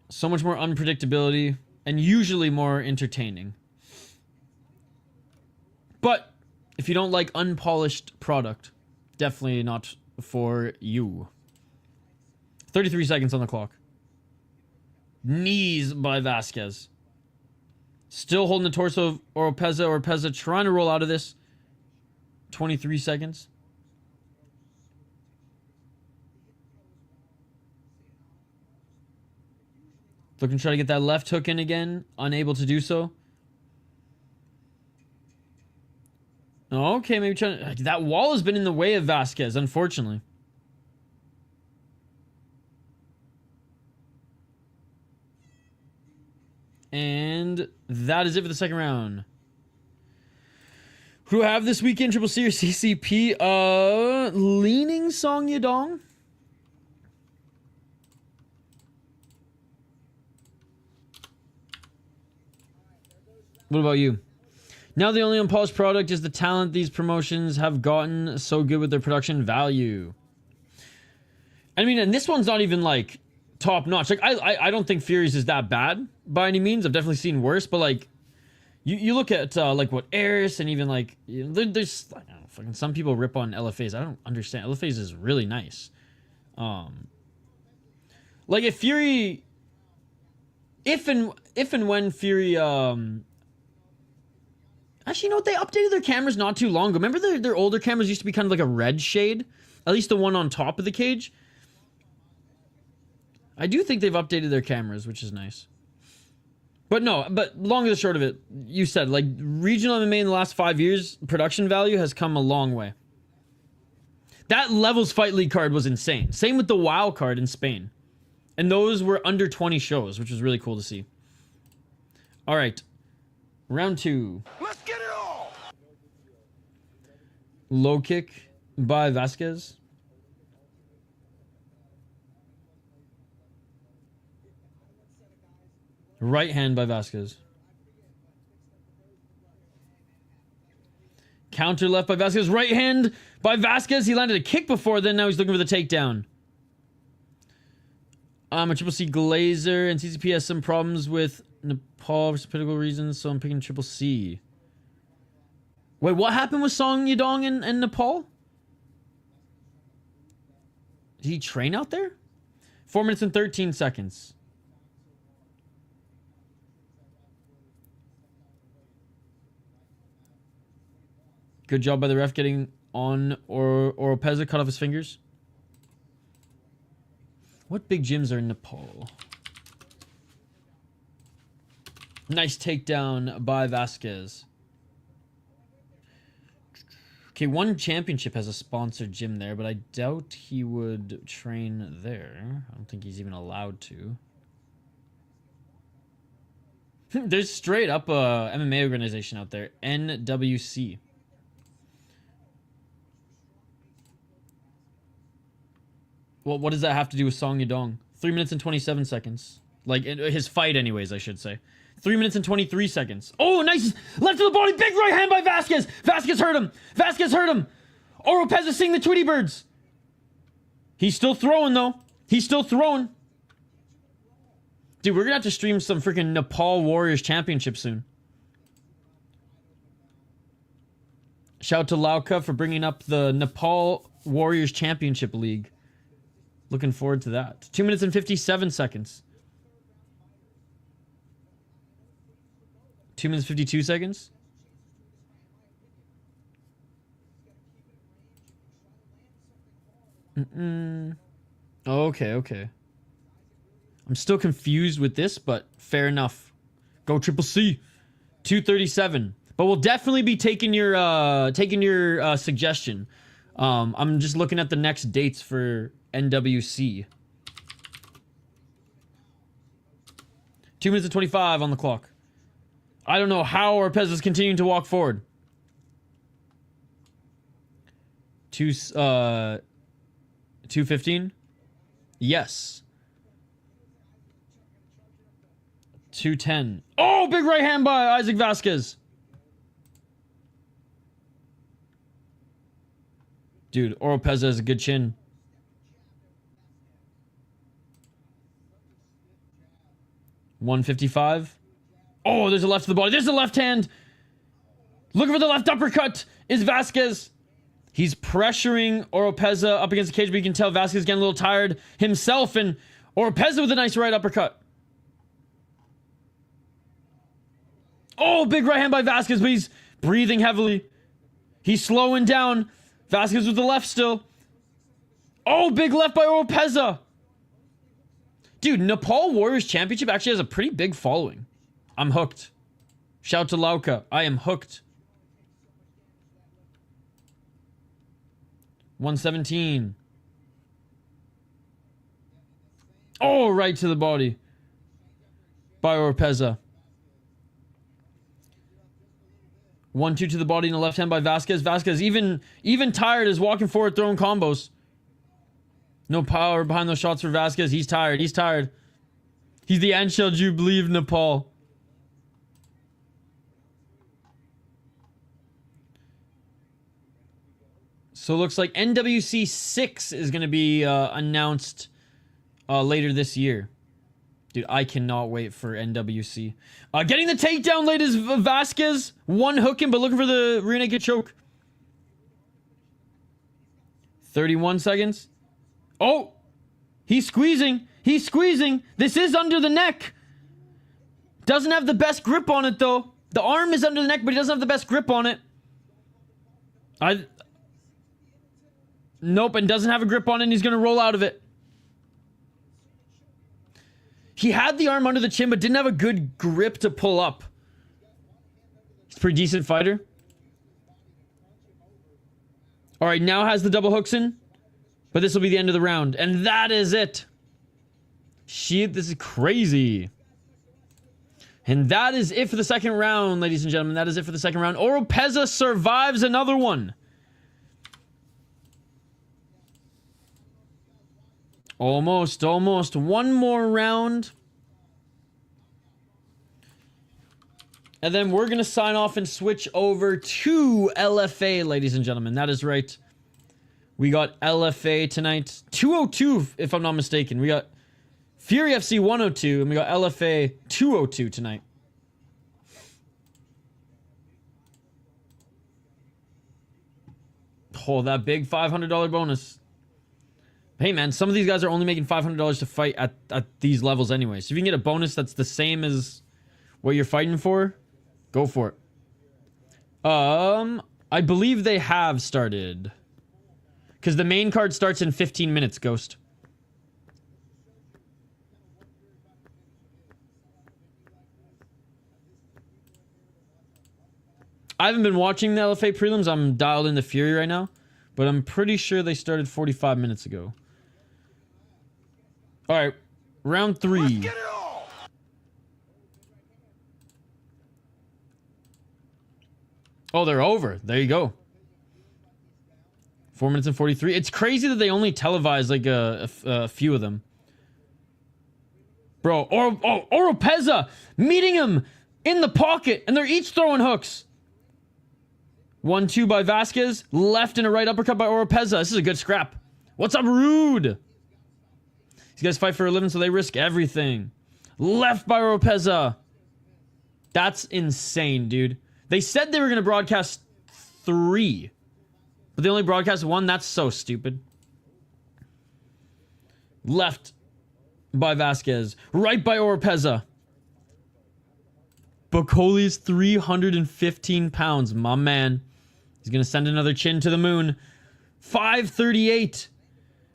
So much more unpredictability and usually more entertaining. But if you don't like unpolished product, definitely not for you. 33 seconds on the clock. Knees by Vasquez. Still holding the torso of Oropeza. Oropeza trying to roll out of this. 23 seconds. Looking to try to get that left hook in again. Unable to do so. Okay, maybe trying to... That wall has been in the way of Vasquez, unfortunately. And that is it for the second round. Who have this weekend Triple C or CCP? Leaning Song Yadong. What about you? Now the only unpolished product is the talent these promotions have gotten so good with their production value. I mean, and this one's not even like top notch. Like I don't think Fury's is that bad by any means. I've definitely seen worse, but like you look at like what Eris and even like there's I don't know, fucking some people rip on LFAs. I don't understand. LFAs is really nice. Like if Fury, if and when Fury actually, you know what? They updated their cameras not too long ago. Remember their older cameras used to be kind of like a red shade? At least the one on top of the cage. I do think they've updated their cameras, which is nice. But no, but long and the short of it, you said, like, regional MMA in the last 5 years, production value has come a long way. That Levels Fight League card was insane. Same with the WoW card in Spain. And those were under 20 shows, which was really cool to see. All right. Round 2. Let's get it all! Low kick by Vasquez. Right hand by Vasquez. Counter left by Vasquez. Right hand by Vasquez. He landed a kick before then. Now he's looking for the takedown. A Triple C Glazer and CCP has some problems with Nepal for political reasons, so I'm picking Triple C. Wait, what happened with Song Yadong in Nepal? Did he train out there? 4 minutes and 13 seconds. Good job by the ref getting on Oropeza, cut off his fingers. What big gyms are in Nepal? Nice takedown by Vasquez. Okay, one championship has a sponsored gym there, but I doubt he would train there. I don't think he's even allowed to. There's straight up a MMA organization out there, NWC. Well, what does that have to do with Song Yadong? 3 minutes and 27 seconds. Like, his fight anyways, I should say. 3 minutes and 23 seconds. Oh, nice left to the body. Big right hand by Vasquez. Vasquez hurt him. Vasquez hurt him. Oropeza seeing the Tweety Birds. He's still throwing, though. He's still throwing. Dude, we're going to have to stream some freaking Nepal Warriors Championship soon. Shout out to Lauka for bringing up the Nepal Warriors Championship League. Looking forward to that. 2 minutes and 57 seconds. 2 minutes 52 seconds. Okay, okay. I'm still confused with this, but fair enough. Go Triple C. 237. But we'll definitely be taking your suggestion. I'm just looking at the next dates for NWC. 2 minutes and 25 on the clock. I don't know how Oropeza is continuing to walk forward. 2:15? Yes. 2:10. Oh, big right hand by Isaac Vasquez. Dude, Oropeza has a good chin. 155. Oh, there's a left to the body. There's a left hand. Looking for the left uppercut is Vasquez. He's pressuring Oropeza up against the cage, but you can tell Vasquez getting a little tired himself, and Oropeza with a nice right uppercut. Oh, big right hand by Vasquez, but he's breathing heavily. He's slowing down. Vasquez with the left still. Oh, big left by Oropeza. Dude, Nepal Warriors Championship actually has a pretty big following. I'm hooked. Shout to Lauka. I am hooked. 117. Oh, right to the body by Oropeza. 1-2 to the body and the left hand by Vasquez. Vasquez, even tired, is walking forward, throwing combos. No power behind those shots for Vasquez. He's tired. He's tired. He's the Anshel Jubilee of Nepal. So it looks like NWC 6 is going to be announced later this year. Dude, I cannot wait for NWC. Getting the takedown late is Vasquez. One hooking, but looking for the rear naked choke. 31 seconds. Oh! He's squeezing. He's squeezing. This is under the neck. Doesn't have the best grip on it, though. The arm is under the neck, but he doesn't have the best grip on it. Nope, and doesn't have a grip on it, and he's going to roll out of it. He had the arm under the chin, but didn't have a good grip to pull up. He's a pretty decent fighter. All right, now has the double hooks in. But this will be the end of the round. And that is it. Shit, this is crazy. And that is it for the second round, ladies and gentlemen. That is it for the second round. Oropeza survives another one. Almost, almost. One more round. And then we're going to sign off and switch over to LFA, ladies and gentlemen. That is right. We got LFA tonight. 202, if I'm not mistaken. We got Fury FC 102, and we got LFA 202 tonight. Oh, that big $500 bonus. Hey, man, some of these guys are only making $500 to fight at these levels anyway. So if you can get a bonus that's the same as what you're fighting for, go for it. I believe they have started. Because the main card starts in 15 minutes, Ghost. I haven't been watching the LFA prelims. I'm dialed into Fury right now. But I'm pretty sure they started 45 minutes ago. Alright. Round 3. Let's get it all. Oh, they're over. There you go. 4 minutes and 43. It's crazy that they only televise like a few of them. Bro, Oropeza meeting him in the pocket, and they're each throwing hooks. 1-2 by Vasquez. Left and a right uppercut by Oropeza. This is a good scrap. What's up, Rude? These guys fight for a living, so they risk everything. Left by Oropeza. That's insane, dude. They said they were going to broadcast 3. But they only broadcast 1? That's so stupid. Left by Vasquez. Right by Oropeza. Bacoli's 315 pounds. My man. He's going to send another chin to the moon. 538.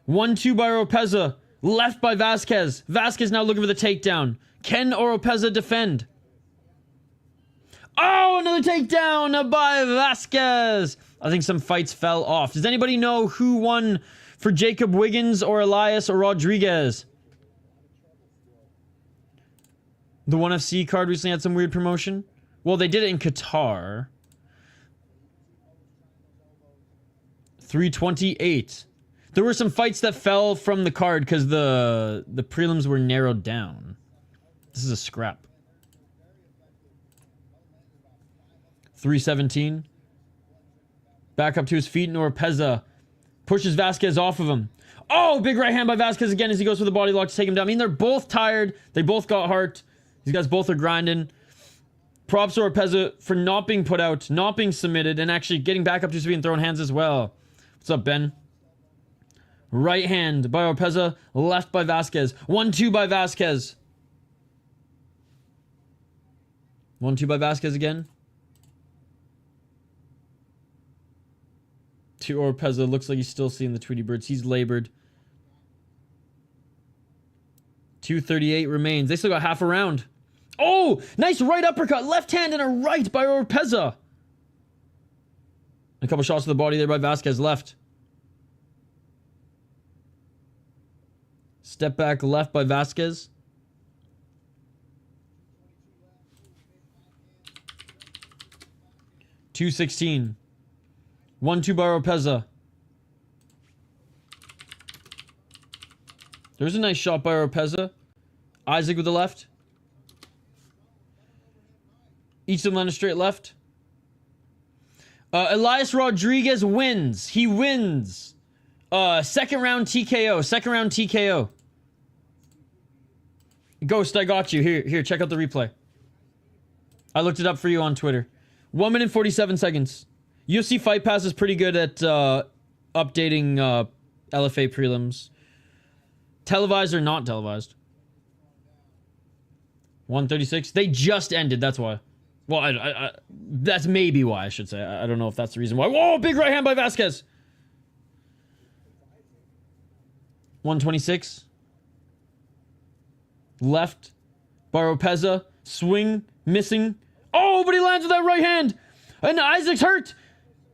1-2 by Oropeza. Left by Vasquez. Vasquez now looking for the takedown. Can Oropeza defend? Oh, another takedown by Vasquez. I think some fights fell off. Does anybody know who won for Jacob Wiggins or Elias or Rodriguez? The 1FC card recently had some weird promotion. Well, they did it in Qatar. 328. There were some fights that fell from the card because the prelims were narrowed down. This is a scrap. 317. Back up to his feet, and Oropeza pushes Vasquez off of him. Oh, big right hand by Vasquez again as he goes for the body lock to take him down. I mean, they're both tired. They both got heart. These guys both are grinding. Props to Oropeza for not being put out, not being submitted, and actually getting back up to his feet and throwing hands as well. What's up, Ben? Right hand by Oropeza, left by Vasquez. 1-2 by Vasquez. 1-2 by Vasquez again. To Oropeza, looks like he's still seeing the Tweety Birds. He's labored. 238 remains. They still got half a round. Oh, nice right uppercut. Left hand and a right by Oropeza. A couple shots to the body there by Vasquez. Left. Step back left by Vasquez. .216. 1-2 by Oropeza. There's a nice shot by Oropeza. Isaac with the left. Each of them on a straight left. Elias Rodriguez wins. He wins. Second round TKO. Second round TKO. Ghost, I got you. Here, check out the replay. I looked it up for you on Twitter. 1 minute 47 seconds. UFC Fight Pass is pretty good at updating LFA prelims. Televised or not televised? 136. They just ended, that's why. Well, I that's maybe why, I should say. I don't know if that's the reason why. Whoa, big right hand by Vasquez. 126. Left by Oropeza. Swing, missing. Oh, but he lands with that right hand. And Isaac's hurt.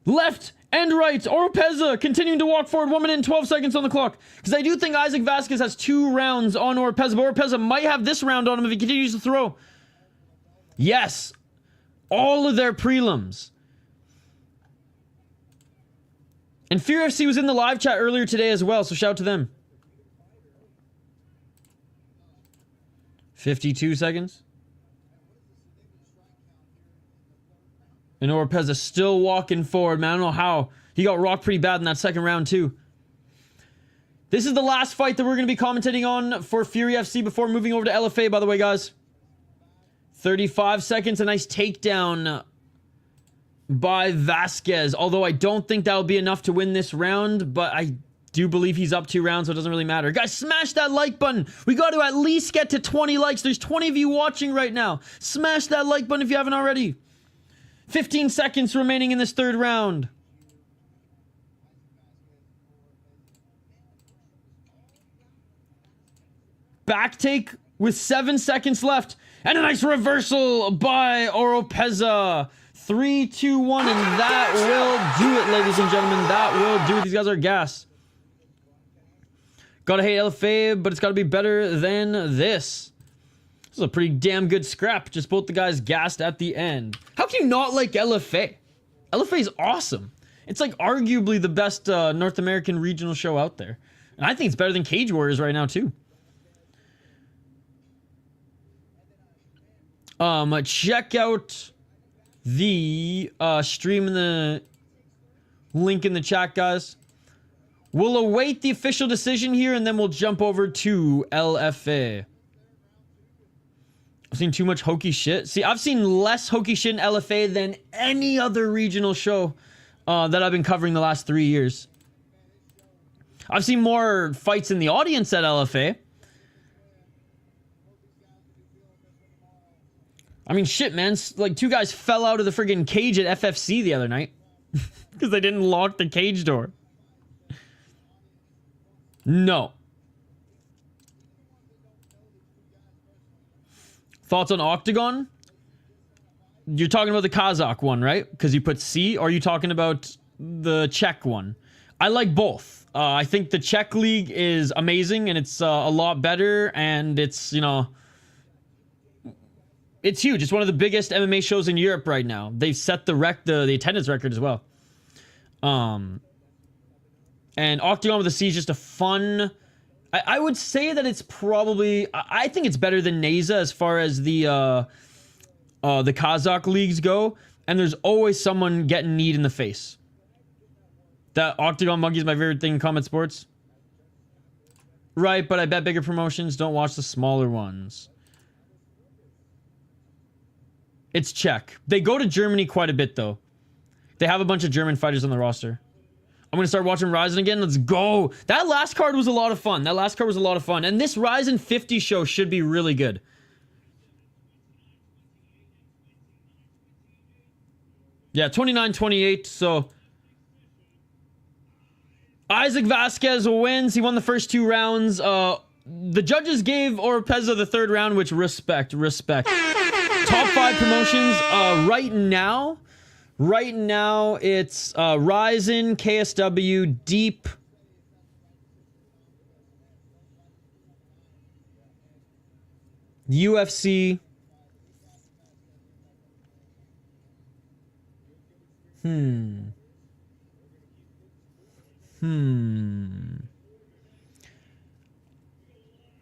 Left and right. Oropeza continuing to walk forward. 1 minute and 12 seconds on the clock. Because I do think Isaac Vasquez has 2 rounds on Oropeza. But Oropeza might have this round on him if he continues to throw. Yes. All of their prelims. And Fear FC was in the live chat earlier today as well. So shout out to them. 52 seconds. And Oropeza still walking forward, man. I don't know how. He got rocked pretty bad in that second round, too. This is the last fight that we're going to be commentating on for Fury FC before moving over to LFA, by the way, guys. 35 seconds. A nice takedown by Vasquez. Although I don't think that'll be enough to win this round, but I do believe he's up 2 rounds, so it doesn't really matter. Guys, smash that like button. We got to at least get to 20 likes. There's 20 of you watching right now. Smash that like button if you haven't already. 15 seconds remaining in this 3rd round. Back take with 7 seconds left. And a nice reversal by Oropeza. 3, 2, 1, and that will do it, ladies and gentlemen. That will do it. These guys are gas. Gotta hate LFA, but it's gotta be better than this. This is a pretty damn good scrap. Just both the guys gassed at the end. How can you not like LFA? LFA is awesome. It's like arguably the best North American regional show out there. And I think it's better than Cage Warriors right now, too. Check out the stream in the link in the chat, guys. We'll await the official decision here, and then we'll jump over to LFA. I've seen too much hokey shit. See, I've seen less hokey shit in LFA than any other regional show that I've been covering the last 3 years. I've seen more fights in the audience at LFA. I mean, shit, man. Like, 2 guys fell out of the friggin' cage at FFC the other night. Because they didn't lock the cage door. No. Thoughts on Octagon? You're talking about the Kazakh one, right? Because you put C, or are you talking about the Czech one? I like both. I think the Czech league is amazing, and it's a lot better, and it's, you know... It's huge. It's one of the biggest MMA shows in Europe right now. They've set the attendance record as well. And Octagon with a C is just a fun... I would say that it's probably... I think it's better than Neza as far as the Kazakh leagues go. And there's always someone getting kneed in the face. That Octagon Monkey is my favorite thing in combat sports. Right, but I bet bigger promotions don't watch the smaller ones. It's Czech. They go to Germany quite a bit, though. They have a bunch of German fighters on the roster. I'm going to start watching Ryzen again. Let's go. That last card was a lot of fun. And this Ryzen 50 show should be really good. Yeah, 29-28, so... Isaac Vasquez wins. He won the first 2 rounds. The judges gave Oropeza the 3rd round, which respect. Top 5 promotions right now it's Ryzen, KSW, Deep, UFC,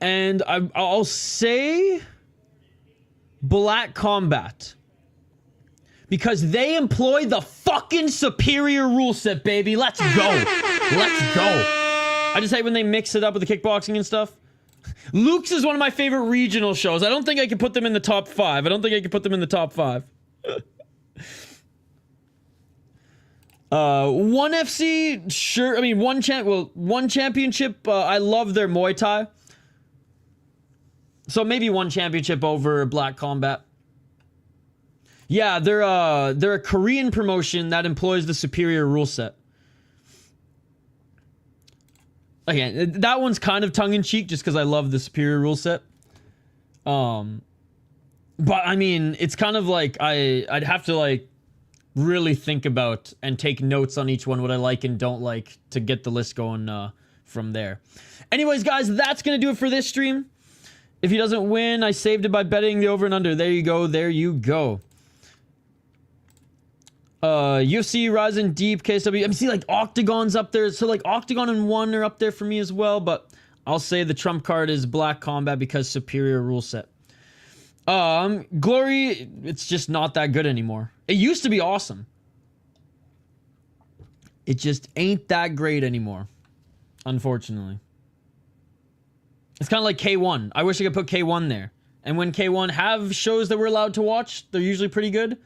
and I'll say Black Combat. Because they employ the fucking superior rule set, baby. Let's go. Let's go. I just hate when they mix it up with the kickboxing and stuff. Luke's is one of my favorite regional shows. I don't think I can put them in the top 5. One FC, sure. I mean, one championship. I love their Muay Thai. So maybe one championship over Black Combat. Yeah, they're a Korean promotion that employs the superior rule set. Again, that one's kind of tongue-in-cheek just because I love the superior rule set. But I mean, it's kind of like I'd have to like really think about and take notes on each one, what I like and don't like, to get the list going from there. Anyways, guys, that's gonna do it for this stream. If he doesn't win, I saved it by betting the over and under. There you go. UFC, Ryzen, Deep, KSW. I see like Octagon's up there. So like Octagon and 1 are up there for me as well. But I'll say the trump card is Black Combat because superior rule set. Glory, it's just not that good anymore. It used to be awesome. It just ain't that great anymore, unfortunately. It's kind of like K1. I wish I could put K1 there. And when K1 have shows that we're allowed to watch, they're usually pretty good.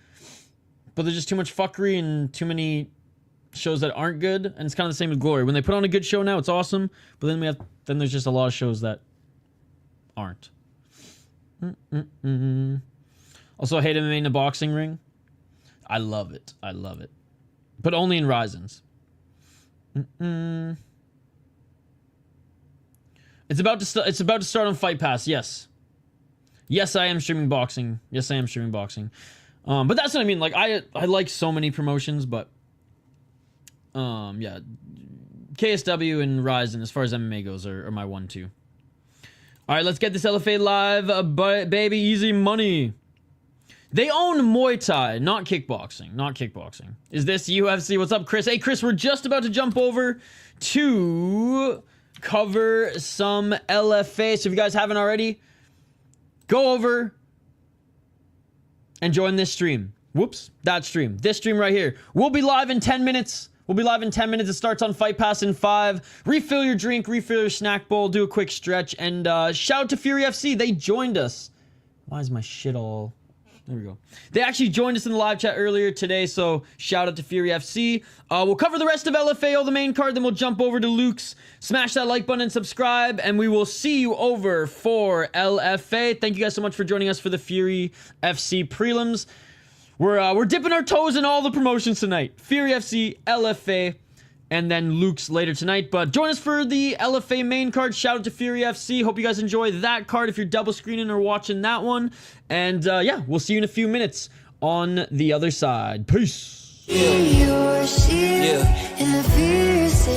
But there's just too much fuckery and too many shows that aren't good. And it's kind of the same with Glory. When they put on a good show now, it's awesome. But then there's just a lot of shows that aren't. Also, I hate MMA in the boxing ring. I love it. I love it. But only in Ryzen's. It's about to start on Fight Pass. Yes. Yes, I am streaming boxing. Yes, I am streaming boxing. But that's what I mean. Like, I like so many promotions, but yeah, KSW and Ryzen, as far as MMA goes, are my 1-2. All right, let's get this LFA live, baby. Easy money. They own Muay Thai, not kickboxing. Not kickboxing. Is this UFC? What's up, Chris? Hey, Chris, we're just about to jump over to cover some LFA. So if you guys haven't already, go over and join this stream. Whoops, that stream. This stream right here. We'll be live in 10 minutes. We'll be live in 10 minutes. It starts on Fight Pass in 5. Refill your drink, refill your snack bowl, do a quick stretch, and shout out to Fury FC. They joined us. Why is my shit all... There we go. They actually joined us in the live chat earlier today, so shout out to Fury FC. We'll cover the rest of LFAO, the main card, then we'll jump over to Luke's. Smash that like button and subscribe, and we will see you over for LFA. Thank you guys so much for joining us for the Fury FC prelims. We're dipping our toes in all the promotions tonight. Fury FC, LFA, and then Luke's later tonight. But join us for the LFA main card. Shout out to Fury FC. Hope you guys enjoy that card if you're double screening or watching that one. And yeah, we'll see you in a few minutes on the other side. Peace. Yeah.